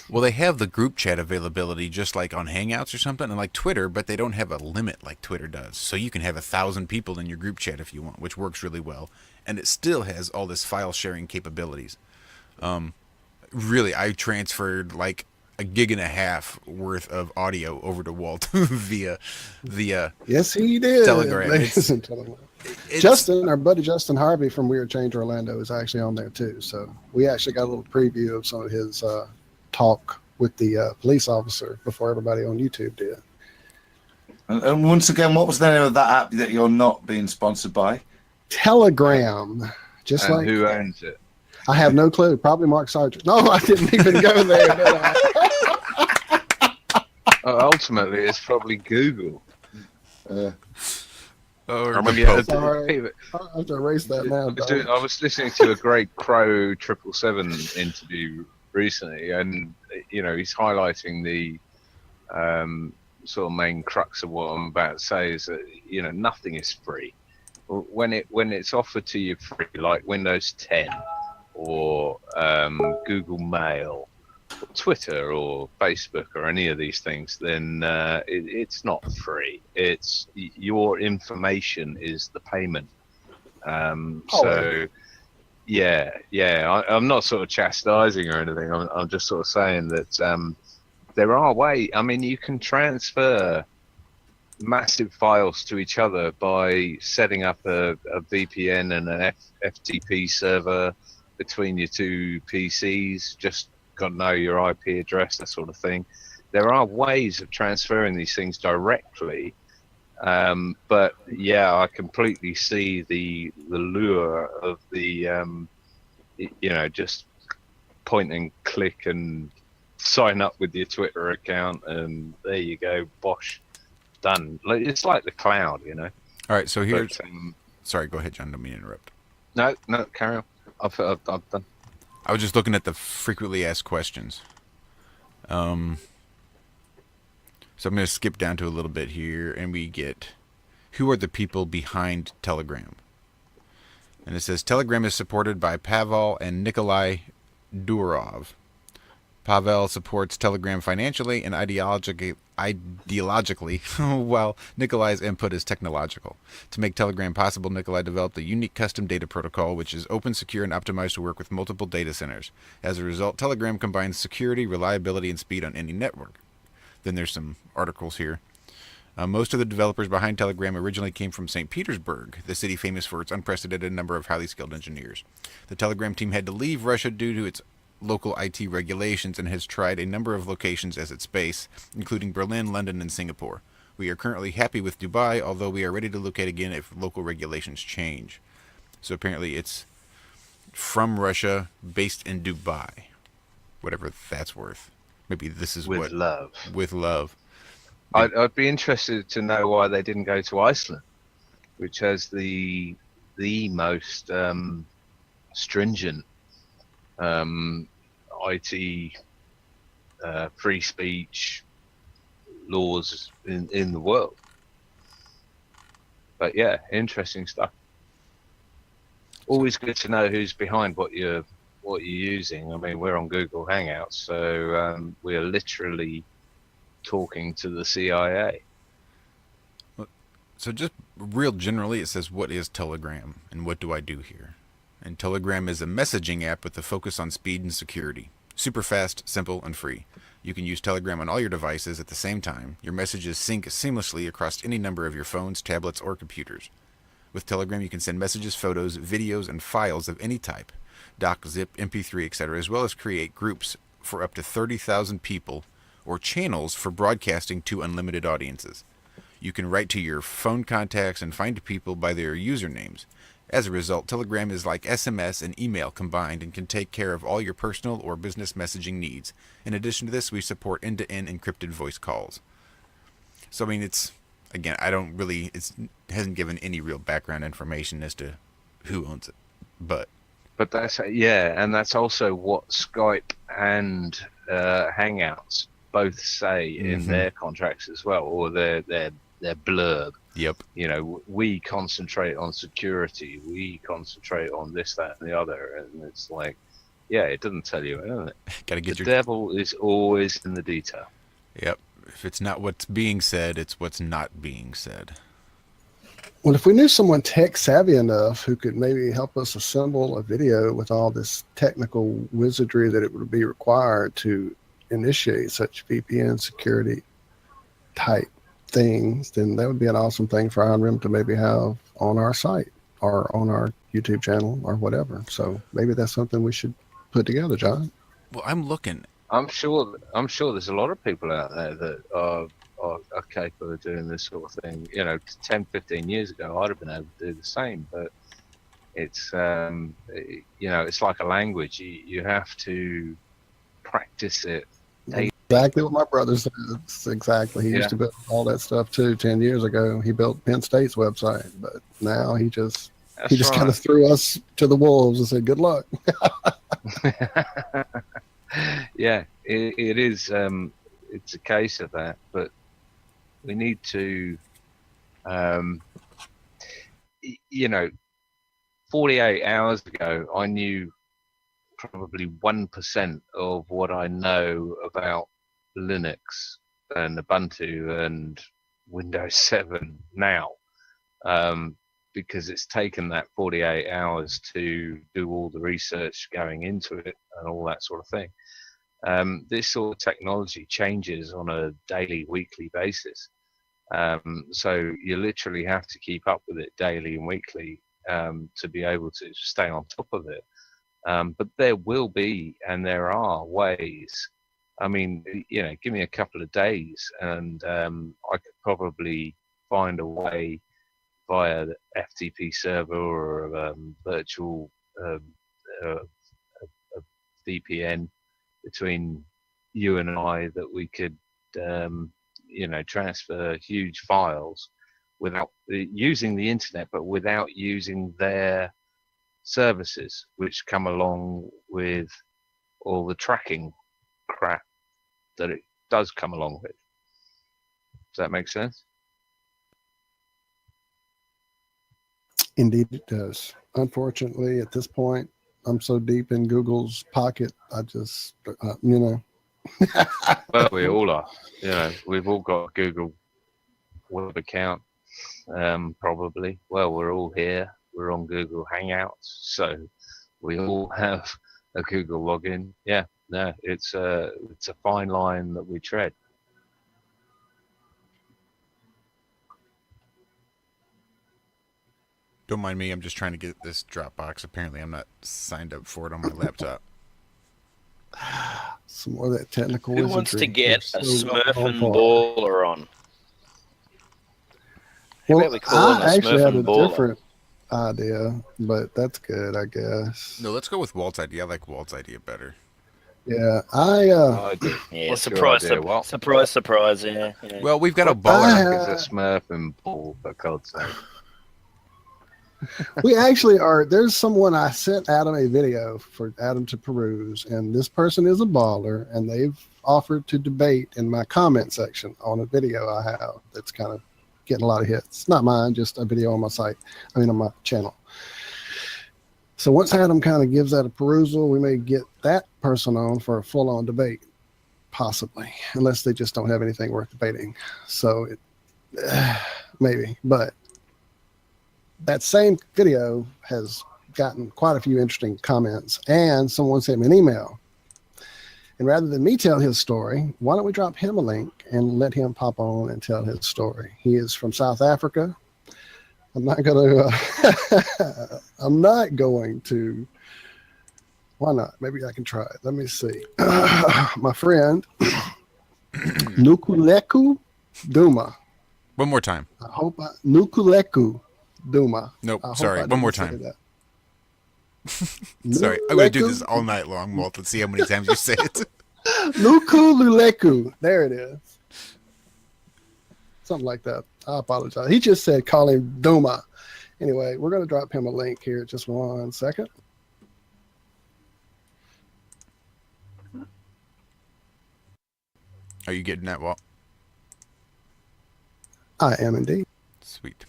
Well, they have the group chat availability just like on Hangouts or something, and like Twitter, but they don't have a limit like Twitter does. So you can have 1,000 people in your group chat if you want, which works really well. And it still has all this file sharing capabilities. Really, I transferred like 1.5 gigs worth of audio over to Walt via the yes, he did. Telegram. Justin, our buddy Justin Harvey from Weird Change Orlando is actually on there too. So we actually got a little preview of some of his talk with the police officer before everybody on YouTube did. And once again, what was the name of that app that you're not being sponsored by? Telegram. Just and like who owns it? I have no clue. Probably Mark Sargent. No, I didn't even go there. Did I? Ultimately, it's probably Google. Sorry. I have to erase that now. I was listening to a great Crow 777 interview recently, and he's highlighting the sort of main crux of what I'm about to say is that nothing is free. When it's offered to you free, like Windows 10 or Google Mail, or Twitter or Facebook or any of these things, then it's not free. It's your information is the payment. So yeah, I'm not sort of chastising or anything. I'm just sort of saying that there are ways. You can transfer massive files to each other by setting up a VPN and an FTP server between your two PCs. Just got to know your IP address, that sort of thing. There are ways of transferring these things directly. But yeah, I completely see the lure of the just point and click and sign up with your Twitter account, and there you go, bosh, done. It's like the cloud, All right, so here's. Sorry, go ahead, John. Don't mean to interrupt. No, carry on. I've done. I was just looking at the frequently asked questions. So I'm going to skip down to a little bit here, and we get, who are the people behind Telegram? And it says, Telegram is supported by Pavel and Nikolai Durov. Pavel supports Telegram financially and ideologically, while Nikolai's input is technological. To make Telegram possible, Nikolai developed a unique custom data protocol, which is open, secure, and optimized to work with multiple data centers. As a result, Telegram combines security, reliability, and speed on any network. Then there's some articles here. Most of the developers behind Telegram originally came from St. Petersburg, the city famous for its unprecedented number of highly skilled engineers. The Telegram team had to leave Russia due to its local IT regulations and has tried a number of locations as its base, including Berlin, London, and Singapore. We are currently happy with Dubai, although we are ready to locate again if local regulations change. So apparently it's from Russia, based in Dubai. Whatever that's worth. Maybe this is With love. With love. I'd be interested to know why they didn't go to Iceland, which has the most stringent IT free speech laws in the world. But yeah, interesting stuff. Always good to know who's behind what you're using. I mean, we're on Google Hangouts, so we're literally talking to the CIA. So just real generally, it says, what is Telegram and what do I do here? And Telegram is a messaging app with a focus on speed and security. Super fast, simple, and free. You can use Telegram on all your devices at the same time. Your messages sync seamlessly across any number of your phones, tablets, or computers. With Telegram, you can send messages, photos, videos, and files of any type, doc, zip, MP3, etc., as well as create groups for up to 30,000 people or channels for broadcasting to unlimited audiences. You can write to your phone contacts and find people by their usernames. As a result, Telegram is like SMS and email combined and can take care of all your personal or business messaging needs. In addition to this, we support end-to-end encrypted voice calls. So, I mean, it hasn't given any real background information as to who owns it. But that's, and that's also what Skype and Hangouts both say in their contracts as well, or their blurb. Yep. You know, we concentrate on security. We concentrate on this, that, and the other. And it's like, yeah, it doesn't tell you anything. Gotta get the devil is always in the detail. Yep. If it's not what's being said, it's what's not being said. Well, if we knew someone tech savvy enough who could maybe help us assemble a video with all this technical wizardry that it would be required to initiate such VPN security type things, then that would be an awesome thing for IronRim to maybe have on our site or on our YouTube channel or whatever. So maybe that's something we should put together, John. Well, I'm looking. I'm sure there's a lot of people out there that are capable of doing this sort of thing. You know, 10, 15 years ago, I'd have been able to do the same, but it's, it's like a language. You have to practice it. Exactly what my brother says. Exactly. He used to build all that stuff too 10 years ago. He built Penn State's website, but now he just kind of threw us to the wolves and said, good luck. Yeah, it is. It's a case of that, but we need to, 48 hours ago, I knew probably 1% of what I know about Linux and Ubuntu and Windows 7 now, because it's taken that 48 hours to do all the research going into it and all that sort of thing. This sort of technology changes on a daily, weekly basis. So you literally have to keep up with it daily and weekly to be able to stay on top of it. But there will be, and there are ways. I mean, give me a couple of days and I could probably find a way via the FTP server or a virtual a VPN between you and I that we could, transfer huge files without using the internet, but without using their services, which come along with all the tracking crap that it does come along with. that make sense? Indeed, it does. Unfortunately, at this point, I'm so deep in Google's pocket, I just, Well, we all are. You know, we've all got a Google web account, probably. Well, we're all here. We're on Google Hangouts, so we all have a Google login. Yeah, no, it's a fine line that we tread. Don't mind me, I'm just trying to get this Dropbox. Apparently I'm not signed up for it on my laptop. Some more of that technical Who wizardry. wants to get We're a so Smurfing far. baller on? How Well, about we call him a I actually had Smurfing a baller? different idea, but that's good, I guess. No, let's go with Walt's idea. I like Walt's idea better. Yeah, I do. Yeah, What's your surprise, idea, Walt? surprise, yeah. Well, we've got a What the baller. heck is a Smurfing ball, for God's sake? we actually are. There's someone I sent Adam a video for Adam to peruse, and this person is a baller, and they've offered to debate in my comment section on a video I have that's kind of getting a lot of hits. Not mine, just a video on my site. I mean, on my channel. So once Adam kind of gives that a perusal, we may get that person on for a full-on debate, possibly, unless they just don't have anything worth debating. So maybe, but that same video has gotten quite a few interesting comments, and someone sent me an email. And rather than me tell his story, why don't we drop him a link and let him pop on and tell his story? He is from South Africa. I'm not going to. Why not? Maybe I can try it. Let me see. My friend, Nukuleku Duma. One more time. Nukuleku Duma. Nope, I hope sorry. I One didn't more say time. that. Sorry, I'm going to do this all night long, Walt. Let's see how many times you say it. Nukuleku. There it is. Something like that. I apologize. He just said call him Duma. Anyway, we're going to drop him a link here. Just 1 second. Are you getting that, Walt? I am indeed. Sweet.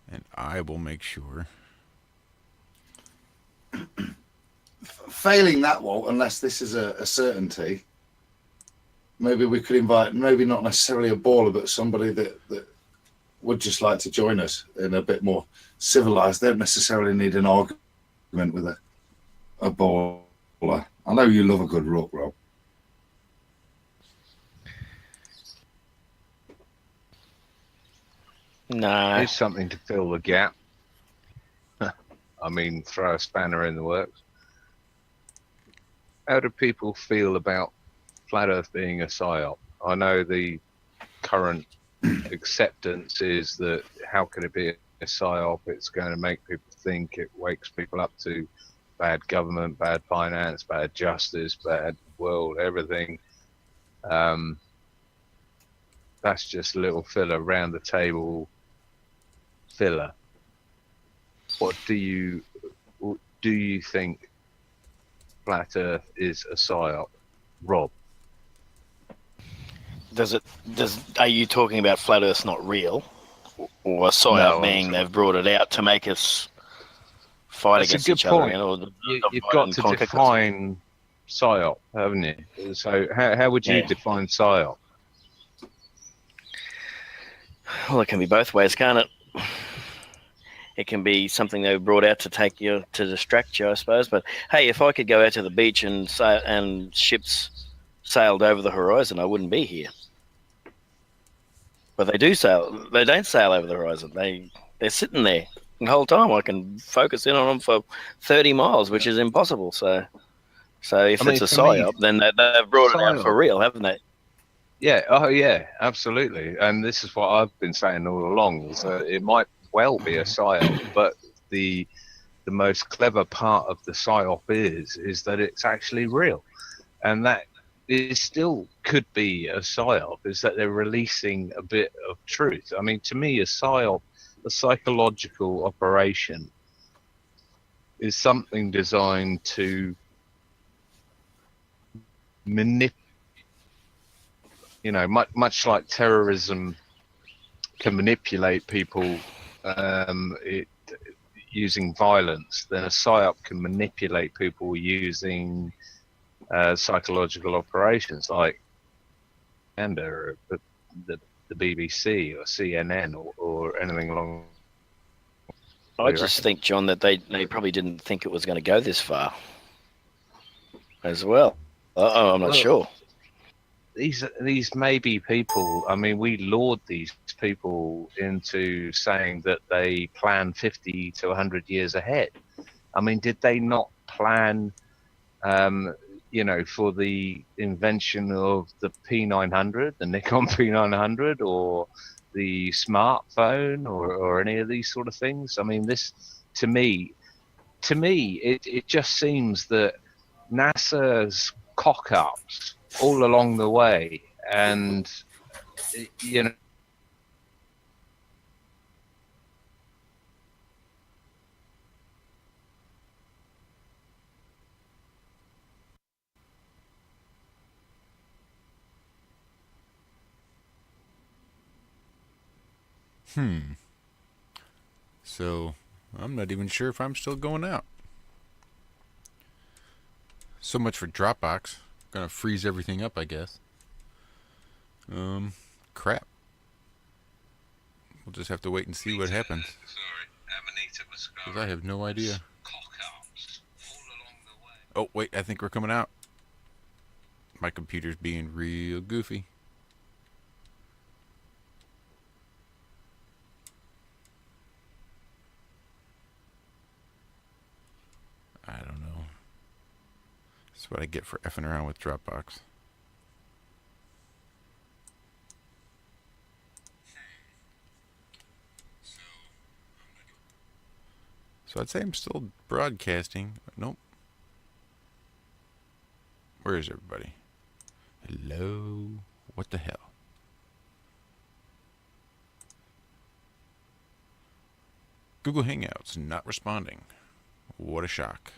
And I will make sure. Failing that, Walt, unless this is a certainty, maybe we could invite, maybe not necessarily a baller, but somebody that would just like to join us in a bit more civilized. They don't necessarily need an argument with a baller. I know you love a good rock roll. No. Here's something to fill the gap. I mean, throw a spanner in the works. How do people feel about Flat Earth being a psyop? I know the current acceptance is that how can it be a psyop? It's going to make people think, it wakes people up to bad government, bad finance, bad justice, bad world, everything. That's just a little filler round the table filler. What do you think Flat Earth is a psyop, Rob? Are you talking about Flat Earth's not real, or a psyop No, being they've brought it out to make us fight That's against a good each point. other? You've got to define psyop, haven't you? So how would you define psyop? Well, it can be both ways, can't it? It can be something they brought out to distract you, I suppose. But hey, if I could go out to the beach and ships sailed over the horizon, I wouldn't be here. But they do sail. They don't sail over the horizon. They're sitting there the whole time. I can focus in on them for 30 miles, which is impossible. So if it's a psyop, then they've brought it out for real, haven't they? Yeah. Oh, yeah. Absolutely. And this is what I've been saying all along: is that it might well be a psyop, but the most clever part of the psyop is that it's actually real, and that it still could be a psyop. Is that they're releasing a bit of truth? I mean, to me, a psyop, a psychological operation, is something designed to you know, much like terrorism can manipulate people using violence, then a psyop can manipulate people using psychological operations like the BBC or CNN or anything along. I just think, John, that they probably didn't think it was going to go this far as well. I'm not sure. These may be people. I mean, we laud these people into saying that they plan 50 to 100 years ahead. I mean, did they not plan, you know, for the invention of the P900, the Nikon P900, or the smartphone, or any of these sort of things? I mean, this to me, it just seems that NASA's cock-ups all along the way, and you know, So, I'm not even sure if I'm still going out. So much for Dropbox. Gonna freeze everything up, I guess. Crap. We'll just have to wait and see what happens. Because I have no idea. Oh, wait, I think we're coming out. My computer's being real goofy. I don't know. That's what I get for effing around with Dropbox. So I'd say I'm still broadcasting. Nope. Where is everybody? Hello? What the hell? Google Hangouts not responding. What a shock.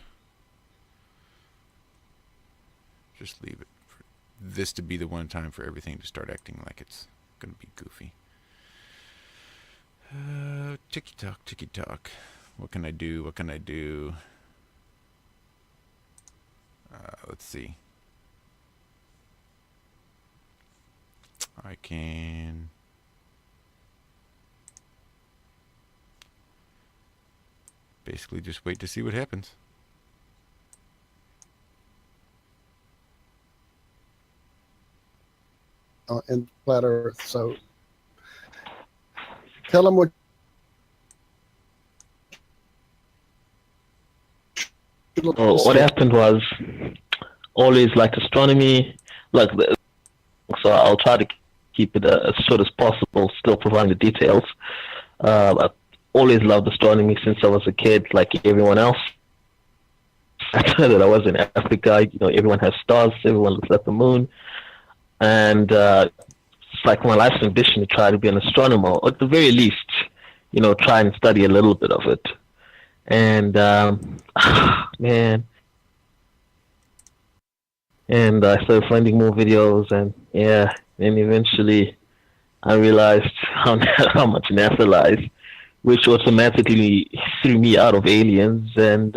Just leave it for this to be the one time for everything to start acting like it's going to be goofy. Ticky-tock, ticky-tock. What can I do? What can I do? Let's see. I can... basically just wait to see what happens. In flat Earth. So tell them what. Oh, what happened was always like astronomy, like so I'll try to keep it as short as possible, still providing the details. I've always loved astronomy since I was a kid, like everyone else. After that I was in Africa, you know, everyone has stars, everyone looks at the moon. And it's like my life's ambition to try to be an astronomer, or at the very least, you know, try and study a little bit of it. And man, and I started finding more videos, and yeah, and eventually I realized how much NASA lies, which automatically threw me out of aliens and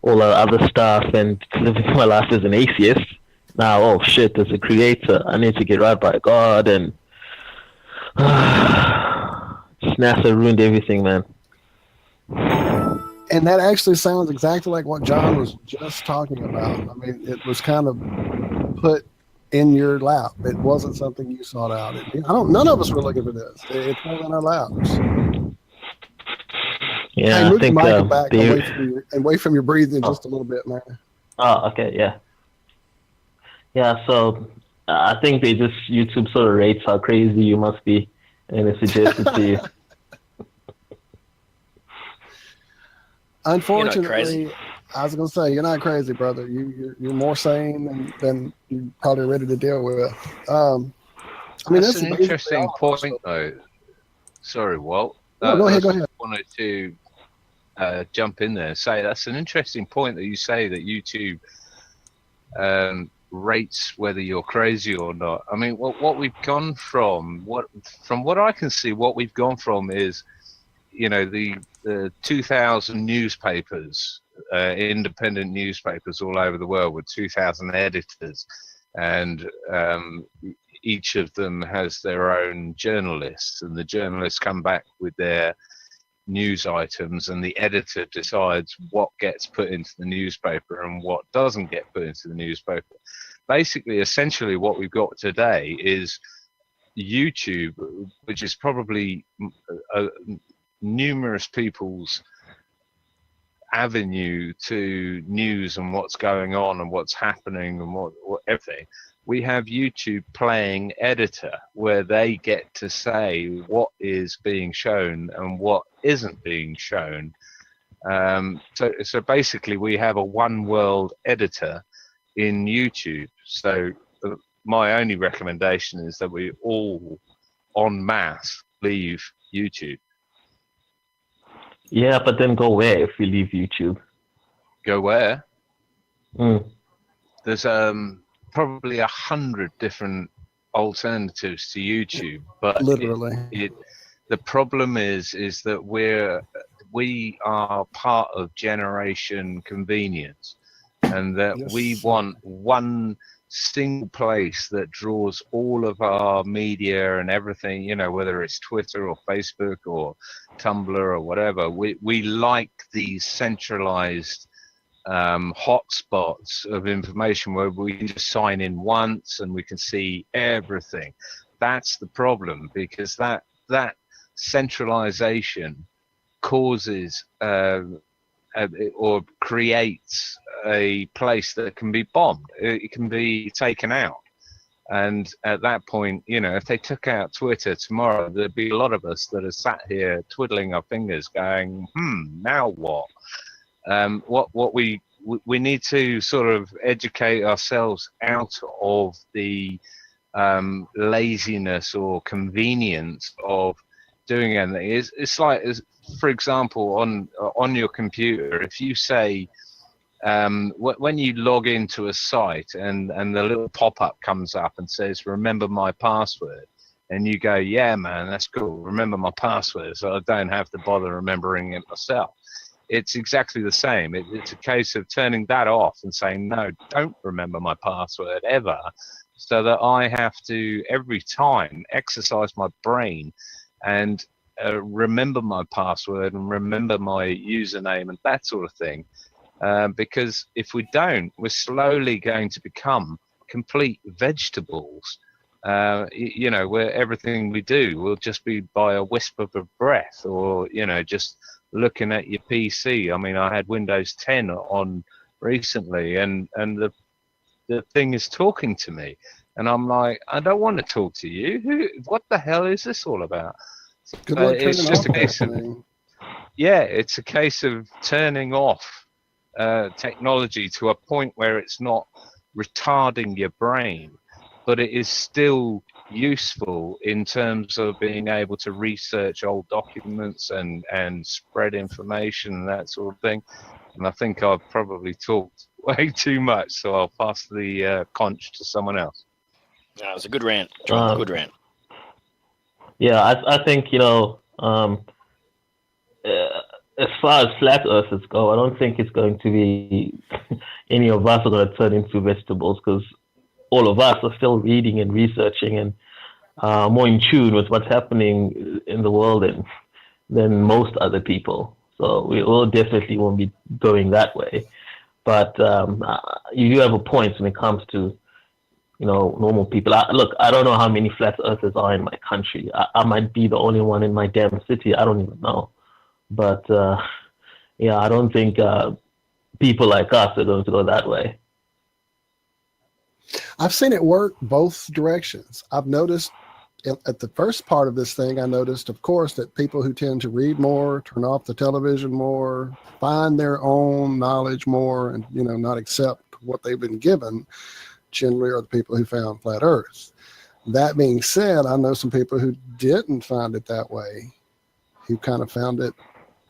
all our other stuff, and living my life as an atheist. Now, oh shit, as a creator, I need to get right by God, and NASA ruined everything, man. And that actually sounds exactly like what John was just talking about. I mean, it was kind of put in your lap. It wasn't something you sought out. None of us were looking for this. It fell in our laps. Yeah, hey, move I think the mic back away from your breathing just a little bit, man. Oh, okay, yeah. Yeah, so I think they just, YouTube sort of rates how crazy you must be, and it suggests it to you. Unfortunately, I was going to say, you're not crazy, brother. You're more sane than you're probably ready to deal with. I mean, that's an interesting point, though. Sorry, Walt. No, go ahead. I wanted to jump in there and say that's an interesting point that you say that YouTube rates whether you're crazy or not. I mean, what we've gone from what I can see, what we've gone from is, you know, the 2,000 newspapers, independent newspapers all over the world with 2,000 editors, and each of them has their own journalists, and the journalists come back with their news items, and the editor decides what gets put into the newspaper and what doesn't get put into the newspaper. Basically, essentially what we've got today is YouTube, which is probably numerous people's avenue to news and what's going on and what's happening and what everything. We have YouTube playing editor, where they get to say what is being shown and what isn't being shown. So basically, we have a one world editor in YouTube. So my only recommendation is that we all, en masse, leave YouTube. Yeah, but then go where if we leave YouTube? Go where? Mm. There's probably 100 different alternatives to YouTube, but literally, the problem is that we are part of generation convenience, and that we want one single place that draws all of our media and everything, you know, whether it's Twitter or Facebook or Tumblr or whatever. We like these centralized hotspots of information where we can just sign in once and we can see everything. That's the problem, because that centralization causes or creates a place that can be bombed. It can be taken out. And at that point, you know, if they took out Twitter tomorrow, there'd be a lot of us that are sat here twiddling our fingers going, now what? What we need to sort of educate ourselves out of the laziness or convenience of doing anything. It's like, for example, on your computer, if you say when you log into a site and the little pop-up comes up and says remember my password, and you go, yeah man, that's cool, remember my password, so I don't have to bother remembering it myself. It's exactly the same. It's a case of turning that off and saying, no, don't remember my password ever, so that I have to every time exercise my brain and remember my password and remember my username and that sort of thing. Because if we don't, we're slowly going to become complete vegetables. You know, where everything we do will just be by a wisp of a breath, or, you know, just looking at your PC. I mean, I had Windows 10 on recently, and the thing is talking to me, and I'm like, I don't want to talk to you. What the hell is this all about? Good luck It's turning just off a case that of, thing. yeah, it's a case of turning off technology to a point where it's not retarding your brain, but it is still useful in terms of being able to research old documents and spread information and that sort of thing. And I think I've probably talked way too much, so I'll pass the conch to someone else. That was a good rant, John. Good rant. Yeah, I think, you know, as far as flat earthers go, I don't think it's going to be any of us are going to turn into vegetables, because all of us are still reading and researching and more in tune with what's happening in the world than most other people. So we all definitely won't be going that way. But you do have a point when it comes to, you know, normal people. Look, I don't know how many flat earthers are in my country. I might be the only one in my damn city. I don't even know. But yeah, I don't think people like us are going to go that way. I've seen it work both directions. I've noticed at the first part of this thing, I noticed, of course, that people who tend to read more, turn off the television more, find their own knowledge more, and, you know, not accept what they've been given, generally are the people who found flat Earth. That being said, I know some people who didn't find it that way, who kind of found it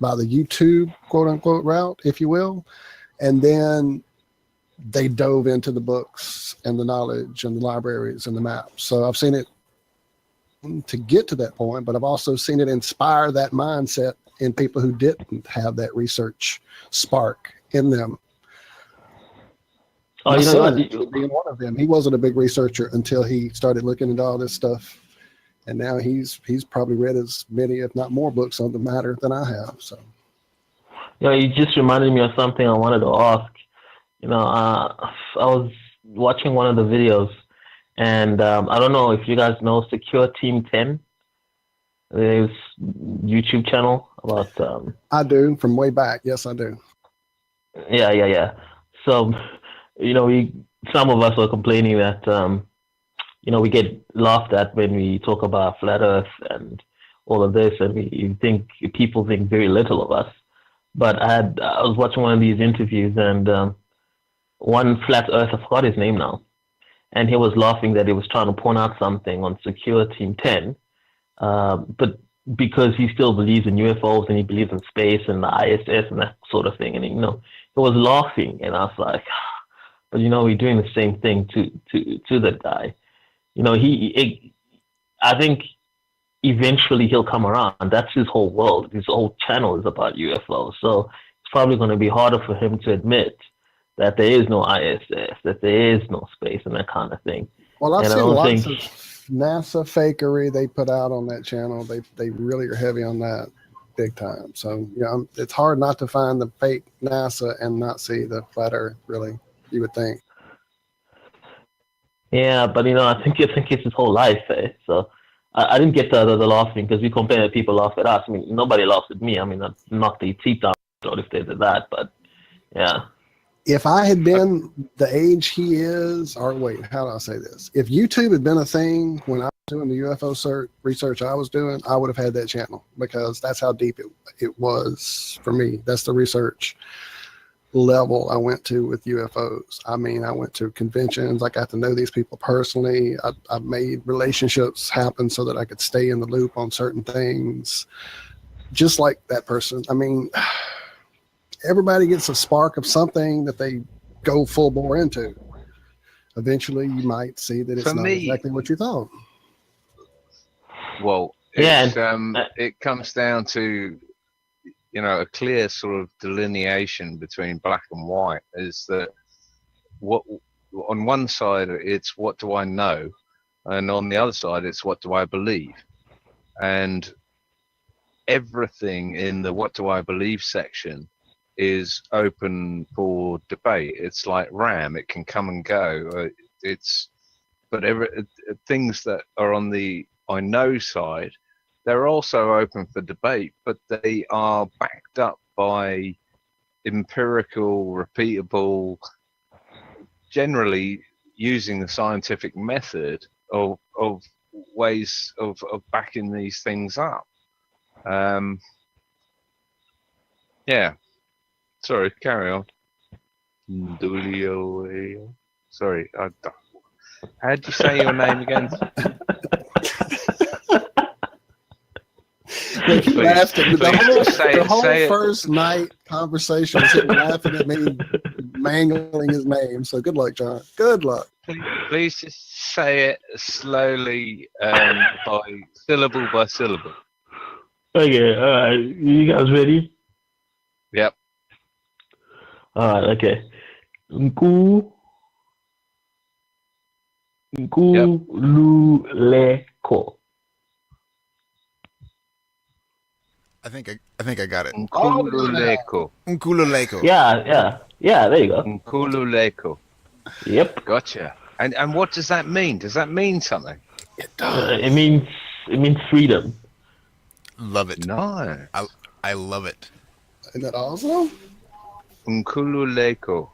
by the YouTube quote unquote route, if you will. And then they dove into the books and the knowledge and the libraries and the maps. So I've seen it to get to that point, but I've also seen it inspire that mindset in people who didn't have that research spark in them. Oh, My you know son, what? being one of them, he wasn't a big researcher until he started looking into all this stuff, and now he's probably read as many, if not more, books on the matter than I have. So, You know, you just reminded me of something I wanted to ask. You know, I was watching one of the videos, and I don't know if you guys know Secure Team 10. There's YouTube channel about. I do, from way back. Yes, I do. Yeah. So, you know, some of us were complaining that you know, we get laughed at when we talk about flat Earth and all of this, and people think very little of us. But I was watching one of these interviews, and one flat earther, I forgot his name now, and he was laughing that he was trying to point out something on Secure Team 10, but because he still believes in UFOs and he believes in space and the ISS and that sort of thing, and he was laughing, and I was like, but you know, we're doing the same thing to that guy. You know, I think eventually he'll come around. That's his whole world. His whole channel is about UFOs. So it's probably going to be harder for him to admit that there is no ISS, that there is no space and that kind of thing. Well, I've and seen lots of NASA fakery they put out on that channel. They really are heavy on that big time. So, you know, it's hard not to find the fake NASA and not see the flat Earth, really, you would think. Yeah, but you know, I think it's his whole life. So I didn't get the laughing because we complain that people laugh at us. I mean, nobody laughs at me. I mean, I knocked the teeth down if they did that. But yeah. If I had been the age he is, or wait, how do I say this? If YouTube had been a thing when I was doing the UFO research I was doing, I would have had that channel because that's how deep it was for me. That's the research level I went to with UFOs. I mean, I went to conventions. I got to know these people personally. I made relationships happen so that I could stay in the loop on certain things. Just like that person. I mean, everybody gets a spark of something that they go full bore into. Eventually, you might see that it's not exactly what you thought. Well, it comes down to, you know, a clear sort of delineation between black and white. Is that what on one side it's what do I know, and on the other side it's what do I believe, and everything in the what do I believe section is open for debate. It's like RAM; it can come and go. Things that are on the I know side, they're also open for debate, but they are backed up by empirical, repeatable, generally using the scientific method of ways of backing these things up. Yeah. Sorry, carry on. Sorry, how did you say your name again? Look, he laughed at me. The whole first night conversation was him laughing at me, mangling his name. So good luck, John. Good luck. Please just say it slowly, by syllable by syllable. Okay, all right. You guys ready? Yep. All right, okay. Nkululeko. I think I got it. Nkululeko. Yeah. There you go. Nkululeko. Yep. Gotcha. And what does that mean? Does that mean something? It does. It means freedom. Love it. No. I love it. Isn't that awesome? Nkululeko.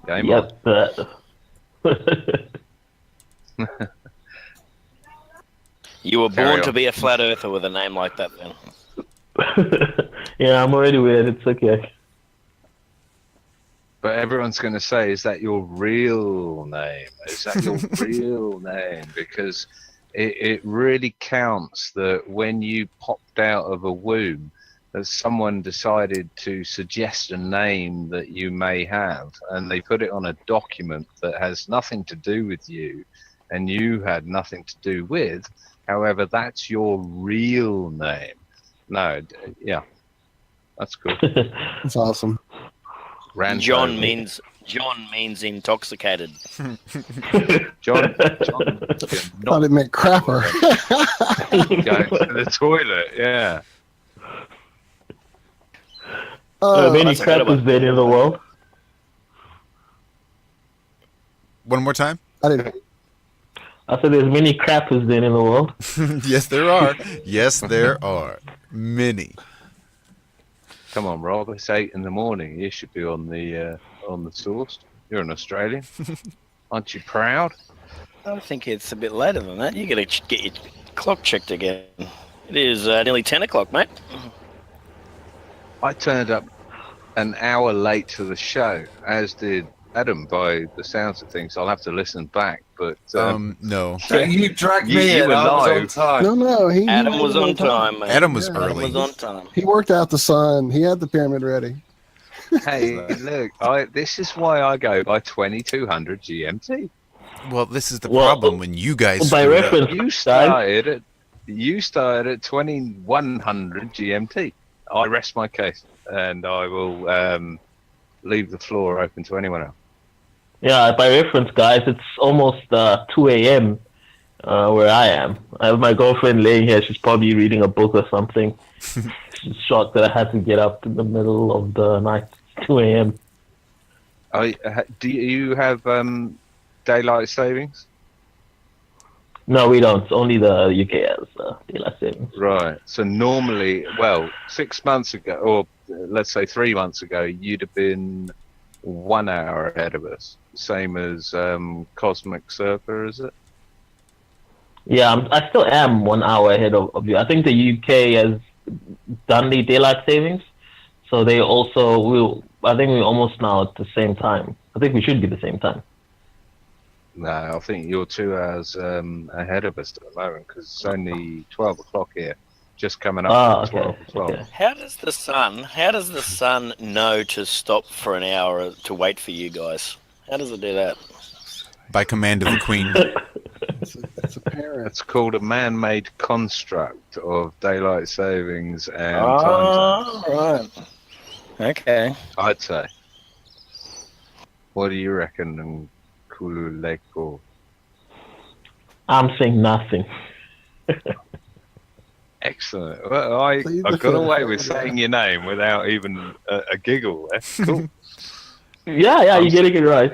Yep. You were born to be a flat earther with a name like that, then. Yeah, I'm already weird. It's okay. But everyone's going to say, is that your real name? Is that your real name? Because it really counts that when you popped out of a womb, that someone decided to suggest a name that you may have, and they put it on a document that has nothing to do with you, and you had nothing to do with. However, that's your real name. No, yeah, that's cool. That's awesome. John means intoxicated. John Thought it meant crapper. Going to the toilet, yeah. Many crappers dead in the world. One more time. I didn't. I said there's many crappers dead in the world. Yes, there are. Yes, there are. Many. Come on, Rob. It's 8 in the morning. You should be on the source. You're an Australian. Aren't you proud? I think it's a bit later than that. You got to get your clock checked again. It is nearly 10 o'clock, mate. I turned up an hour late to the show, as did Adam, by the sounds of things. I'll have to listen back, but no. You dragged me in. I was on time. No, Adam was on time, mate. Adam was Adam early. was on time. He worked out the sun. He had the pyramid ready. Hey, look, this is why I go by 2200 GMT. Well, this is the problem when you guys. By reference, you started at 2100 GMT. I rest my case, and I will leave the floor open to anyone else. Yeah, by reference, guys, it's almost 2 a.m. Where I am. I have my girlfriend laying here. She's probably reading a book or something. She's shocked that I had to get up in the middle of the night, 2 a.m. Do you have daylight savings? No, we don't. Only the UK has daylight savings. Right. So normally, 6 months ago, or let's say 3 months ago, you'd have been 1 hour ahead of us. Same as Cosmic Surfer, is it? Yeah, I still am 1 hour ahead of you. I think the UK has done the daylight savings, so they also will. I think we're almost now at the same time. I think we should be the same time. No, I think you're 2 hours ahead of us at the moment, because it's only 12 o'clock here, just coming up to 12 as well. Okay. How does the sun know to stop for an hour to wait for you guys? How does it do that? By command of the Queen. It's apparent. It's called a man-made construct of daylight savings and time zones. Right. Okay. I'd say. What do you reckon, Kululeko? I'm saying nothing. Excellent. Well, I got away with saying your name without even a giggle. That's cool. Yeah, you're getting it right.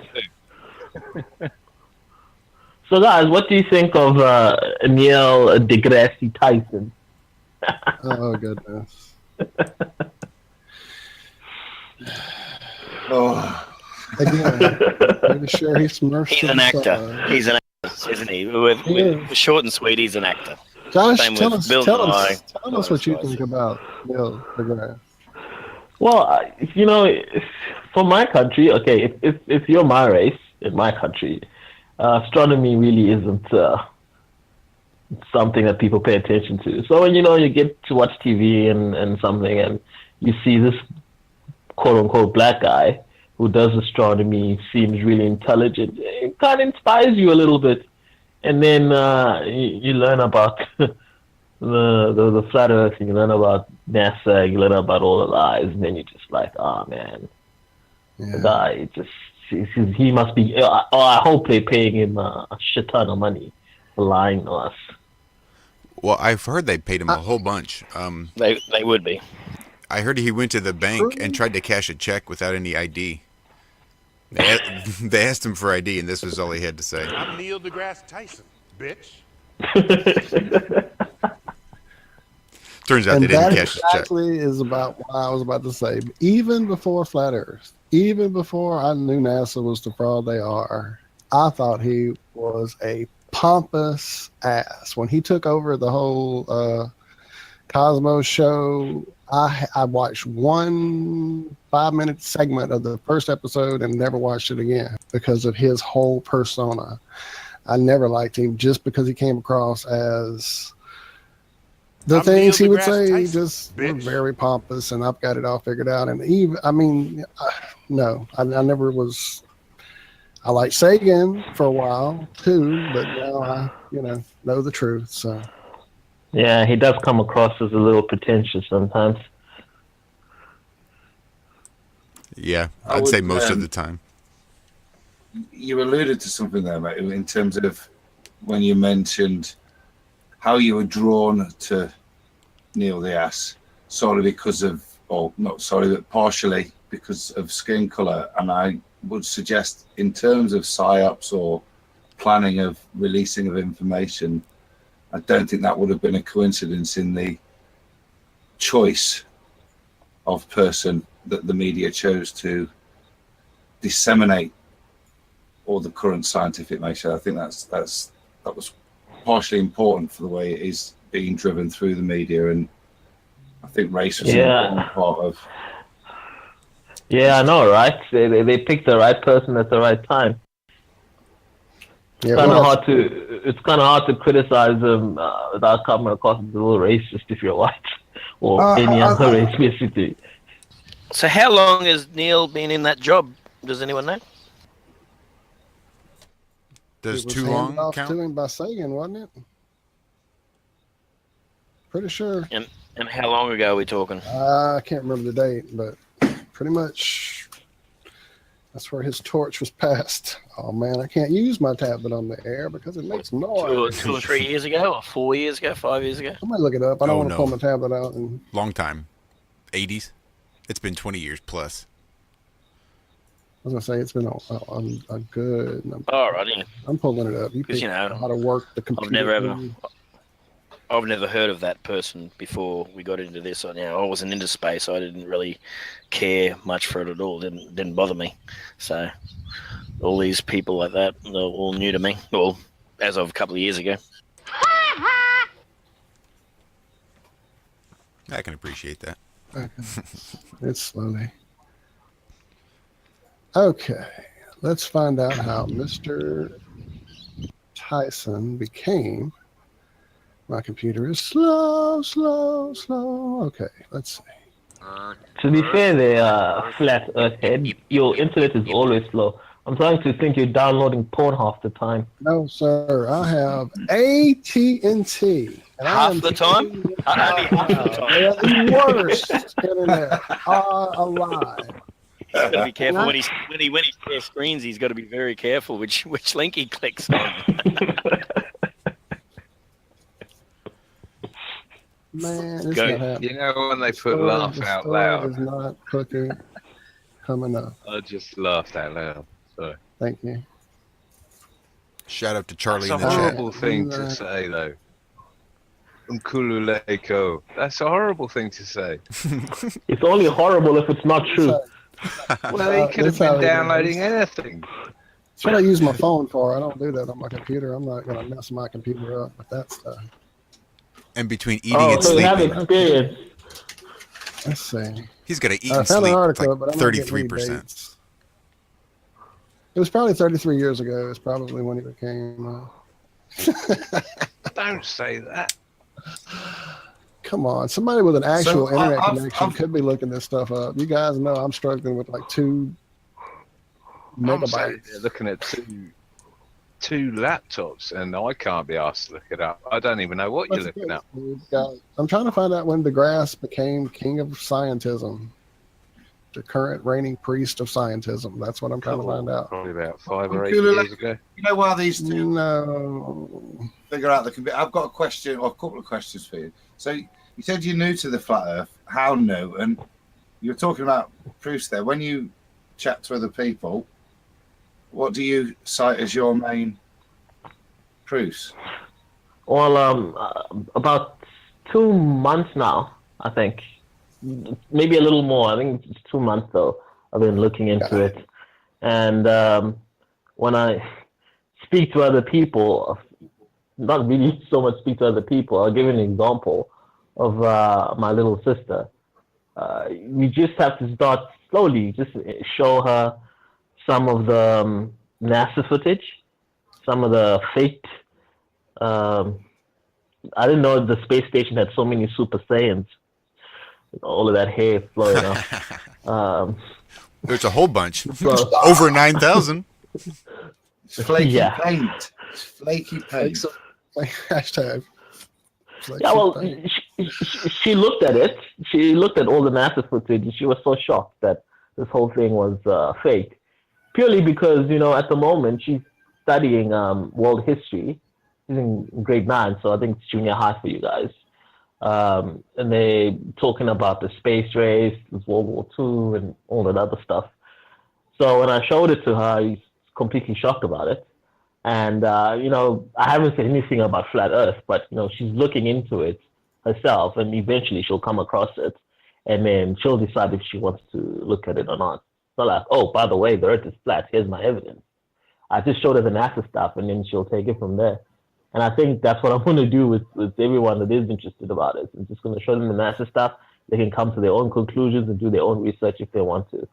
So, guys, what do you think of Neil deGrasse Tyson? Oh, goodness. Again, I'm sure he's immersed. He's an actor. He's an actor, isn't he? With short and sweet, he's an actor. Josh, Same tell with us, Bill tell Nye. us, tell us what you think about Neil deGrasse. Well, for my country, okay, if you're my race in my country, astronomy really isn't something that people pay attention to. So when you get to watch TV and something, and you see this quote unquote black guy who does astronomy, seems really intelligent, it kind of inspires you a little bit, and then you learn about the flat Earth, you learn about NASA, you learn about all the lies, and then you're just like, oh man, the guy he must be. I hope they're paying him a shit ton of money for lying to us. Well, I've heard they paid him a whole bunch. They would be. I heard he went to the bank and tried to cash a check without any ID. They asked him for ID, and this was all he had to say. I'm Neil deGrasse Tyson, bitch. Turns out And they didn't that cash the check. exactly is about what I was about to say. Even before Flat Earth, even before I knew NASA was the fraud they are, I thought he was a pompous ass. When he took over the whole Cosmos show, I watched 1 5-minute segment of the first episode and never watched it again because of his whole persona. I never liked him just because he came across as The I'm things Neil he would deGrasse say Tyson, just were bitch. very pompous, and I've got it all figured out. And even, I mean, no, I never was. I liked Sagan for a while too, but now I, know the truth. So Yeah, he does come across as a little pretentious sometimes. Yeah, I I'd say would, most of the time. You alluded to something there, mate, in terms of when you mentioned how you were drawn to Neil the Ass solely because of, or not solely, but partially because of skin colour. And I would suggest, in terms of psyops or planning of releasing of information, I don't think that would have been a coincidence in the choice of person that the media chose to disseminate all the current scientific information. I think that was partially important for the way it is being driven through the media, and I think race was an important part of. Yeah, I know, right? They picked the right person at the right time. It's kind of hard to criticize them without coming across as a little racist if you're white or any other race, basically. So how long has Neil been in that job? Does anyone know? Does it was too handed long off count? to him by Sagan, wasn't it? Pretty sure. And how long ago are we talking? I can't remember the date, but pretty much that's where his torch was passed. Oh man, I can't use my tablet on the air because it makes noise. 2 or 3 years ago, or 4 years ago, 5 years ago? Somebody look it up. I don't want to pull my tablet out. And Long time. 80s? It's been 20 years plus. I was gonna say it's been a good. Alrighty. I'm pulling it up. You Because, know how to work the computer. I've never heard of that person before we got into this. Now I wasn't into space. I didn't really care much for it at all. Didn't bother me. So all these people like that, they're all new to me. Well, as of a couple of years ago. I can appreciate that. Okay. It's slowly. Okay, let's find out how Mr. Tyson became. My computer is slow. Okay, let's see. To be fair, there, Flat Earthhead, your internet is always slow. I'm starting to think you're downloading porn half the time. No, sir. I have AT&T. Half the time? Only half the time. They're the worst internet alive. He's got to be careful when he shares screens. He's got to be very careful which link he clicks on. Man, it's not happening. You know when they put laugh out loud? Is not coming up. I just laughed out loud. Sorry. Thank you. Shout out to Charlie That's in a the chat. horrible thing to say, though. Umkululeko. That's a horrible thing to say. It's only horrible if it's not true. Well, he could have been downloading anything. That's what I use my phone for. I don't do that on my computer. I'm not going to mess my computer up with that stuff. And between eating and so you have sleeping. experience. Let's see. He's got to eat I and found sleep an article, like but I'm not getting any 33%. dates. It was probably 33 years ago. It's probably when he became. Don't say that. Come on, somebody with an actual So, internet I've- connection could be looking this stuff up. You guys know I'm struggling with like 2 I'm sitting megabytes. here looking at two laptops, and I can't be asked to look it up. I don't even know what you're looking up. I'm trying to find out when DeGrasse became king of scientism, the current reigning priest of scientism. That's what I'm trying to find out. Probably about 5 or 8 years ago. You know why these two No. figure out the computer? I've got a question or a couple of questions for you. So you said you're new to the flat Earth. How new? And you were talking about proofs there. When you chat to other people, what do you cite as your main proofs? Well, about 2 months now, I think. Maybe a little more. I think it's 2 months, though. I've been looking into it. And when I speak to other people, not really so much speak to other people, I'll give you an example of my little sister. We just have to start slowly, just show her some of the NASA footage, some of the faked I didn't know the space station had so many Super Saiyans. All of that hair flowing up. There's a whole bunch. So- Over 9,000. Flaky Yeah. paint. Flaky paint. Like hashtag. Yeah, well, she looked at it. She looked at all the NASA footage, and she was so shocked that this whole thing was fake. Purely because, at the moment, she's studying world history. She's in grade 9, so I think it's junior high for you guys. And they talking about the space race, World War II, and all that other stuff. So when I showed it to her, she's completely shocked about it. And, I haven't said anything about flat Earth, but, she's looking into it herself, and eventually she'll come across it, and then she'll decide if she wants to look at it or not. It's not like, oh, by the way, the Earth is flat. Here's my evidence. I just showed her the NASA stuff, and then she'll take it from there. And I think that's what I'm going to do with everyone that is interested about it. I'm just going to show them the NASA stuff. They can come to their own conclusions and do their own research if they want to.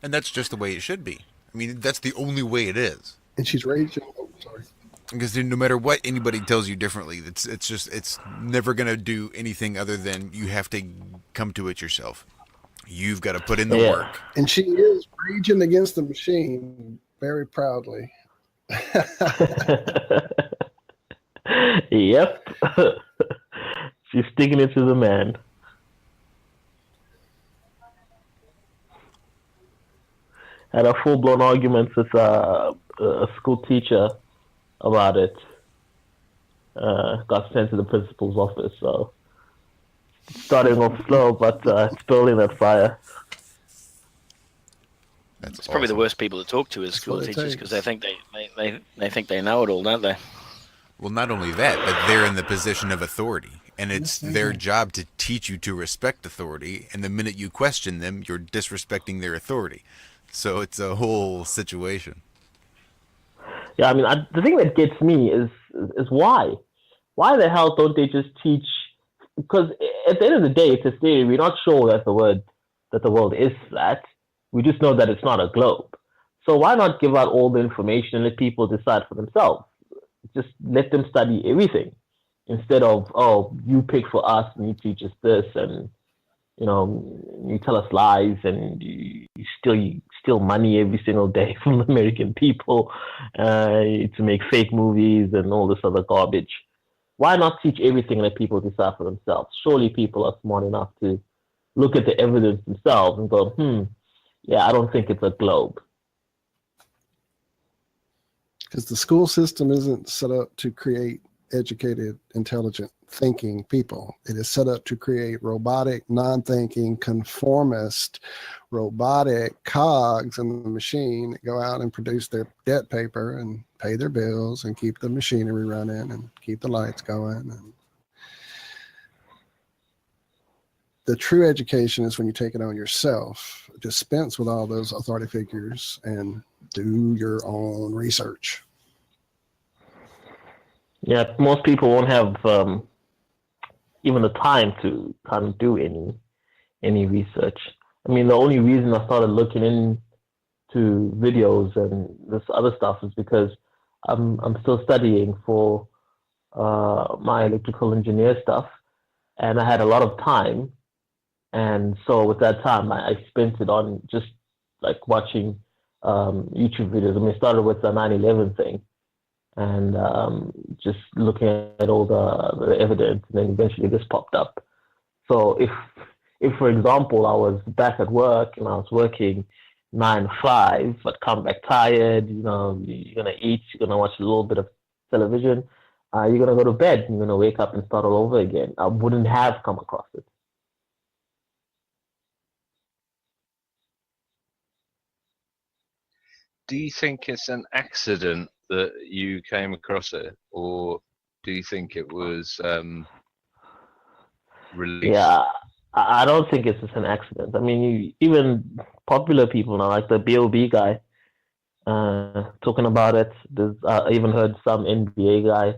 And that's just the way it should be. I mean, that's the only way it is. And she's raging. Oh, sorry. Because no matter what anybody tells you differently, it's never going to do anything other than you have to come to it yourself. You've got to put in the work. And she is raging against the machine very proudly. Yep. She's sticking it to the man. Had a full-blown argument with a school teacher about it. Got sent to the principal's office, so starting off slow, but it's building that fire. It's probably the worst people to talk to as school teachers because they think they think they know it all, don't they? Well, not only that, but they're in the position of authority, and it's their job to teach you to respect authority. And the minute you question them, you're disrespecting their authority. So it's a whole situation. Yeah, I mean, the thing that gets me is why? Why the hell don't they just teach? Because at the end of the day, it's a theory. We're not sure that the world is flat. We just know that it's not a globe. So why not give out all the information and let people decide for themselves? Just let them study everything instead of, oh, you pick for us and you teach us this, and you tell us lies, and you steal money every single day from the American people to make fake movies and all this other garbage. Why not teach everything and let people decide for themselves? Surely people are smart enough to look at the evidence themselves and go, yeah, I don't think it's a globe. Because the school system isn't set up to create educated, intelligent, thinking people. It is set up to create robotic, non-thinking, conformist, robotic cogs in the machine that go out and produce their debt paper and pay their bills and keep the machinery running and keep the lights going. And the true education is when you take it on yourself, dispense with all those authority figures, and do your own research. Yeah, most people won't have even the time to kind of do any research. I mean, the only reason I started looking into videos and this other stuff is because I'm still studying for my electrical engineer stuff, and I had a lot of time. And so with that time, I spent it on just like watching YouTube videos. I mean, it started with the 9/11 thing, and just looking at all the evidence, and then eventually this popped up. So if for example, I was back at work and I was working 9 to 5, but come back tired, you're gonna eat, you're gonna watch a little bit of television, you're gonna go to bed, you're gonna wake up and start all over again. I wouldn't have come across it. Do you think it's an accident that you came across it, or do you think it was released? Yeah, I don't think it's just an accident. I mean, even popular people now, like the B.O.B. guy, talking about it. I even heard some NBA guy,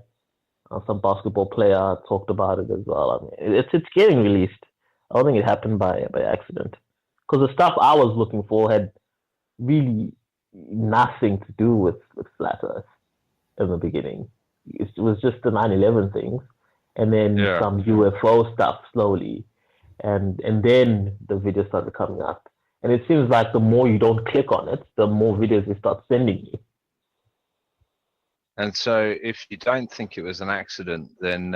some basketball player talked about it as well. I mean, it's getting released. I don't think it happened by accident, because the stuff I was looking for had really nothing to do with flat Earth in the beginning. it was just the 9/11 things, and then some UFO stuff slowly, and then the videos started coming up. And it seems like the more you don't click on it, the more videos they start sending you. And so, if you don't think it was an accident, then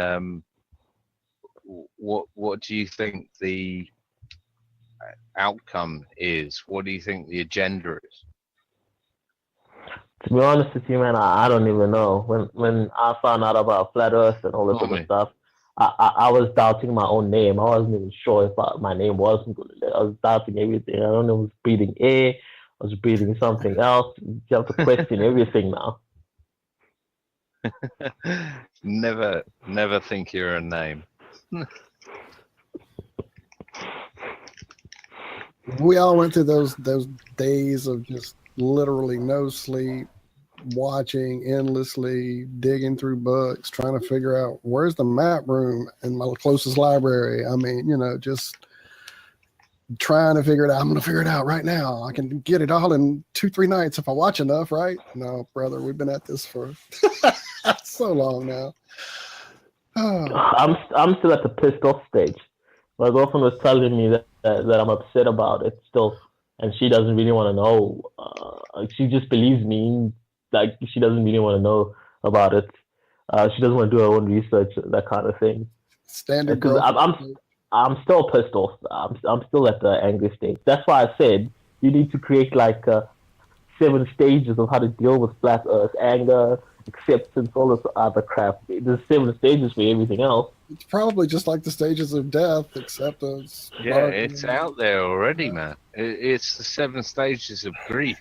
what do you think the outcome is? What do you think the agenda is? To be honest with you, man, I don't even know. When I found out about flat Earth and all this other stuff, I was doubting my own name. I wasn't even sure if my name was Ngulile. I was doubting everything. I don't know, I was breathing air, I was breathing something else. You have to question everything now. Never think you're a name. We all went through those days of just literally no sleep, watching endlessly, digging through books, trying to figure out where's the map room in my closest library. I mean, just trying to figure it out. I'm going to figure it out right now. I can get it all in 2-3 nights if I watch enough, right? No, brother, we've been at this for so long now. I'm still at the pissed off stage. My girlfriend was telling me that I'm upset about it still, and she doesn't really want to know. She just believes me. Like, she doesn't really want to know about it. She doesn't want to do her own research, that kind of thing. Standard. Because I'm still pissed off. I'm still at the angry stage. That's why I said you need to create like 7 stages of how to deal with flat Earth: anger, acceptance, all this other crap. There's 7 stages for everything else. It's probably just like the stages of death, acceptance. Yeah, it's out there already, man. It's the 7 stages of grief.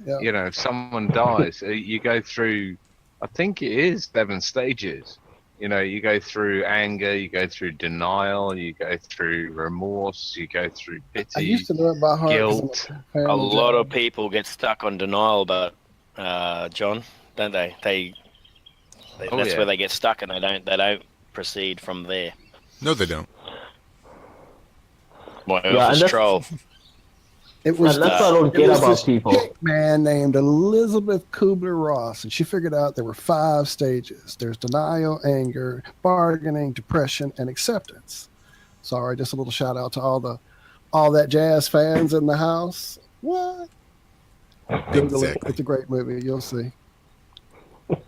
Yeah. If someone dies, you go through, I think it is 7 stages. You go through anger, you go through denial, you go through remorse, you go through pity, I used to know it by heart. guilt. A lot of people get stuck on denial, but John, don't they? That's where they get stuck, and they don't proceed from there. No, they don't. My office troll. It was that's what I don't get about people. Man named Elizabeth Kubler-Ross, and she figured out there were 5 stages. There's denial, anger, bargaining, depression, and acceptance. Sorry, just a little shout out to all that jazz fans in the house. What? Exactly. It's a great movie. You'll see. I'd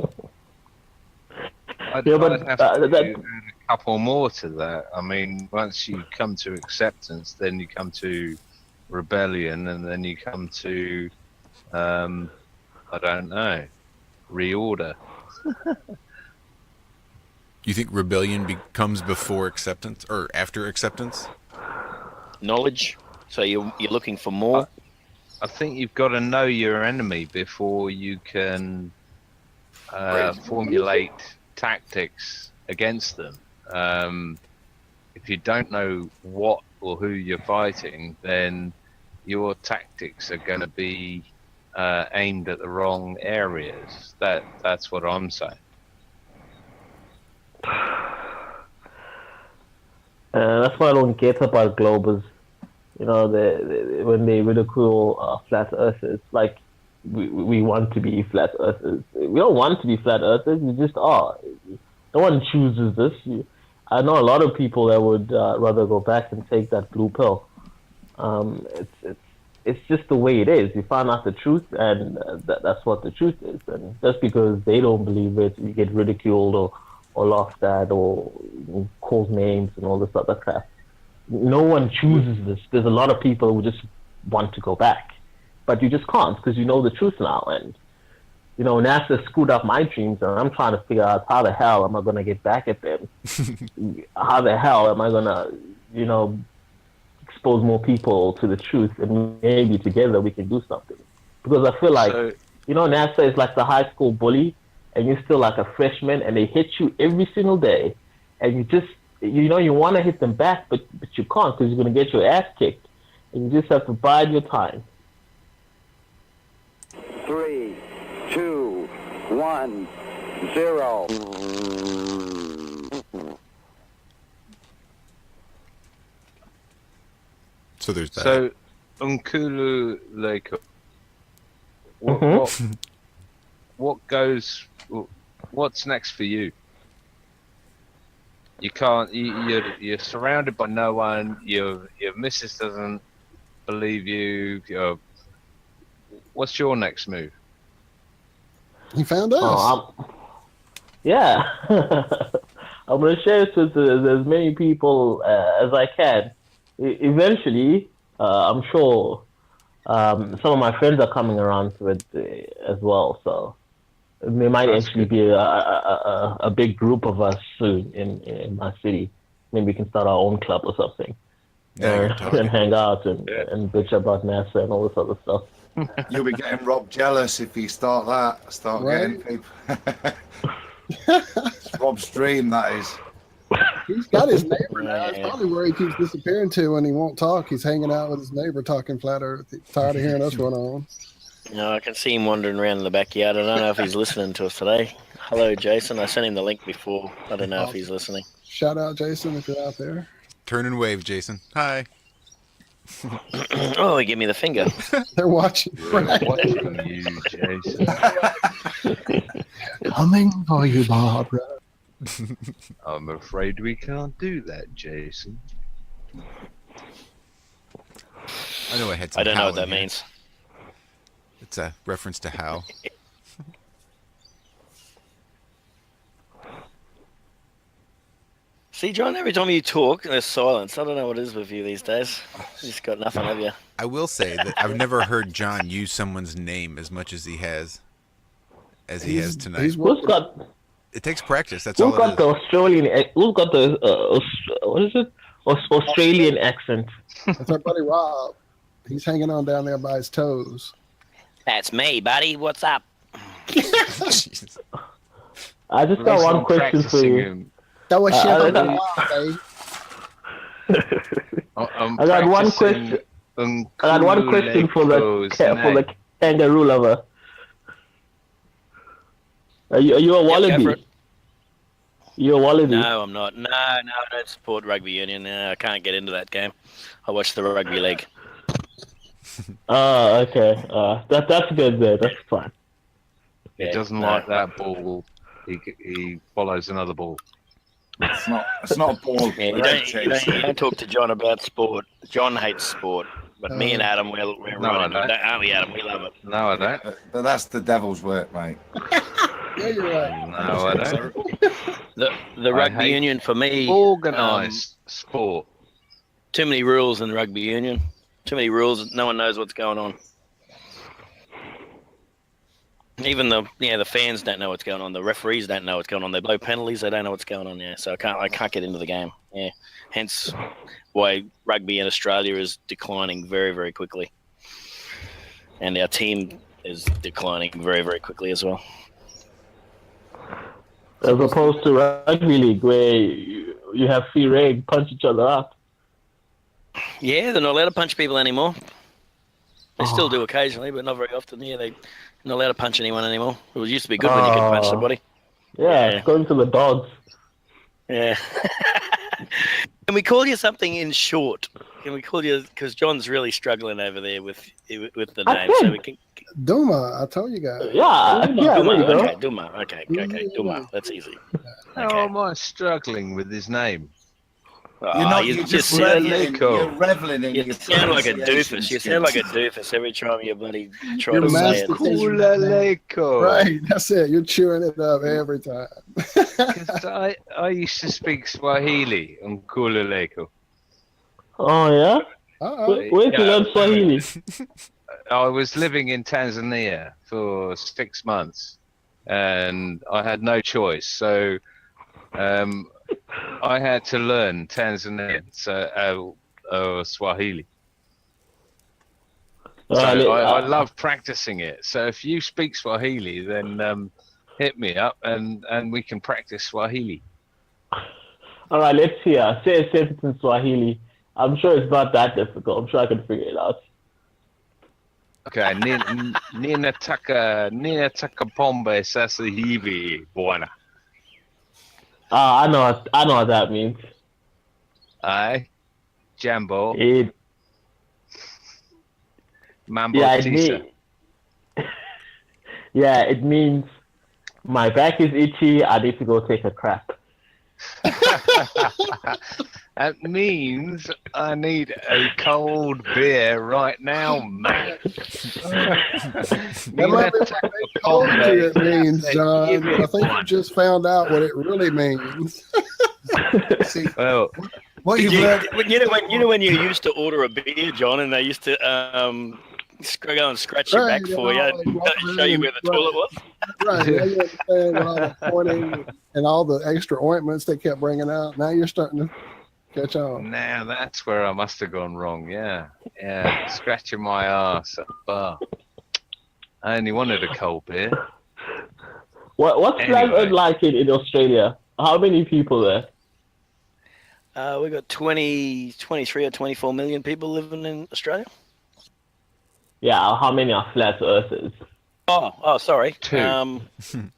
have to add a couple more to that. I mean, once you come to acceptance, then you come to rebellion, and then you come to I don't know, reorder. You think rebellion comes before acceptance or after acceptance? Knowledge. So you're looking for more. I think you've got to know your enemy before you can formulate tactics against them. If you don't know what or who you're fighting, then your tactics are going to be aimed at the wrong areas. That's what I'm saying. That's what I don't get about Globers. When they ridicule flat earthers, like we want to be flat earthers. We don't want to be flat earthers. We just are. No one chooses this. I know a lot of people that would rather go back and take that blue pill. It's just the way it is. You find out the truth, and that's what the truth is. And just because they don't believe it, you get ridiculed or laughed at or called names and all this other crap. No one chooses this. There's a lot of people who just want to go back, but you just can't because you know the truth now. And NASA screwed up my dreams, and I'm trying to figure out how the hell am I going to get back at them? How the hell am I going to, expose more people to the truth, and maybe together we can do something? Because I feel like, NASA is like the high school bully, and you're still like a freshman, and they hit you every single day, and you just, you want to hit them back, but you can't because you're going to get your ass kicked, and you just have to bide your time. 3, 2, 1, 0. So there's that. So, Unkulu Lake, what goes? what's next for you? You can't. You're surrounded by no one. Your missus doesn't believe you. What's your next move? He found us. Yeah. I'm going to share this with as many people as I can. Eventually, I'm sure some of my friends are coming around to it as well. So there might That's actually good. be a big group of us soon in my city. Maybe we can start our own club or something. Now you're talking. And hang out and bitch about NASA and all this other stuff. You'll be getting Rob jealous if you start that. Start getting people. It's Rob's dream, that is. He's got his neighbor now. It's probably where he keeps disappearing to when he won't talk. He's hanging out with his neighbor talking flat earth. He's tired of hearing us run on. No, I can see him wandering around in the backyard. I don't know if he's listening to us today. Hello, Jason. I sent him the link before. I don't know if he's listening. Shout out, Jason, if you're out there. Turn and wave, Jason. Hi. Oh, he gave me the finger. They're watching. Right. Watching you, Jason. Coming for you, Barbara. I'm afraid we can't do that, Jason. I know I had some. I don't know Hal what that in here. means. It's a reference to Hal. See, John, every time you talk, there's silence. I don't know what it is with you these days. You just got nothing, have you? I will say that I've never heard John use someone's name as much as he has tonight. It takes practice. That's all Who's got the Australian? Who's got the what is it? Australian accent. That's our buddy Rob. He's hanging on down there by his toes. That's me, buddy. What's up? I just got one question for you. That was shit on the wall, I got one question. I got one question for the kangaroo lover. Are you a wallaby? You a wallaby? No, I'm not. No, I don't support rugby union. No, I can't get into that game. I watch the rugby league. Oh, okay. That's good there. That's fine. He doesn't like that ball. He follows another ball. It's not a ball. Yeah, you don't talk to John about sport. John hates sport, but me and Adam, we're right into it. Aren't we, Adam? We love it. No, I don't. But that's the devil's work, mate. Yeah, you're right. No, I don't. The rugby union for me. Organised sport. Too many rules in the rugby union. Too many rules. No one knows what's going on. Even the fans don't know what's going on. The referees don't know what's going on. They blow penalties. They don't know what's going on. Yeah, so I can't get into the game. Yeah, hence why rugby in Australia is declining very, very quickly, and our team is declining very, very quickly as well. As opposed to rugby league, where you have free reign, punch each other up. Yeah, they're not allowed to punch people anymore. They still do occasionally, but not very often. Yeah, they're not allowed to punch anyone anymore. It used to be good when you could punch somebody. Yeah, going to the dogs. Yeah. Can we call you something in short? Can we call you, because John's really struggling over there with the name. So we can. Duma, I told you guys. Yeah, Duma. there you go. Okay, Duma. Okay, Duma. That's easy. How am I struggling with his name? You're just reveling. You're reveling in You your sound like a doofus. You sound like a doofus every time you bloody try to say it. Kulaleko. Right, that's it. You're chewing it up every time. Because I used to speak Swahili on Kulaleko. Oh, yeah? Where'd you learn Swahili? I was living in Tanzania for 6 months, and I had no choice. So I had to learn Tanzanian, Swahili. So I love practicing it. So if you speak Swahili, then hit me up and we can practice Swahili. All right, let's hear. Say it in Swahili. I'm sure it's not that difficult. I'm sure I can figure it out. Okay, Nina taka pombe sasa hivi bwana. I know what that means. Aye, Jambo. Mambo Yeah, Tisa. it means My back is itchy. I need to go take a crap. That means I need a cold beer right now, mate. That might be what they told you it means, John, but I think you just found out what it really means. See, well, what you've learned. You know when you used to order a beer, John, and they used to go and scratch your back for you and show you where the toilet was. Right. Now you understand what all the pointing and all the extra ointments they kept bringing out. Now you're starting to catch on. Now that's where I must have gone wrong. Yeah. Scratching my ass at the bar. I only wanted a cold beer. What's Anyway. like in Australia? How many people there? We've got 23 or 24 million people living in Australia. Yeah, how many are flat earthers? Oh, sorry. 2.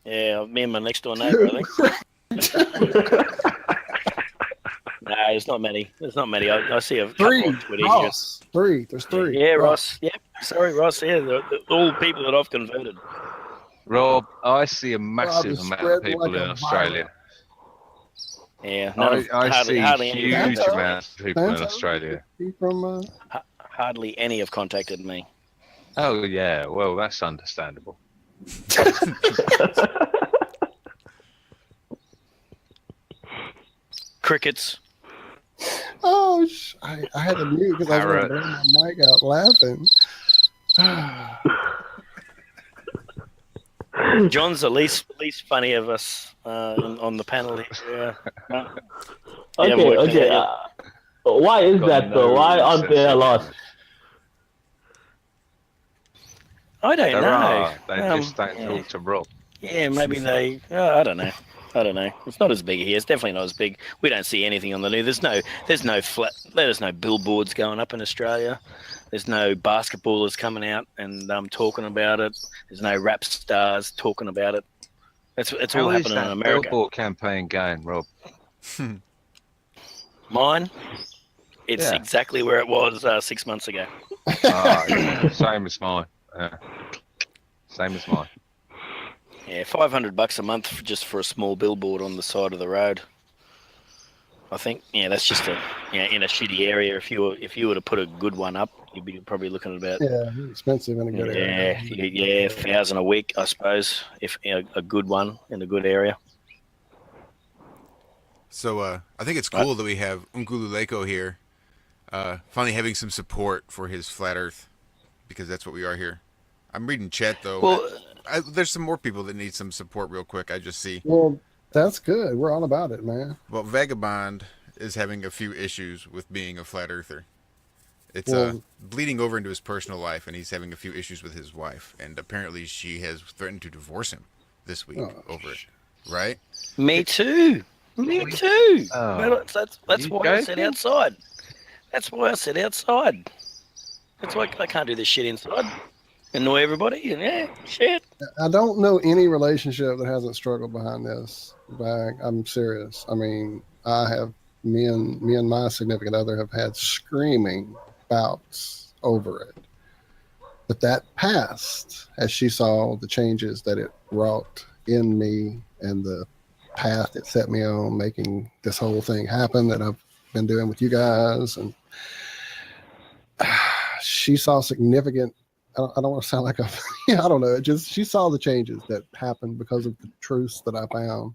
Yeah, me and my next door neighbour, I think. No, there's not many. I see a couple 3. on Twitter. Ross. 3. There's 3. Yeah, Ross. Yep. Sorry, Ross. Yeah, they're all people that I've converted. Rob, I see a massive is amount of spreading people like in a Australia. Yeah, I see hardly any huge have amounts of people in Australia. From, hardly any have contacted me. Oh, yeah. Well, that's understandable. Crickets. Oh, I had to mute because I was going to blow my mic out laughing. John's the least funny of us on the panel here. Okay. Why is that though? Why aren't there a lot? I don't know. They just don't talk to Rob. Yeah, maybe they. I don't know. It's not as big here. It's definitely not as big. We don't see anything on the news. There's no billboards going up in Australia. There's no basketballers coming out and talking about it. There's no rap stars talking about it. It's all happening in America. Billboard campaign going, Rob? Mine, it's exactly where it was 6 months ago. Same as mine. Same as mine. Yeah, $500 a month just for a small billboard on the side of the road. I think, that's just in a shitty area. If you were to put a good one up, you'd be probably looking at about expensive in a good area. Yeah, $1,000 a week, I suppose, if a good one in a good area. So I think it's cool that we have Ungulu Leko here, finally having some support for his flat Earth, because that's what we are here. I'm reading chat though. Well, there's some more people that need some support real quick. I just see. Well, that's good. We're all about it, man. Well, Vagabond is having a few issues with being a flat earther. It's bleeding over into his personal life, and he's having a few issues with his wife. And apparently she has threatened to divorce him this week over it. Right? Me too. Oh. That's why I sit outside. That's why I can't do this shit inside. Annoy everybody, and shit. I don't know any relationship that hasn't struggled behind this. I'm serious. I mean, me and my significant other have had screaming bouts over it. But that passed as she saw the changes that it wrought in me and the path it set me on, making this whole thing happen that I've been doing with you guys. And she saw significant. I don't want to sound like I don't know. She saw the changes that happened because of the truths that I found,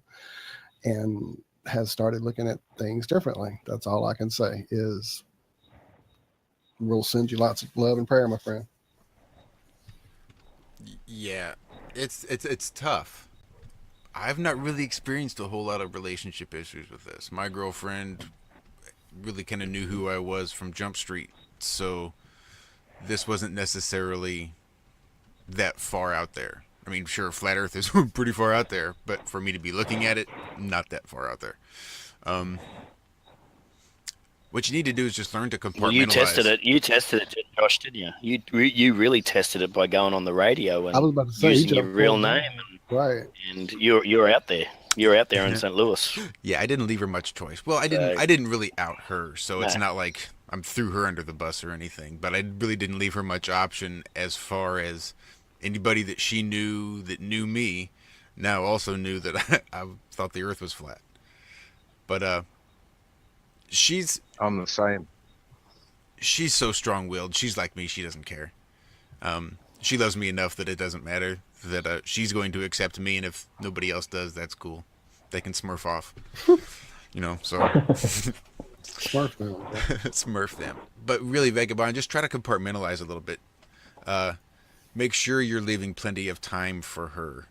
and has started looking at things differently. That's all I can say is we'll send you lots of love and prayer, my friend. Yeah, it's tough. I've not really experienced a whole lot of relationship issues with this. My girlfriend really kind of knew who I was from Jump Street, so this wasn't necessarily that far out there. I mean, sure, flat Earth is pretty far out there, but for me to be looking at it, not that far out there. What you need to do is just learn to compartmentalize. Well, you tested it, Josh, didn't you? You really tested it by going on the radio and I was about to say, using your real name. Right. And you're out there. You're out there in St. Louis. Yeah, I didn't leave her much choice. Well, I didn't really out her, so it's not like I'm threw her under the bus or anything. But I really didn't leave her much option as far as anybody that she knew that knew me. now also knew that I thought the Earth was flat. But I'm the same. She's so strong-willed. She's like me. She doesn't care. She loves me enough that it doesn't matter. That she's going to accept me, and if nobody else does, that's cool. They can smurf off. So Smurf them. Smurf them. But really, Vagabond, just try to compartmentalize a little bit. Make sure you're leaving plenty of time for her.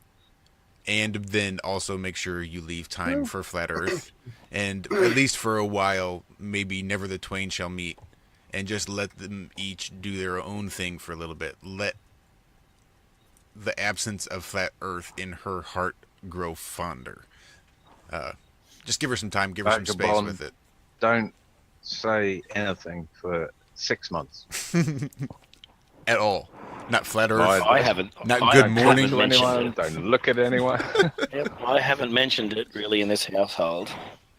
And then also make sure you leave time for Flat Earth. And at least for a while, maybe never the twain shall meet. And just let them each do their own thing for a little bit. Let the absence of Flat Earth in her heart grow fonder. Just give her some time, give her some space with it. Don't say anything for 6 months. At all. Not Flat Earth. I haven't. Not Good Morning. To anyone, don't look at anyone. Yep, I haven't mentioned it really in this household,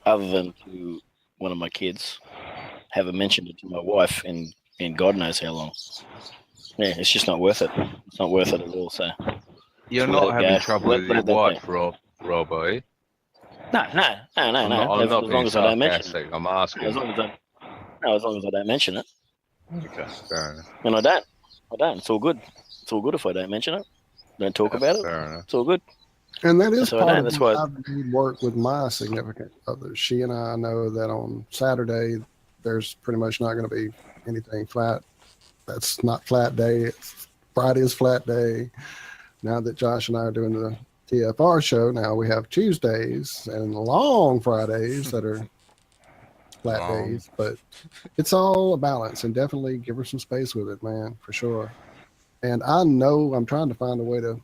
other than to one of my kids. Haven't mentioned it to my wife in God knows how long. Yeah, it's just not worth it. It's not worth it at all. So you're not having trouble with your wife, Rob, are you? No. I'm As not long as I don't mention it. sarcastic. I'm asking. As long as I don't mention it. Okay, fair enough. And I don't. It's all good. It's all good if I don't mention it. Don't talk about it. Fair enough. It's all good. And that is So I part know, of that's why why- I need work with my significant other. She and I know that on Saturday there's pretty much not going to be anything flat. That's not flat day. Friday is flat day. Now that Josh and I are doing the TFR show, now we have Tuesdays and long Fridays that are flat days. But it's all a balance, and definitely give her some space with it, man, for sure. And I know I'm trying to find a way to.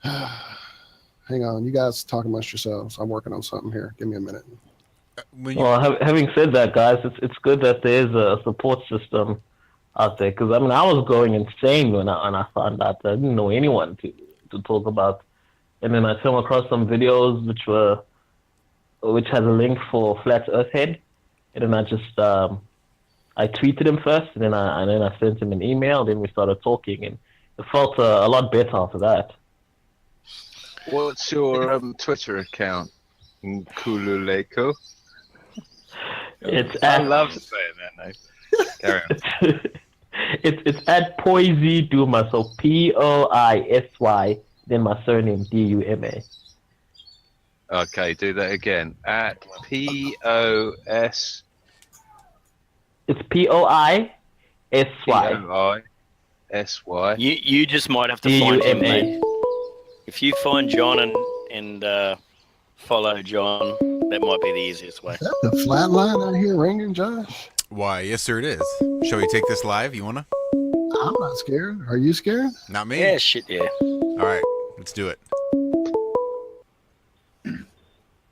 Hang on, you guys talk amongst yourselves. I'm working on something here. Give me a minute. Well, having said that, guys, it's good that there is a support system out there. Because I was going insane when I found out that I didn't know anyone to talk about. And then I came across some videos which has a link for Flat Earth Head, and then I tweeted him first, and then I sent him an email. Then we started talking, and it felt a lot better after that. What's your Twitter account, Nkululeko? I love saying that name. Carry on. It's at Poisy Duma, so Poisy, then my surname Duma. Okay, do that again. At POS. It's Poisy. POISY. You just might have to find him, Duma. mate. If you find John and follow John, that might be the easiest way. Is that the flat line out here ringing, Josh? Why, yes, sir, it is. Shall we take this live? You wanna? I'm not scared. Are you scared? Not me. Yeah, shit, yeah. All right, let's do it.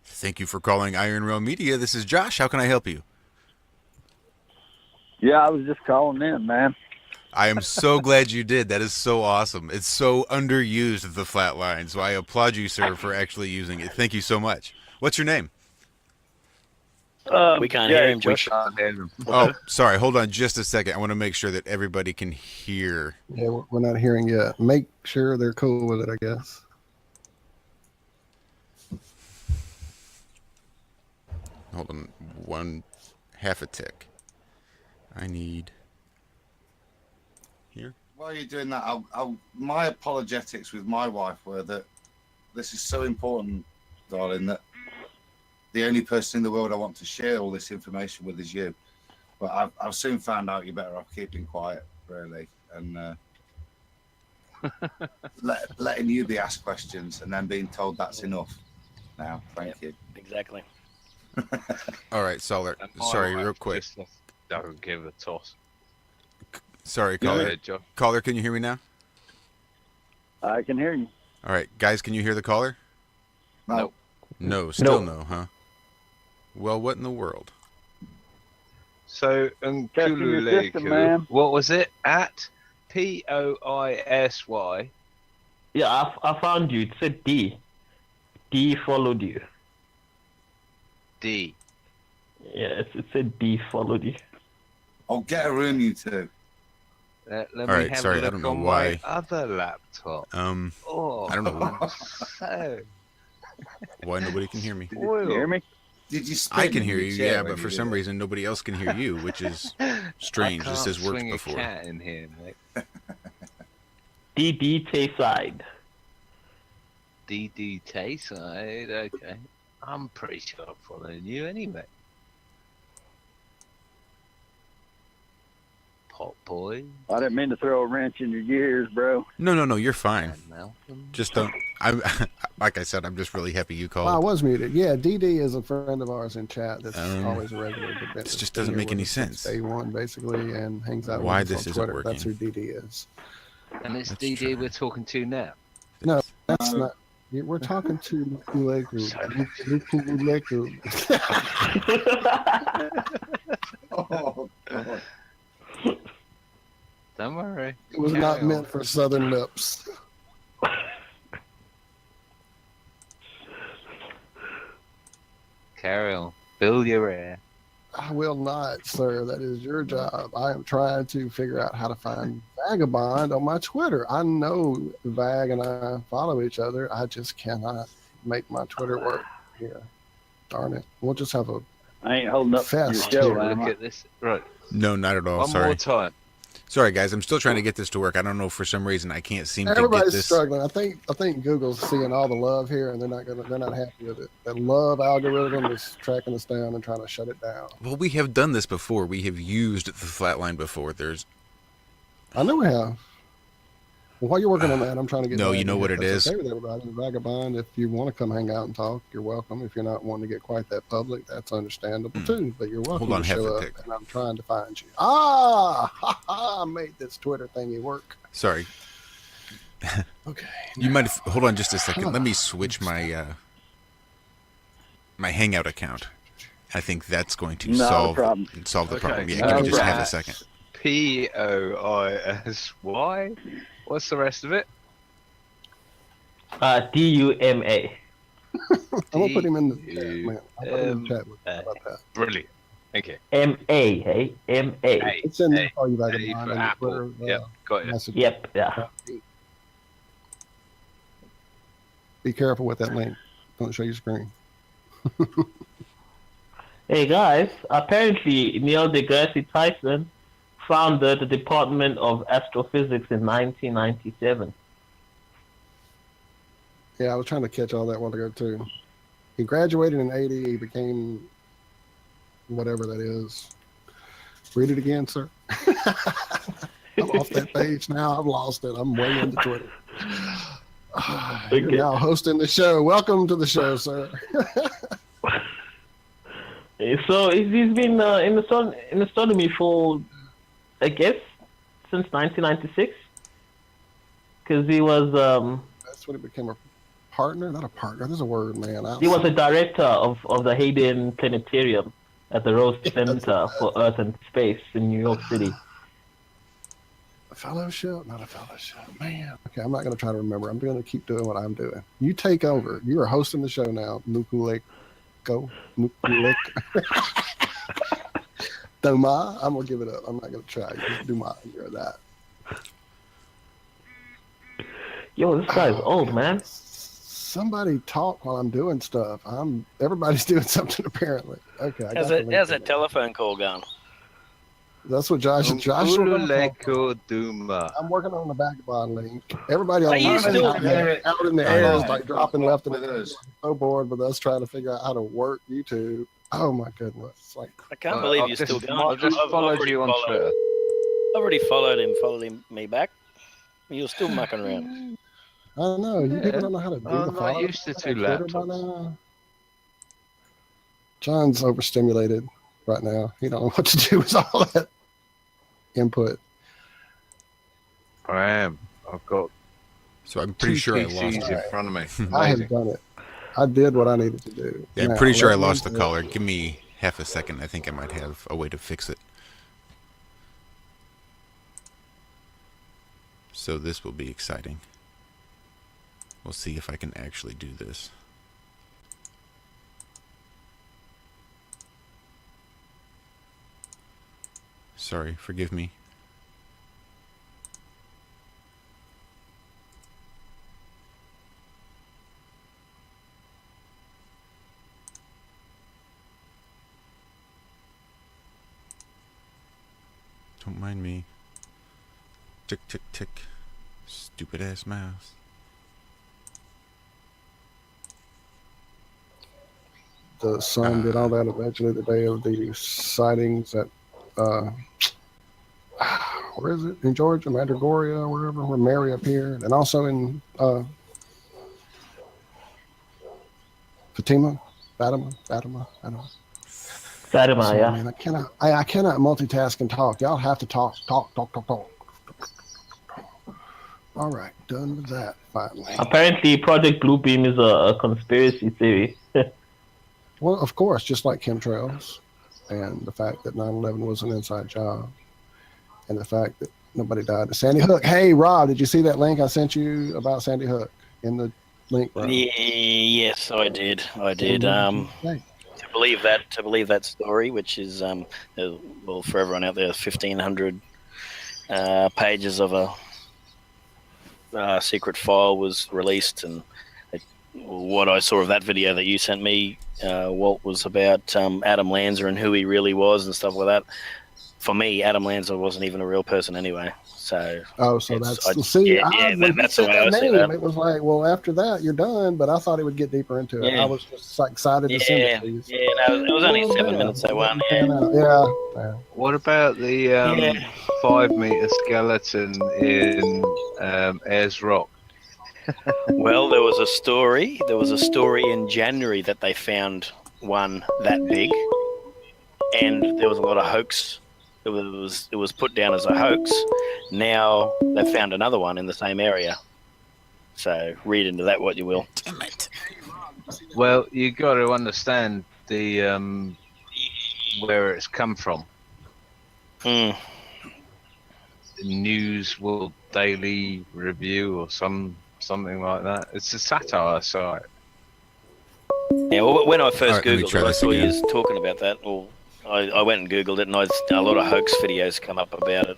Thank you for calling Iron Realm Media. This is Josh. How can I help you? Yeah, I was just calling in, man. I am so glad you did. That is so awesome. It's so underused, the flat line. So I applaud you, sir, for actually using it. Thank you so much. What's your name? We can't hear him, Josh. Oh, sorry. Hold on just a second. I want to make sure that everybody can hear. Yeah, we're not hearing yet. Make sure they're cool with it, I guess. Hold on one half a tick. I need here. While you're doing that, my apologetics with my wife were that this is so important, darling, that the only person in the world I want to share all this information with is you. But I've soon found out you're better off keeping quiet, really, and letting you be asked questions and then being told that's enough. Now, thank you. Exactly. All right, Solar. Sorry, real quick. Don't give a toss. Sorry, Go caller. ahead, Joe. Caller, can you hear me now? I can hear you. All right, guys, can you hear the caller? No. No, still no, huh? Well, what in the world? So, Testing your system, man. Nkululeko, what was it? At POISY. Yeah, I found you. It said D. D followed you. D. Yeah, it said D followed you. Oh, get a room, you two. Let All me right, have sorry, a I look don't know on why. my other laptop. Oh, I don't know so. why nobody can hear me. Can you hear me? Did you spin I can in hear your you, chair yeah, when but you for did some it? reason nobody else can hear you, which is strange. I This can't has worked swing before. a cat in here, mate. DD Tayside. DD Tayside, okay. I'm pretty sure I'm following you anyway. Pop boy. I didn't mean to throw a wrench in your gears, bro. No, you're fine. Malcolm. Just don't. Like I said, I'm just really happy you Well, I called. was muted. Yeah, DD is a friend of ours in chat. That's always a regular. This just doesn't make any sense. Day one, basically, and hangs out Why with us this on isn't Twitter. That's who working. DD is. And it's DD we're talking to now. No, that's not. We're talking to Luku. Oh, God. Don't worry. It was not meant for Southern lips. Carry on. Fill your air. I will not, sir. That is your job. I am trying to figure out how to find Vagabond on my Twitter. I know Vag and I follow each other. I just cannot make my Twitter work here. Darn it. We'll just have a I ain't holding up fest your show, here. am Look I? at this. Right. No, not at all. One Sorry. more time. Sorry, guys. I'm still trying to get this to work. I don't know, for some reason I can't seem to get Everybody's this. struggling. I think Google's seeing all the love here, and they're not happy with it. The love algorithm is tracking us down and trying to shut it down. Well, we have done this before. We have used the flatline before. I know we have. Well, while you're working on that, I'm trying to get. No, back you know in what if it that's is? Okay with everybody. Vagabond, if you want to come hang out and talk, you're welcome. If you're not wanting to get quite that public, that's understandable too. But you're welcome Hold on, to show half a up. tick. And I'm trying to find you. I made this Twitter thingy work. Sorry. Okay. You might have, hold on just a second. Let me switch my my Hangout account. I think that's going to Not a solve problem. the problem. Yeah, Okay. give me just half a second. POISY. What's the rest of it? DUMA. I'm gonna put him in the chat, man. I'll put him in the chat with you. How about that? Brilliant. Okay. MA, hey? MA. It's in there for you, A Vagabond. for on the Apple. Twitter, Yep, got it. message. Yep, yeah. Be careful with that link. Don't show your screen. Hey guys, apparently Neil deGrasse Tyson founded the Department of Astrophysics in 1997. Yeah, I was trying to catch all that while ago too. He graduated in 80. He became whatever that is. Read it again, sir. I'm off that page now. I've lost it. I'm way into Twitter. You're now hosting the show. Welcome to the show, sir. So he's been in astronomy for, I guess, since 1996. Because he was That's when he became a partner. Not a partner. There's a word, man. he was a director of the Hayden Planetarium at the Rose Center for Earth and Space in New York City. A fellowship, not a fellowship, man. Okay, I'm not going to try to remember. I'm going to keep doing what I'm doing. You take over. You are hosting the show now. Nukulek, go. Nukulek. Doma. I'm going to give it up. I'm not going to try. Just do my you're that. Yo, this guy's old, man. Somebody talk while I'm doing stuff. Everybody's doing something apparently. Okay, I got the link How's in that telephone call going? That's what Josh. Josh. Duma. I'm working on the Vagabond link. Everybody on Are you still out in the air is like dropping left and right. So bored with us trying to figure out how to work YouTube. Oh my goodness! It's like I can't believe you're still going. I've just followed you on Twitter. I've already followed me back. You're still mucking around. I don't know. You people don't know how to do I'm the not follow used to two Twitter by laptops. now. John's overstimulated right now. He don't know what to do with all that input. I am. I've got. So I'm pretty sure I PCs lost in it. front of me. I have Amazing. done it. I did what I needed to do. Yeah, I'm Now, pretty sure I let me lost the do- caller. Give me half a second. I think I might have a way to fix it. So this will be exciting. We'll see if I can actually do this. Sorry, forgive me. Don't mind me. Tick, tick, tick. Stupid ass mouse. The Sun did all that eventually the day of the sightings at, where is it? In Georgia, Madrigoria, wherever, where Mary appeared. And also in Fatima. Fatima, Sorry, yeah. man, I cannot multitask and talk. Y'all have to talk. All right, done with that finally. Apparently, Project Bluebeam is a conspiracy theory. Well, of course, just like chemtrails and the fact that 9/11 was an inside job and the fact that nobody died. Sandy Hook. Hey, Rob, did you see that link I sent you about Sandy Hook in the link, Rob? Yes, I did. To believe that story, which is well, for everyone out there, 1,500 pages of a secret file was released, and what I saw of that video that you sent me, Walt, was about Adam Lanza and who he really was and stuff like that. For me, Adam Lanza wasn't even a real person anyway. So that's when that's he the said way I that see name. that. It was like, well, after that, you're done. But I thought he would get deeper into it. Yeah. I was just like, excited to send it to you. Yeah, no, it was only 7 minutes. So one. Yeah. What about the 5 meter skeleton in Ayers Rock? Well, there was a story. There was a story in January that they found one that big, and there was a lot of hoax. It was put down as a hoax. Now they found another one in the same area. So read into that what you will. Damn it. Well, you got to understand the where it's come from. News World Daily Review or something like that. It's a satire site. Yeah, well, when I first All right, Googled it, I saw you talking about that. Well, I went and Googled it, and a lot of hoax videos come up about it.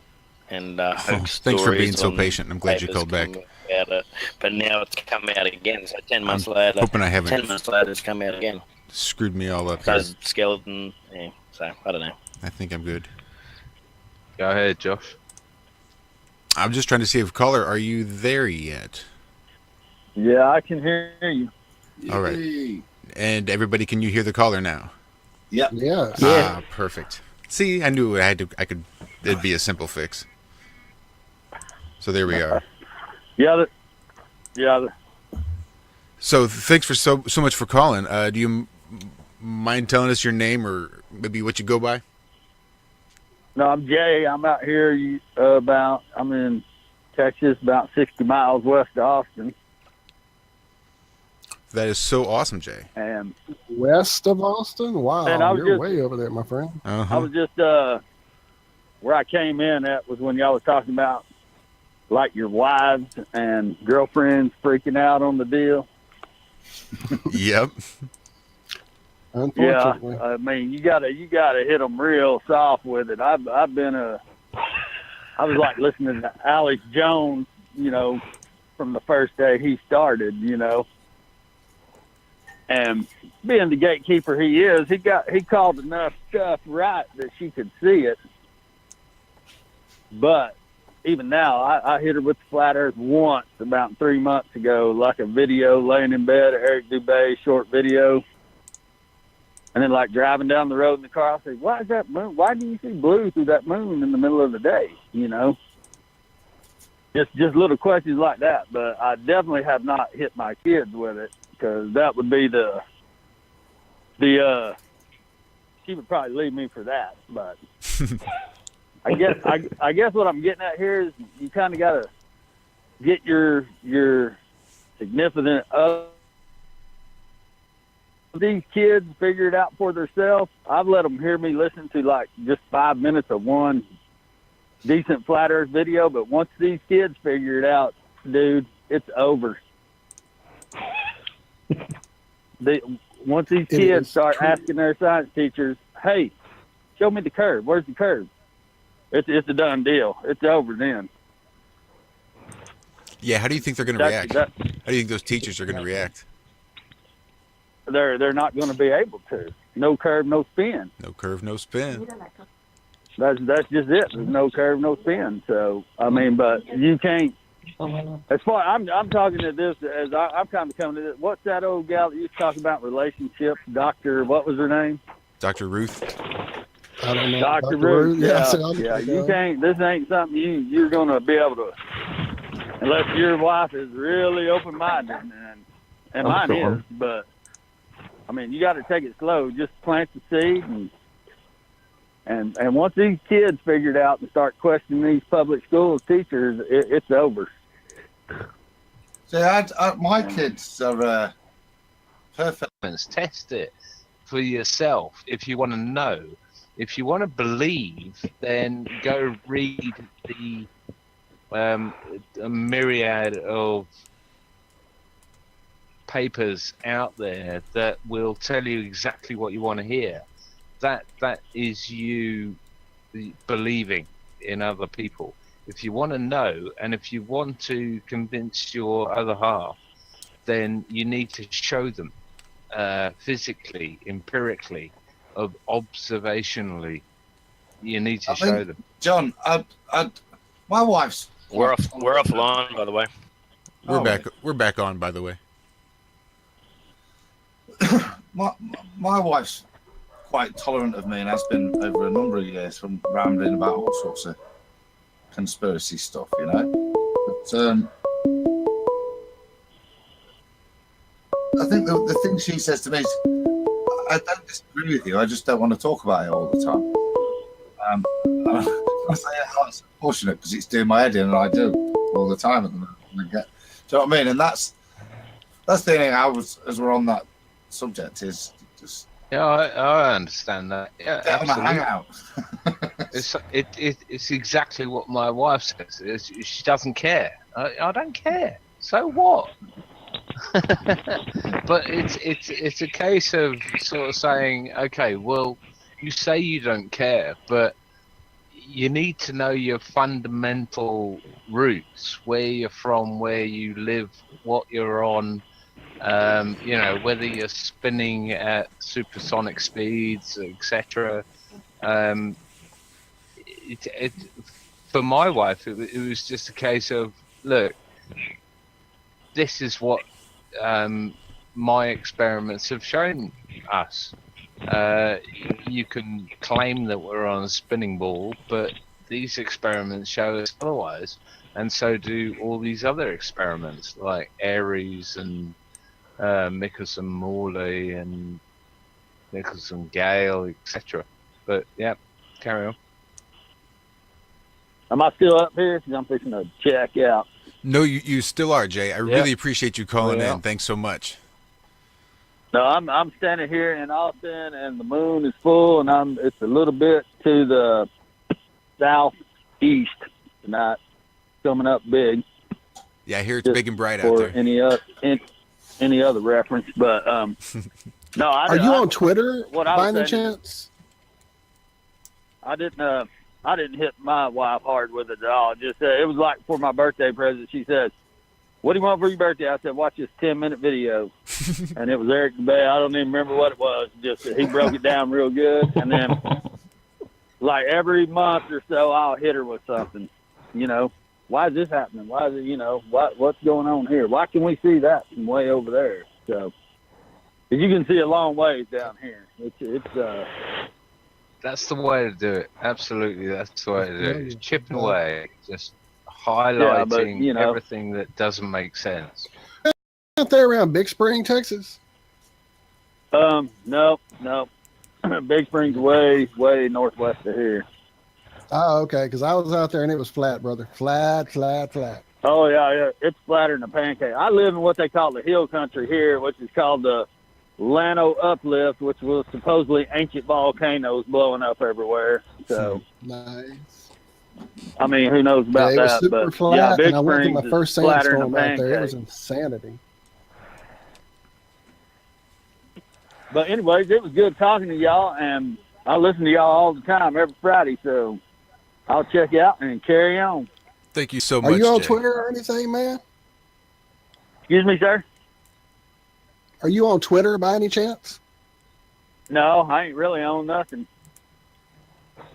And hoax Thanks for being stories so on patient. I'm glad you papers called back. come About it. But now it's come out again. So 10 months later, hoping I haven't 10 months later, it's come out again. Screwed me all up here. Those skeleton, yeah. So I don't know. I think I'm good. Go ahead, Josh. I'm just trying to see if caller, are you there yet? Yeah, I can hear you. All right. And everybody, can you hear the caller now? Yep. Yeah. Ah, perfect. See, I knew it'd be a simple fix. So there we are. Yeah. So thanks for so much for calling. Do you mind telling us your name or maybe what you go by? No, I'm Jay. I'm out here I'm in Texas, about 60 miles west of Austin. That is so awesome, Jay. And West of Austin? Wow, And I was you're just- way over there, my friend. I was just where I came in at was when y'all was talking about like your wives and girlfriends freaking out on the deal. Yep. Unfortunately. Yeah, I mean you gotta hit them real soft with it. I was like listening to Alex Jones, from the first day he started, and being the gatekeeper he is, he called enough stuff right that she could see it. But even now, I hit her with the flat Earth once about 3 months ago, like a video laying in bed, Eric Dubé short video. And then like driving down the road in the car, I say, why is that moon? Why do you see blue through that moon in the middle of the day? Just little questions like that. But I definitely have not hit my kids with it because that would be she would probably leave me for that. But I guess what I'm getting at here is you kind of got to get your significant these kids figure it out for themselves. I've let them hear me listen to like just 5 minutes of one decent flat Earth video, but once these kids figure it out, dude, it's over. Once these kids start asking their science teachers, "Hey, show me the curve. Where's the curve?" It's a done deal. It's over then. Yeah, how do you think they're going to react? How do you think those teachers are going to react? They're not going to be able to. No curve, no spin. No curve, no spin. That's just it. There's no curve, no spin. So I mean, but you can't. As far I'm talking to this as I'm kind of coming to this. What's that old gal that used to talk about relationships? Doctor, what was her name? Dr. Ruth. I don't know. Dr. Ruth. Yeah, Yeah. You can't. This ain't something you're gonna be able to, unless your wife is really open-minded, and mine is. But I mean, you got to take it slow. Just plant the seed, and once these kids figure it out and start questioning these public school teachers, it's over. So my kids are perfect. Test it for yourself if you want to know. If you want to believe, then go read the a myriad of papers out there that will tell you exactly what you want to hear. That is you believing in other people. If you want to know, and if you want to convince your other half, then you need to show them physically, empirically, observationally. You need to show them. John, my wife's. We're offline, by the way. We're back on, by the way. My wife's quite tolerant of me and has been over a number of years from rambling about all sorts of conspiracy stuff, you know. But I think the thing she says to me is, I don't disagree with you, I just don't want to talk about it all the time. I say it's unfortunate because it's doing my head in, and I do all the time at the moment. Do you know what I mean? And that's the thing. As we're on that subject, is just. Yeah, I understand that. Yeah, get on a hangout. It's exactly what my wife says. She doesn't care. I don't care. So what? But it's a case of sort of saying, okay, well, you say you don't care, but you need to know your fundamental roots, where you're from, where you live, what you're on. You know, whether you're spinning at supersonic speeds, etc. For my wife, it was just a case of, look, this is what my experiments have shown us. You can claim that we're on a spinning ball, but these experiments show us otherwise, and so do all these other experiments like Aries and Michelson-Morley and Michelson-Gale, etc. But yeah, carry on. Am I still up here? I'm fixing to check out. No, you still are, Jay. I really appreciate you calling in. Thanks so much. No, I'm standing here in Austin, and the moon is full, and it's a little bit to the southeast tonight, coming up big. Yeah, I hear it's big and bright out there. Any other reference, but no. Are you on Twitter by any chance? I didn't hit my wife hard with it at all. Just it was like for my birthday present. She said, "What do you want for your birthday?" I said, "Watch this 10-minute video," and it was Eric Bay. I don't even remember what it was. Just he broke it down real good, and then like every month or so, I'll hit her with something. You know, why is this happening? Why is it? You know, what's going on here? Why can we see that from way over there? So, 'cause you can see a long ways down here. It's That's the way to do it. Absolutely, that's the way to do it. It's chipping away, just highlighting everything that doesn't make sense. Out there around Big Spring, Texas? No. Big Spring's way northwest of here. Oh, okay, because I was out there and it was flat, brother. Flat. Oh, yeah. It's flatter than a pancake. I live in what they call the hill country here, which is called the Llano Uplift, which was supposedly ancient volcanoes blowing up everywhere. So nice. I mean, who knows about it was that? super But flat, yeah, Big and I went to Springs my first is flatter than sandstorm a out there. It pancake. was insanity. But anyways, it was good talking to y'all, and I listen to y'all all the time every Friday. So I'll check out and carry on. Thank you so much. Are you on Jay. Twitter or anything, man? Excuse me, sir? Are you on Twitter by any chance? No, I ain't really on nothing.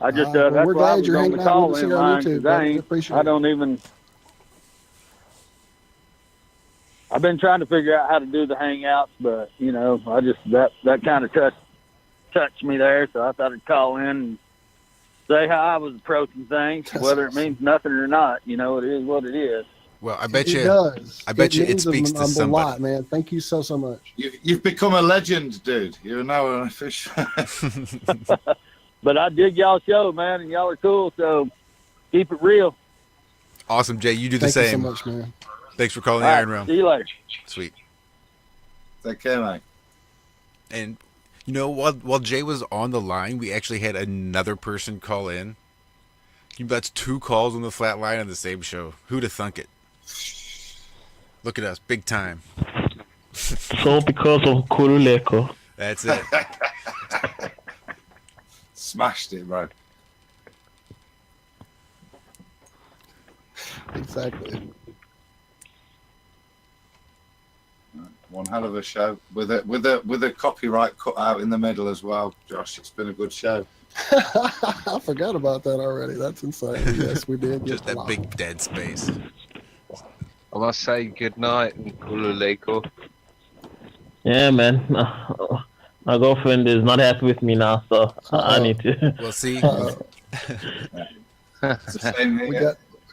I just well, that's we're why I glad was you're on hanging the out with call us in here on line YouTube, because brother. We appreciate I don't even. I've been trying to figure out how to do the hangouts, but I just that kind of touched me there, so I thought I'd call in and say how I was approaching things, whether it means nothing or not. It is what it is. Well, I bet you It does. I bet you it means speaks to a somebody. lot, man. Thank you so much. You've become a legend, dude. You're now an official. But I dig y'all show, man, and y'all are cool, so keep it real. Awesome, Jay. You do the Thank same. you so much, man. Thanks for calling All the right, Iron Realm. see you later. Sweet. Take care, mate. And while Jay was on the line, we actually had another person call in. That's 2 calls on the flat line on the same show. Who'd have thunk it? Look at us, big time. So because of Kuruleko. That's it. Smashed it, bro. Exactly. One hell of a show with a copyright cut out in the middle as well, Josh. It's been a good show. I forgot about that already. That's insane. Yes, we did. Just that big dead space. I must say good night and Kululeko. Yeah, man. My girlfriend is not happy with me now, so I need to. We'll see. We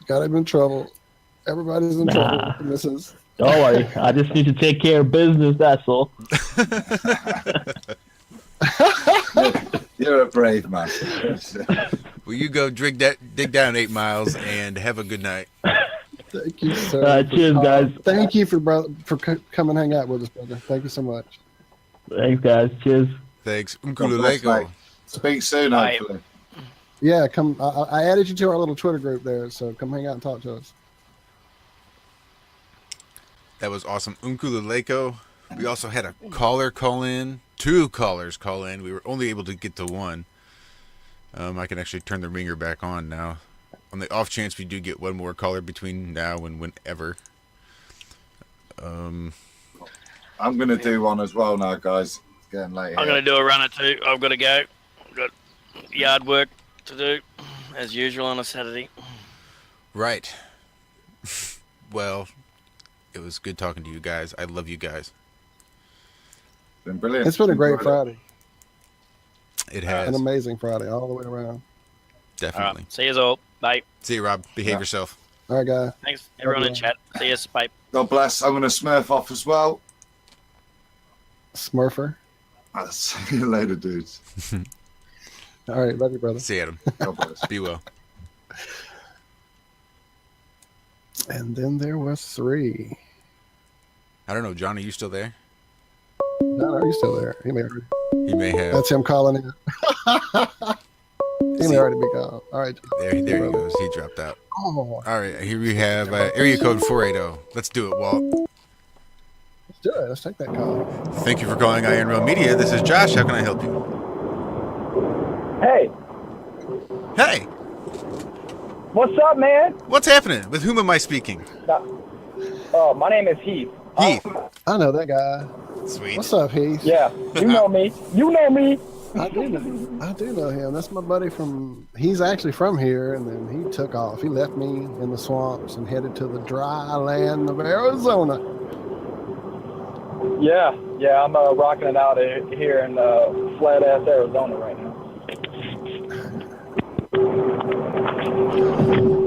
got him in trouble. Everybody's in trouble. And this is. Don't worry. I just need to take care of business. That's all. You're a brave man. Well, you go dig down 8 miles and have a good night. Thank you, sir. Cheers, guys. Thank you for coming hang out with us, brother. Thank you so much. Thanks, guys. Cheers. Thanks. Mate. Speak soon, hopefully. Yeah, come. I added you to our little Twitter group there, so come hang out and talk to us. That was awesome. Unkululeko. We also had a caller call in. 2 callers call in. We were only able to get to 1. I can actually turn the ringer back on now. On the off chance we do get one more caller between now and whenever. I'm going to do one as well now, guys. It's getting late. I'm going to do a run or 2. I've got to go. I've got yard work to do, as usual on a Saturday. Right. Well, it was good talking to you guys. I love you guys. Been brilliant. It's been a great Friday. It has. An amazing Friday all the way around. Definitely. All right. See you all. Bye. See you, Rob. Behave yourself. All right, guys. Thanks, everyone in chat. See you. Bye. God bless. I'm going to smurf off as well. Smurfer. I'll see you later, dudes. All right. Love you, brother. See you, Adam. God bless. Be well. And then there was 3. I don't know, John, are you still there? No, are you still there? He may have. That's him calling in. He may already be gone. All right. There he goes. He dropped out. Oh. All right, here we have area code 480. Let's do it, Walt. Let's do it. Let's take that call. Thank you for calling Iron Realm Media. This is Josh. How can I help you? Hey. Hey. What's up, man? What's happening? With whom am I speaking? My name is Heath. Heath. I know that guy. Sweet. What's up, Heath? Yeah, you know me. You know me. I do know him. That's my buddy he's actually from here, and then he took off. He left me in the swamps and headed to the dry land of Arizona. Yeah, I'm rocking it out here in flat-ass Arizona right now.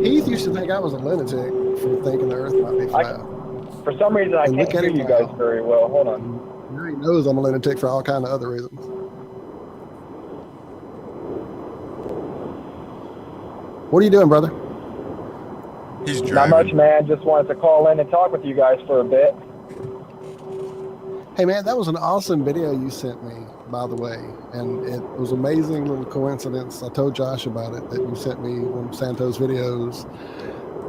Heath used to think I was a lunatic for thinking the earth might be flat. For some reason, I can't hear you guys very well. Hold on. Now he knows I'm a lunatic for all kind of other reasons. What are you doing, brother? He's driving. Not much, man. Just wanted to call in and talk with you guys for a bit. Hey, man, that was an awesome video you sent me, by the way. And it was an amazing little coincidence. I told Josh about it, that you sent me one of Santo's videos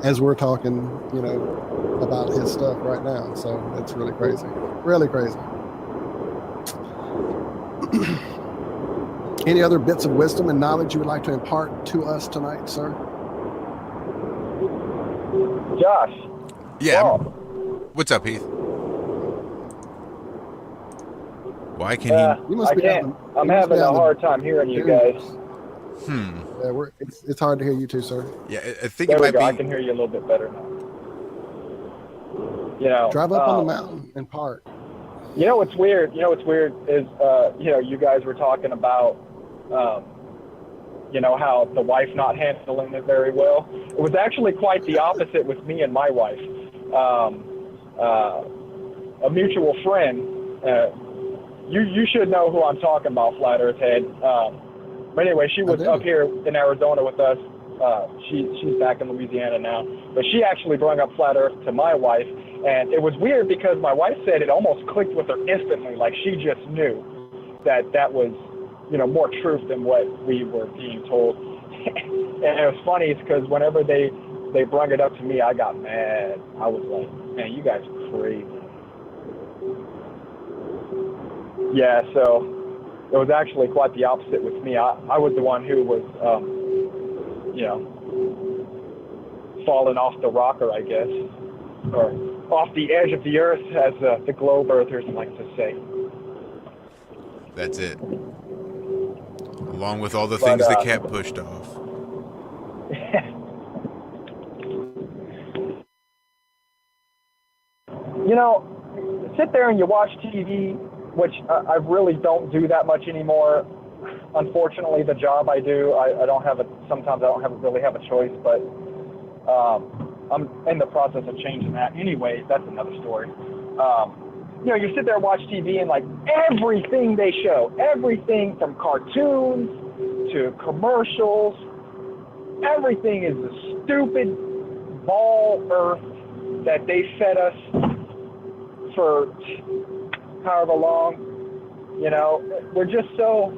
as we're talking, about his stuff right now. So it's really crazy. Really crazy. Any other bits of wisdom and knowledge you would like to impart to us tonight, sir? Josh. Yeah. What's up, Heath? Why can't he? I'm having a hard time hearing you guys. It's hard to hear you too, sir. Yeah, I think There it we might go. be. I can hear you a little bit better now. You know, Drive up on the mountain and park. You know what's weird? You know what's weird is, you guys were talking about, how the wife not handling it very well. It was actually quite the opposite with me and my wife. A mutual friend, you should know who I'm talking about, Flat Earth Head. But anyway, she was up here in Arizona with us. She's back in Louisiana now. But she actually brought up Flat Earth to my wife. And it was weird because my wife said it almost clicked with her instantly. Like she just knew that was, more truth than what we were being told. And it was funny because whenever they brought it up to me, I got mad. I was like, man, you guys are crazy. Yeah, so it was actually quite the opposite with me. I was the one who was, falling off the rocker, I guess, or off the edge of the earth, as the globe earthers like to say. That's it. Along with all the things the cat pushed off. Sit there and you watch TV, which I really don't do that much anymore. Unfortunately, the job I do, sometimes I don't really have a choice, but I'm in the process of changing that. Anyway, that's another story. You sit there and watch TV and like everything they show, everything from cartoons to commercials, everything is the stupid ball earth that they fed us for however long. We're just so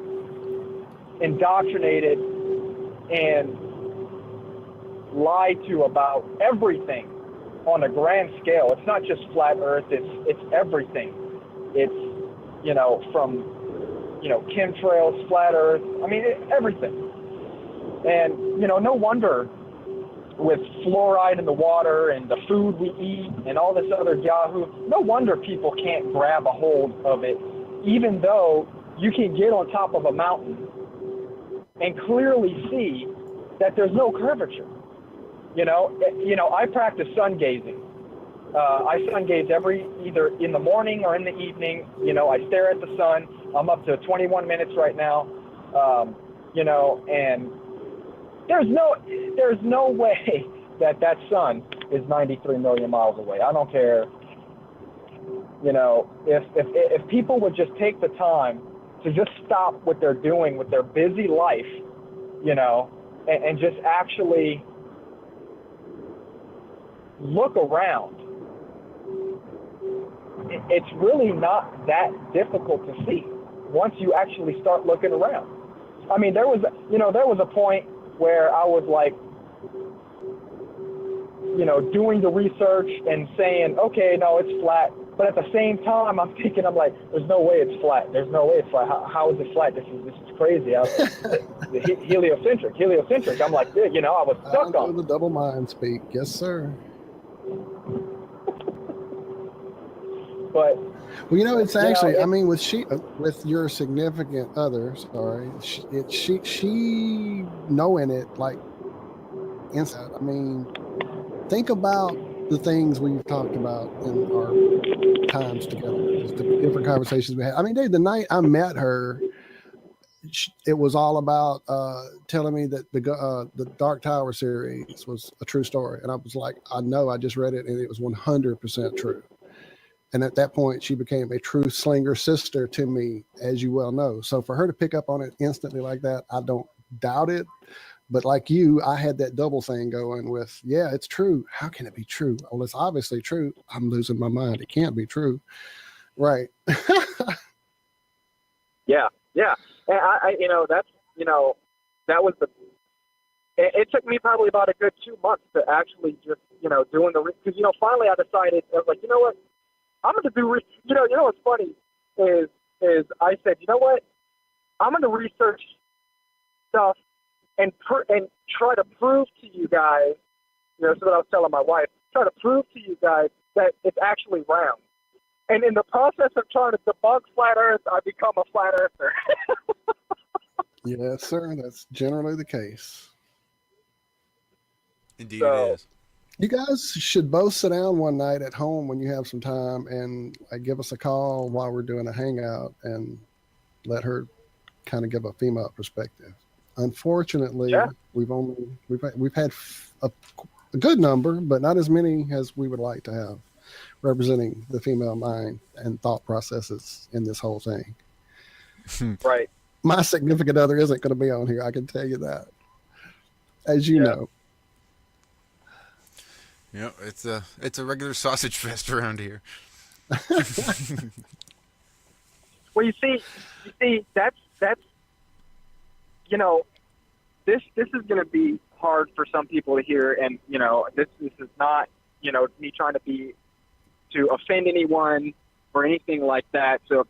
indoctrinated and lied to about everything on a grand scale. It's not just flat earth, it's everything. It's from chemtrails, flat earth, everything. And no wonder with fluoride in the water and the food we eat and all this other yahoo, no wonder people can't grab a hold of it, even though you can get on top of a mountain and clearly see that there's no curvature. I practice sun gazing. I sun gaze either in the morning or in the evening. I stare at the sun. I'm up to 21 minutes right now. And there's no way that sun is 93 million miles away. I don't care. If people would just take the time to just stop what they're doing with their busy life, and just actually look around. It's really not that difficult to see once you actually start looking around. There was a point where I was like, doing the research and saying, okay, no, it's flat. But at the same time, I'm like, there's no way it's flat. There's no way it's flat. How is it flat? This is crazy. Heliocentric. I'm like, I was stuck on the double mind speak. Yes, sir. But it's actually, with your significant other, sorry, she knowing it like inside. Think about the things we've talked about in our times together, just the different conversations we had. Dude, the night I met her, it was all about telling me that the Dark Tower series was a true story, and I was like, I know, I just read it, and it was 100% true. And at that point, she became a true slinger sister to me, as you well know. So for her to pick up on it instantly like that, I don't doubt it. But like you, I had that double thing going with, yeah, it's true. How can it be true? Well, it's obviously true. I'm losing my mind. It can't be true. Right. Yeah. And that was it took me probably about a good 2 months to actually just, doing because, finally I decided, I was like, you know what? I'm going to do, what's funny is I said, you know what? I'm going to research stuff and try to prove to you guys, that's what I was telling my wife, try to prove to you guys that it's actually round. And in the process of trying to debunk flat earth, I become a flat earther. Yes, sir. That's generally the case. Indeed, it is. You guys should both sit down one night at home when you have some time and give us a call while we're doing a hangout and let her kind of give a female perspective. Unfortunately, we've had a good number, but not as many as we would like to have, representing the female mind and thought processes in this whole thing. Right. My significant other isn't going to be on here. I can tell you that, as you know. Yeah, it's a regular sausage fest around here. Well, you see, that's this is going to be hard for some people to hear, and this is not me trying to offend anyone or anything like that. So if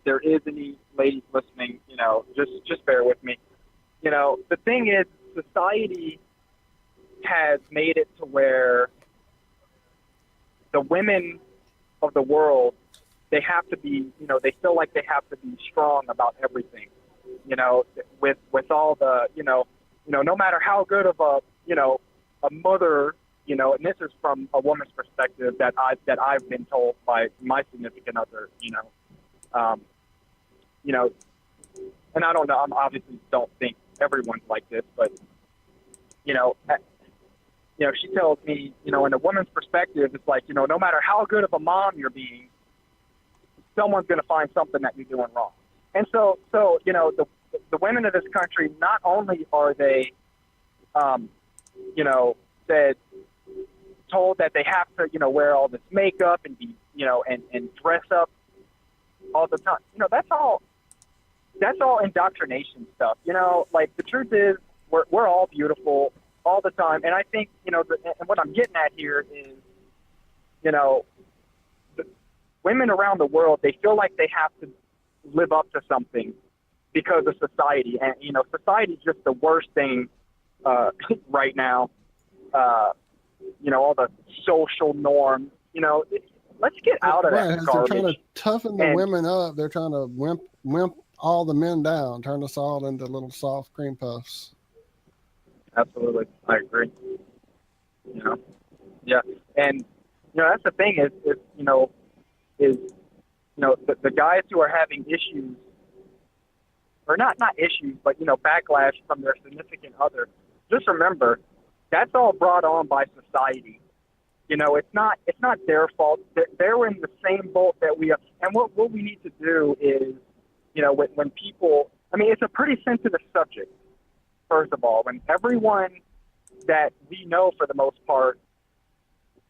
there is any ladies listening, just bear with me. The thing is, society has made it to where the women of the world, they have to be, they feel like they have to be strong about everything, with all the, no matter how good of a mother, and this is from a woman's perspective that I've been told by my significant other, and I don't know, I obviously don't think everyone's like this, but, she tells me, in a woman's perspective, it's like, no matter how good of a mom you're being, someone's going to find something that you're doing wrong. And so the women of this country, not only are they, told that they have to, wear all this makeup and be, and dress up all the time. That's all indoctrination stuff. Like the truth is, we're all beautiful all the time. And I think, and what I'm getting at here is, the women around the world, they feel like they have to live up to something because of society. And, society is just the worst thing right now. All the social norms, let's get out of that garbage. They're trying to toughen the women up. They're trying to wimp all the men down, turn us all into little soft cream puffs. Absolutely. I agree. Yeah. And, that's the thing is the guys who are having issues, or not issues, but, backlash from their significant other, just remember, that's all brought on by society. It's not their fault. They're in the same boat that we are. And what we need to do is, when people, it's a pretty sensitive subject, first of all, when everyone that we know for the most part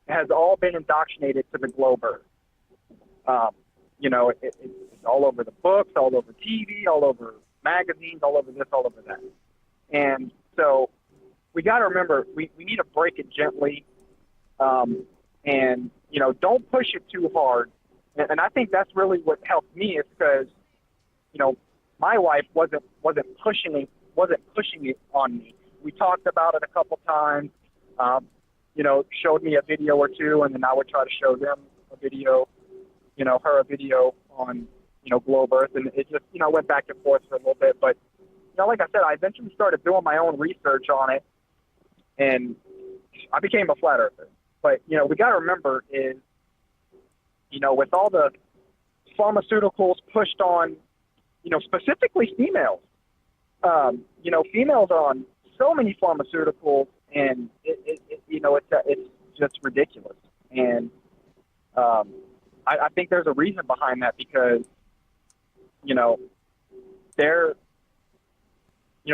has all been indoctrinated to the globe earth. It's all over the books, all over TV, all over magazines, all over this, all over that. And so we got to remember, we need to break it gently, and don't push it too hard. And I think that's really what helped me, is because my wife wasn't pushing it on me. We talked about it a couple times, showed me a video or two, and then I would try to show them a video, her a video on globe earth, and it just went back and forth for a little bit. But like I said, I eventually started doing my own research on it, and I became a flat earther. But, we got to remember is, with all the pharmaceuticals pushed on, specifically females, females are on so many pharmaceuticals, and it's just ridiculous. And I think there's a reason behind that, because,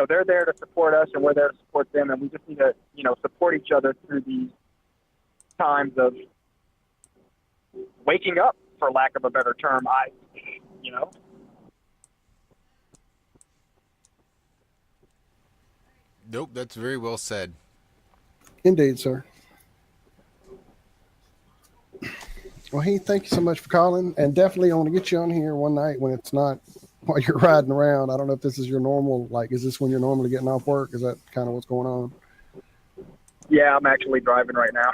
they're there to support us, and we're there to support them, and we just need to, support each other through these times of waking up, for lack of a better term. Nope, that's very well said. Indeed, sir. Well, Heath, thank you so much for calling, and definitely I want to get you on here one night when it's not while you're riding around. I don't know if this is your normal, is this when you're normally getting off work? Is that kind of what's going on? Yeah, I'm actually driving right now.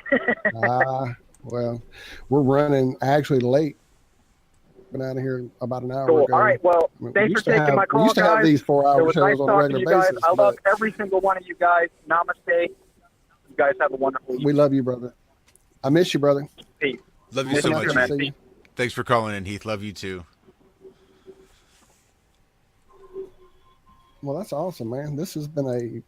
Well, we're running actually late been out of here about an hour Cool. ago. All right. Well, I mean, thanks for taking my we call, used to have guys. these 4-hour It was nice shows on a talking to regular you guys. basis. I love but every single one of you guys. Namaste. You guys have a wonderful evening. we love you, brother. I miss you, brother. Peace. Love you so Looking much, out to Heath. see you. Thanks for calling in, Heath. Love you too. Well, that's awesome, man. This has been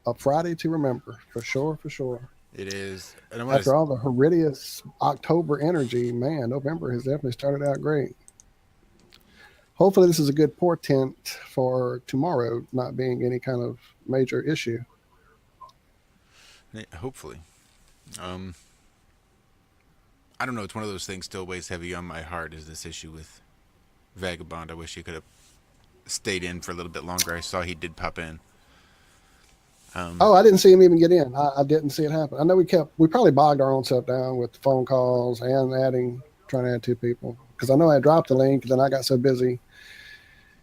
a Friday to remember, for sure, for sure. It is. And After all the horrendous October energy, man, November has definitely started out great. Hopefully this is a good portent for tomorrow not being any kind of major issue. Yeah, hopefully. I don't know. It's one of those things still weighs heavy on my heart, is this issue with Vagabond. I wish he could have stayed in for a little bit longer. I saw he did pop in. I didn't see him even get in. I didn't see it happen. I know we probably bogged our own self down with phone calls and trying to add 2 people. Because I know I dropped the link, and then I got so busy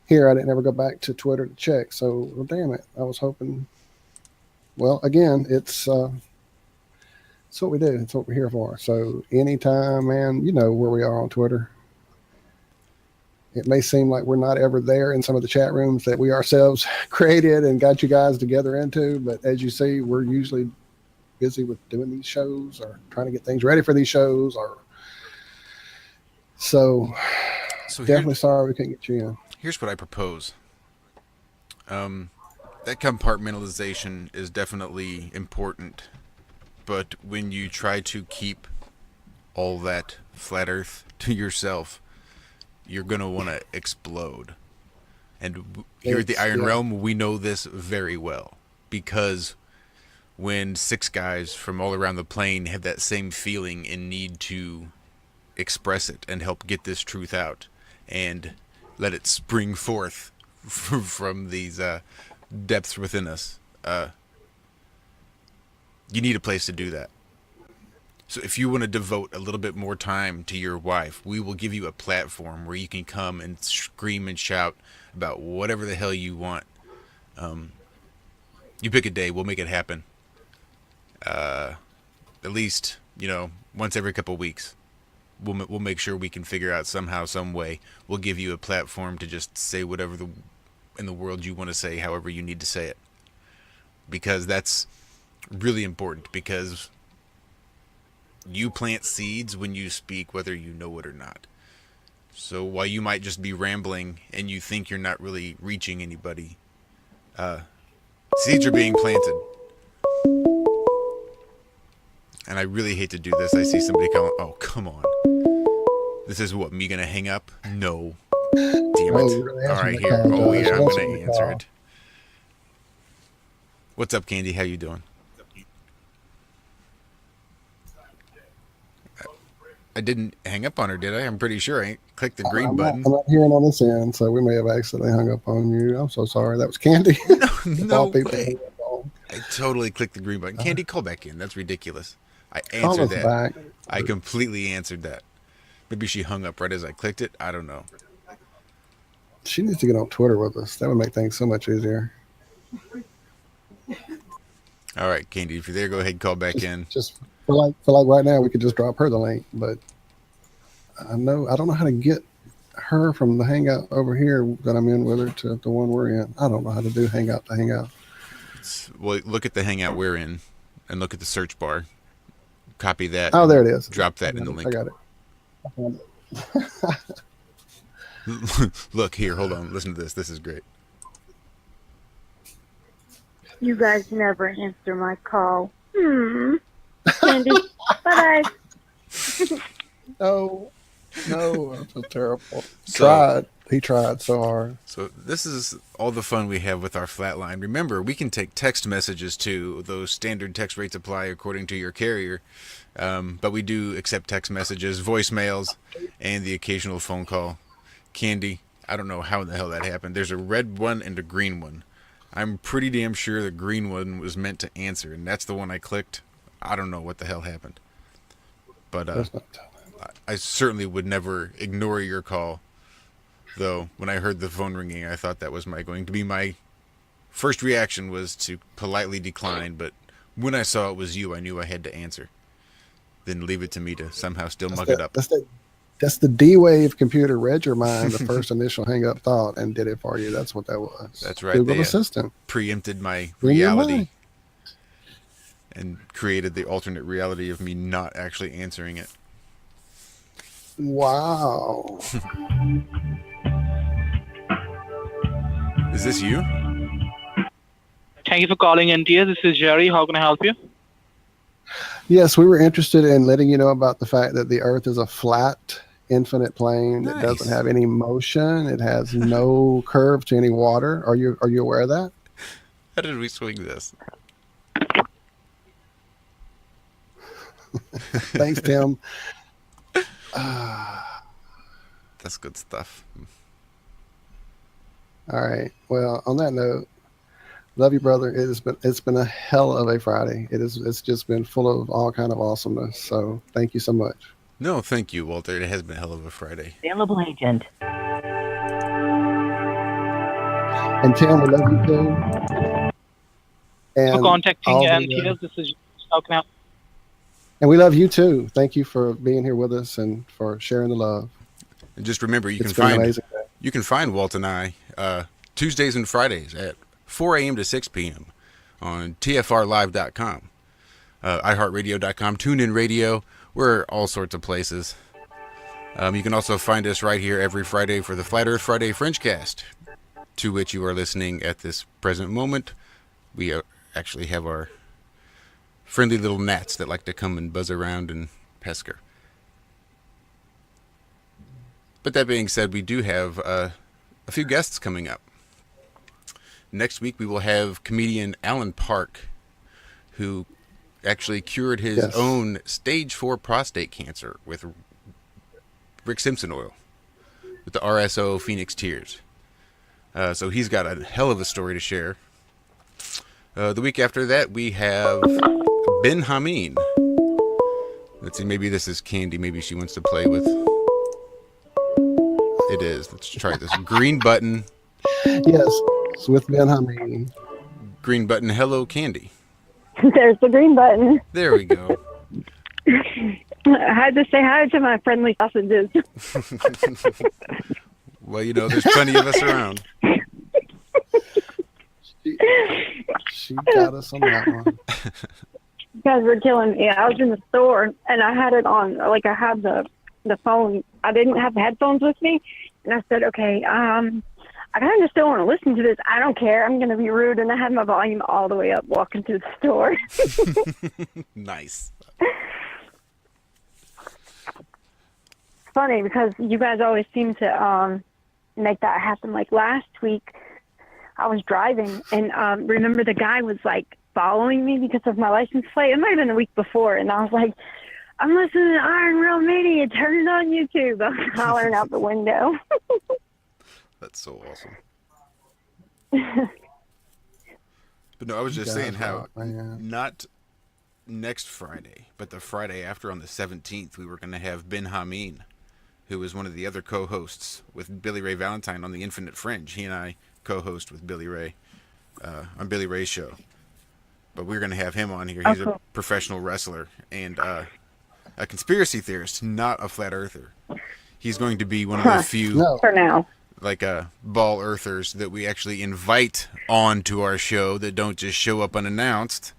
here I didn't ever go back to Twitter to check. So, well, damn it. I was hoping. Well, again, it's what we do. It's what we're here for. So anytime, man, you know where we are on Twitter. It may seem like we're not ever there in some of the chat rooms that we ourselves created and got you guys together into. But as you see, we're usually busy with doing these shows or trying to get things ready for these shows. So definitely sorry we couldn't get you in. Here's what I propose. That compartmentalization is definitely important. But when you try to keep all that flat earth to yourself, you're going to want to explode. And here at the Iron Realm, we know this very well. Because when 6 guys from all around the plane have that same feeling and need to express it and help get this truth out and let it spring forth from these depths within us, you need a place to do that. So if you want to devote a little bit more time to your wife, we will give you a platform where you can come and scream and shout about whatever the hell you want. You pick a day, we'll make it happen. At least, once every couple of weeks. We'll make sure we can figure out somehow, some way. We'll give you a platform to just say whatever in the world you want to say, however you need to say it. Because that's really important, because you plant seeds when you speak, whether you know it or not. So while you might just be rambling and you think you're not really reaching anybody, seeds are being planted. And I really hate to do this. I see somebody calling. Oh, come on. This is what, me gonna hang up? No. Damn it. Really all right, here. Oh, yeah, I'm gonna answer it. What's up, Candy? How you doing? I didn't hang up on her, did I? I'm pretty sure I clicked the green button. I'm not hearing on this end, so we may have accidentally hung up on you. I'm so sorry. That was Candy. No way. I totally clicked the green button. Candy, call back in. That's ridiculous. I answered that. Back. I completely answered that. Maybe she hung up right as I clicked it. I don't know. She needs to get on Twitter with us. That would make things so much easier. All right, Candy, if you're there, go ahead and call back in. Just for like right now, we could just drop her the link. But I don't know how to get her from the Hangout over here that I'm in with her to the one we're in. I don't know how to do Hangout to Hangout. Well, look at the Hangout we're in, and look at the search bar. Copy that. Oh, there it is. Drop that in the link. I got it. I found it. Look here, hold on. Listen to this. This is great. You guys never answer my call. Candy, bye-bye. No, I feel terrible. He tried so hard. So this is all the fun we have with our flatline. Remember, we can take text messages too. Those standard text rates apply according to your carrier. But we do accept text messages, voicemails, and the occasional phone call. Candy, I don't know how the hell that happened. There's a red one and a green one. I'm pretty damn sure the green one was meant to answer, and that's the one I clicked. I don't know what the hell happened. But I certainly would never ignore your call. Though, when I heard the phone ringing, I thought that was going to be my first reaction was to politely decline. But when I saw it was you, I knew I had to answer. Then leave it to me to somehow still mug it up. That's the D-Wave computer read your mind, the first initial hang-up thought, and did it for you. That's what that was. That's right. Google They Assistant. preempted my In your reality mind. and created the alternate reality of me not actually answering it. Wow. Is this you? Thank you for calling NTS. This is Jerry. How can I help you? Yes, we were interested in letting you know about the fact that the Earth is a flat, infinite plane that doesn't have any motion. It has no curve to any water. Are you aware of that? How did we swing this? Thanks, Tim. That's good stuff. All right. Well, on that note, love you, brother. It's been a hell of a Friday. It's just been full of all kind of awesomeness. So thank you so much. No, thank you, Walter. It has been a hell of a Friday. Available agent. And Tim, we love you too. And For contacting all the, NTS, this is how can I help? and we love you too. Thank you for being here with us and for sharing the love. And just remember, you It's can been find amazing. Walt and I Tuesdays and Fridays at 4 a.m. to 6 p.m. on tfrlive.com, iHeartRadio.com, TuneIn Radio. We're all sorts of places. You can also find us right here every Friday for the Flat Earth Friday FringeCast, to which you are listening at this present moment. We actually have our friendly little gnats that like to come and buzz around and pesker. But that being said, we do have a few guests coming up. Next week we will have comedian Alan Park, who actually cured his own stage 4 prostate cancer with Rick Simpson oil, with the RSO Phoenix Tears. So he's got a hell of a story to share. The week after that we have Ben Hameen. Let's see, maybe this is Candy. Maybe she wants to play with... It is. Let's try this. Green button. Yes, it's with Ben Hameen. Green button. Hello, Candy. There's the green button. There we go. I had to say hi to my friendly sausages. Well, you know, there's plenty of us around. She got us on that one. You guys were killing me. I was in the store and I had it on, like I had the phone. I didn't have the headphones with me. And I said, okay, I kind of still want to listen to this. I don't care. I'm going to be rude. And I had my volume all the way up walking through the store. Nice. It's funny because you guys always seem to make that happen. Like last week, I was driving and remember the guy was like following me because of my license plate. It might have been the week before. And I was like, I'm listening to Iron Real Media. Turn it on YouTube. I was hollering out the window. That's so awesome. But no, I was just saying how not next Friday, but the Friday after on the 17th, we were going to have Ben Hameen, who is one of the other co-hosts with Billy Ray Valentine on the Infinite Fringe. He and I co-host with Billy Ray on Billy Ray's show. But we're going to have him on here. He's a professional wrestler and a conspiracy theorist, not a flat earther. He's going to be one of the few for now, like ball earthers that we actually invite on to our show that don't just show up unannounced.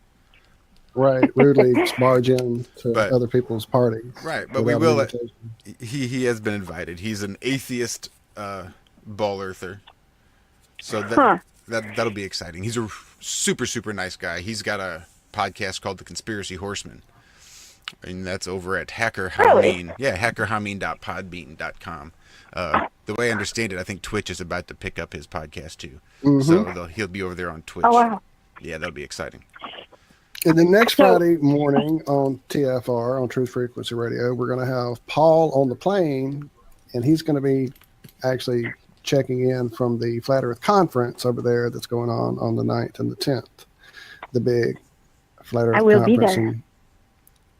Right, rudely barge in to other people's parties. Right, but we will. He has been invited. He's an atheist ball earther, so that'll be exciting. He's a super, super nice guy. He's got a podcast called The Conspiracy Horseman, and that's over at Hacker Hameen. Yeah, hackerhameen.podbean.com. The way I understand it, I think Twitch is about to pick up his podcast too. Mhm. So he'll be over there on Twitch. Oh, wow. Yeah, that'll be exciting. And then next Friday morning on TFR, on Truth Frequency Radio, we're going to have Paul on the plane, and he's going to be actually checking in from the Flat Earth Conference over there that's going on the 9th and the 10th, the big Flat Earth Conference in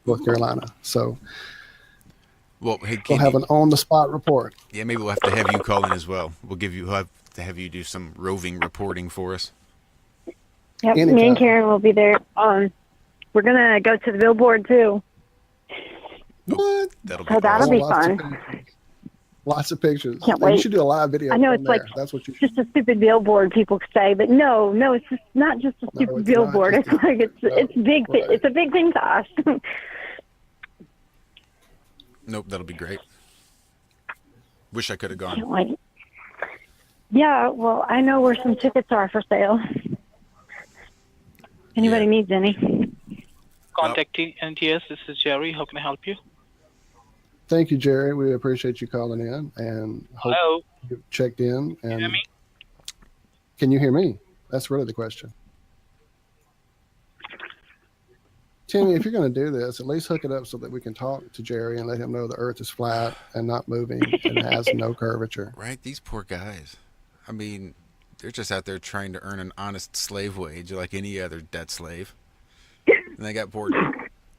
North Carolina. So well, hey, we'll have an on-the-spot report. Yeah, maybe we'll have to have you call in as well. We'll have to have you do some roving reporting for us. Yep, me and Karen will be there. We're going to go to the billboard too. What? That'll be fun. Lots of pictures. Can't You wait. should do a live video. I know from it's like there. That's what you should. just a stupid billboard, people say, but no, it's just not just a stupid it's billboard. not It's just like it's big. right. It's a big thing to us. Nope, that'll be great. Wish I could have gone. Can't wait. Yeah, well, I know where some tickets are for sale. Anybody needs any? Contact NTS. This is Jerry. How can I help you? Thank you, Jerry. We appreciate you calling in and hope Hello. you checked in. And hear me? Can you hear me? That's really the question. Timmy, if you're going to do this, at least hook it up so that we can talk to Jerry and let him know the Earth is flat and not moving and has no curvature. Right? These poor guys. I mean, they're just out there trying to earn an honest slave wage like any other debt slave. And they got poor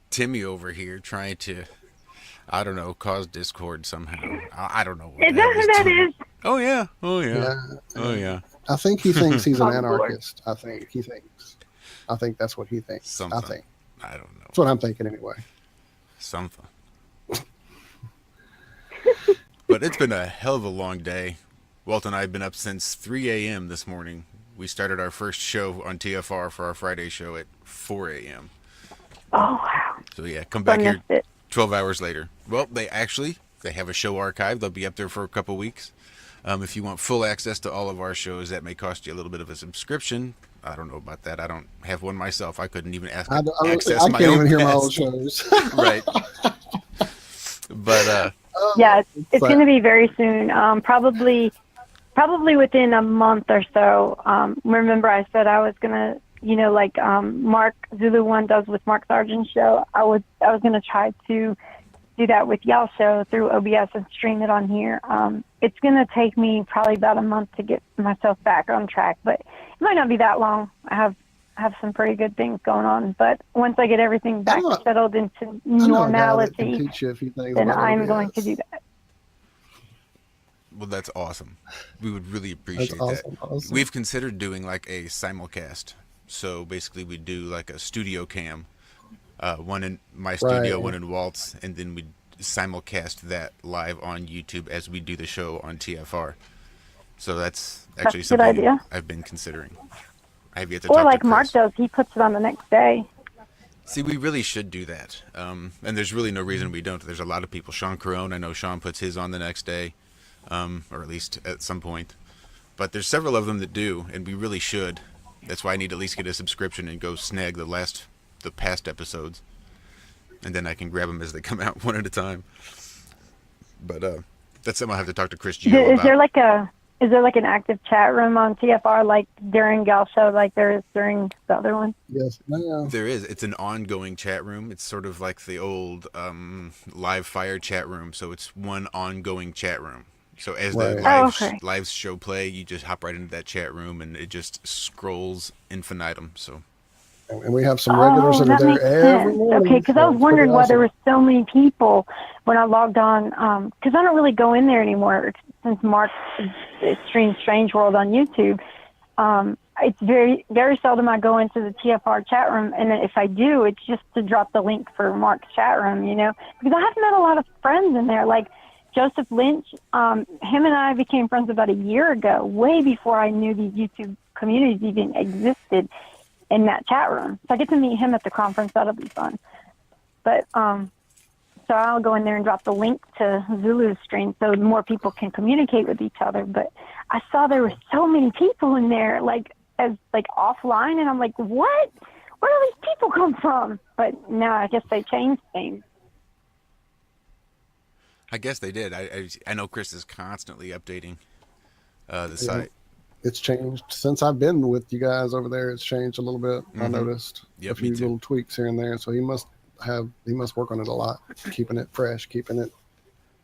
Timmy over here trying to, I don't know, cause discord somehow. I don't know. Is that who that is? Oh, yeah. Oh, yeah. Oh, yeah. I think he thinks he's an Oh, Lord. anarchist. I think that's what he thinks. Something. I think. I don't know. That's what I'm thinking anyway. Something. But it's been a hell of a long day. Walt and I have been up since 3 a.m. this morning. We started our first show on TFR for our Friday show at 4 a.m. Oh, wow. So, yeah, come back I here missed it. 12 hours later. Well, they have a show archive. They'll be up there for a couple weeks. If you want full access to all of our shows, that may cost you a little bit of a subscription. I don't know about that. I don't have one myself. I couldn't even access I my can't own even hear my past. old shows. Right. But Yeah, it's going to be very soon. Probably within a month or so. Remember, I said I was going to, like Mark Zulu One does with Mark Sargent's show. I was going to try to do that with y'all show through OBS and stream it on here. It's going to take me probably about a month to get myself back on track, but it might not be that long. I have some pretty good things going on, but once I get everything back settled into normality, teach you a few things then about I'm OBS. going to do that. well, that's awesome. We would really appreciate That's that. awesome. We've considered doing like a simulcast. So basically, we do like a studio cam, one in my studio, Right. one in Walt's, and then we simulcast that live on YouTube as we do the show on TFR. So that's actually a good something idea. I've been considering. I have yet to Or talk like to Mark Chris. does, he puts it on the next day. See, we really should do that. And there's really no reason we don't. There's a lot of people. Sean Carone, I know Sean puts his on the next day, or at least at some point. But there's several of them that do, and we really should. That's why I need to at least get a subscription and go snag the past episodes. And then I can grab them as they come out one at a time. But that's something I'll have to talk to Chris Gio Is about. there like an active chat room on TFR like during Gal show like there is during the other one? Yes, ma'am. There is. It's an ongoing chat room. It's sort of like the old live fire chat room. So it's one ongoing chat room. So as the Right. live show play, you just hop right into that chat room and it just scrolls infinitum. So And we have some regulars that are there every morning. Okay, because I was so it's wondering pretty why awesome. there were so many people when I logged on. Because I don't really go in there anymore since Mark streams Strange World on YouTube. It's very, very seldom I go into the TFR chat room, and if I do, it's just to drop the link for Mark's chat room, because I have met a lot of friends in there, like Joseph Lynch. Him and I became friends about a year ago, way before I knew these YouTube communities even existed in that chat room. So I get to meet him at the conference. That'll be fun. But so I'll go in there and drop the link to Zulu's stream so more people can communicate with each other. But I saw there were so many people in there, like offline, and I'm like, what? Where do these people come from? But now I guess they changed things. I guess they did. I know Chris is constantly updating the site. It's changed since I've been with you guys over there. It's changed a little bit. I Mhm. noticed Yep, a few me too. little tweaks here and there. So he must work on it a lot, keeping it fresh, keeping it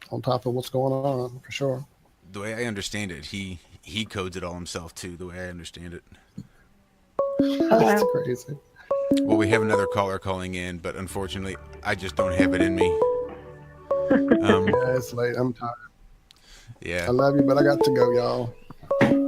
on top of what's going on for sure. The way I understand it, he codes it all himself too. The way I understand it. That's crazy. Well, we have another caller calling in, but unfortunately, I just don't have it in me. Yeah, it's late. I'm tired. Yeah. I love you, but I got to go, y'all.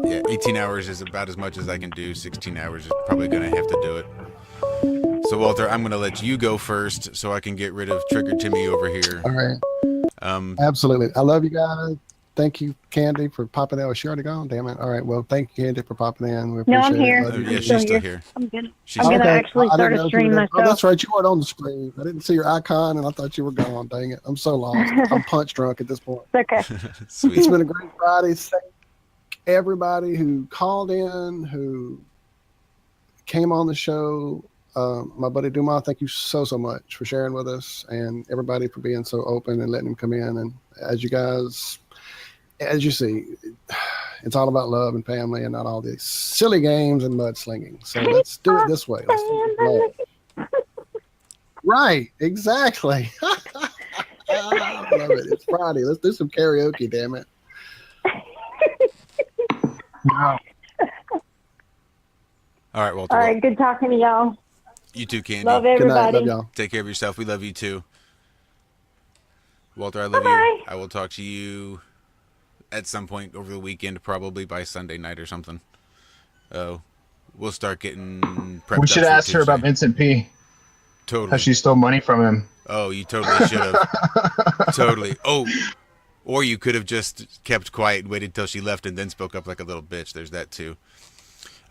Yeah, 18 hours is about as much as I can do. 16 hours is probably going to have to do it. So, Walter, I'm going to let you go first so I can get rid of Trigger Timmy over here. All right. Absolutely. I love you guys. thank you, Candy, for popping in. Oh, she already gone? Damn it. All right. Well, thank you, Candy, for popping in. We No, appreciate I'm here. it. Love you. Yeah, she's still here. I'm gonna, She's I'm gonna Okay. actually I start didn't a know if you stream were there. myself. Oh, that's right. You weren't on the screen. I didn't see your icon, and I thought you were gone. Dang it. I'm so lost. I'm punch drunk at this point. It's okay. Sweet. It's been a great Friday. Thank everybody who called in, who came on the show. My buddy Dumas, thank you so much for sharing with us, and everybody for being so open and letting him come in. And as you see, it's all about love and family, and not all these silly games and mudslinging. So let's do it this way. Let's do it love. Right, exactly. I love it. It's Friday. Let's do some karaoke. Damn it. All right, Walter. All right, good talking to y'all. You too, Candy. Love everybody. Love y'all. Take care of yourself. We love you too. Walter, I love Bye-bye. you. I will talk to you at some point over the weekend, probably by Sunday night or something. We'll start getting prepped. We should up for ask her about Tuesday. Vincent P. Totally. How she stole money from him. Oh, you totally should have. Totally. Oh, or you could have just kept quiet and waited till she left and then spoke up like a little bitch. There's that too.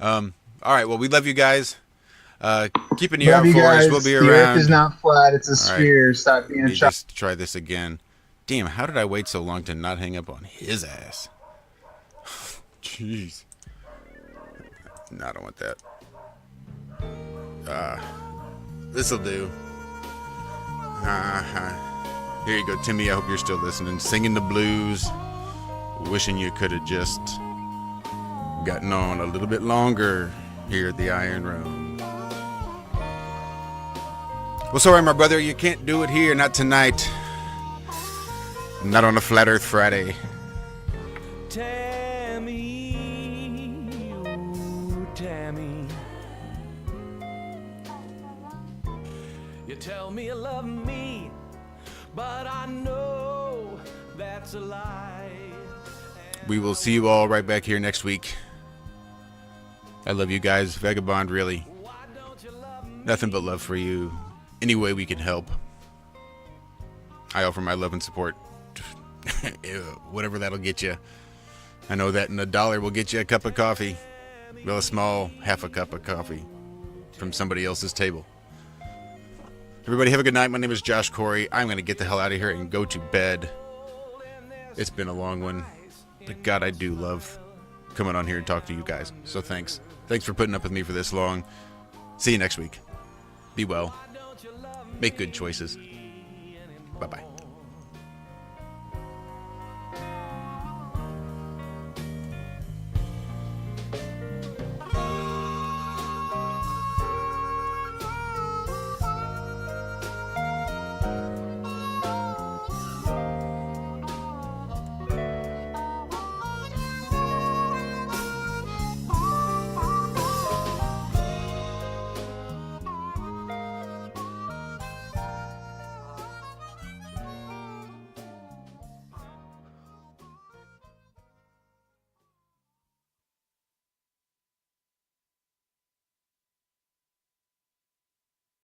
All right. Well, we love you guys. Keep an ear out for us. We'll be around. The earth is not flat. It's a sphere. Right. Stop being Let me shy. just try this again. Damn, how did I wait so long to not hang up on his ass? Jeez. No, I don't want that. This'll do. Here you go, Timmy. I hope you're still listening. Singing the blues. Wishing you could have just gotten on a little bit longer here at the Iron Room. Well, sorry, my brother. You can't do it here. Not tonight. Not on a Flat Earth Friday. Tammy, ooh, Tammy, you tell me you love me, but I know that's a lie. We will see you all right back here next week. I love you guys. Vagabond, really. Nothing but love for you. Any way we can help. I offer my love and support. Whatever that'll get you. I know that in $1 will get you a cup of coffee. Well, a small half a cup of coffee from somebody else's table. Everybody have a good night. My name is Josh Corey. I'm going to get the hell out of here and go to bed. It's been a long one. But God, I do love coming on here and talk to you guys. So thanks. Thanks for putting up with me for this long. See you next week. Be well. Make good choices. Bye-bye.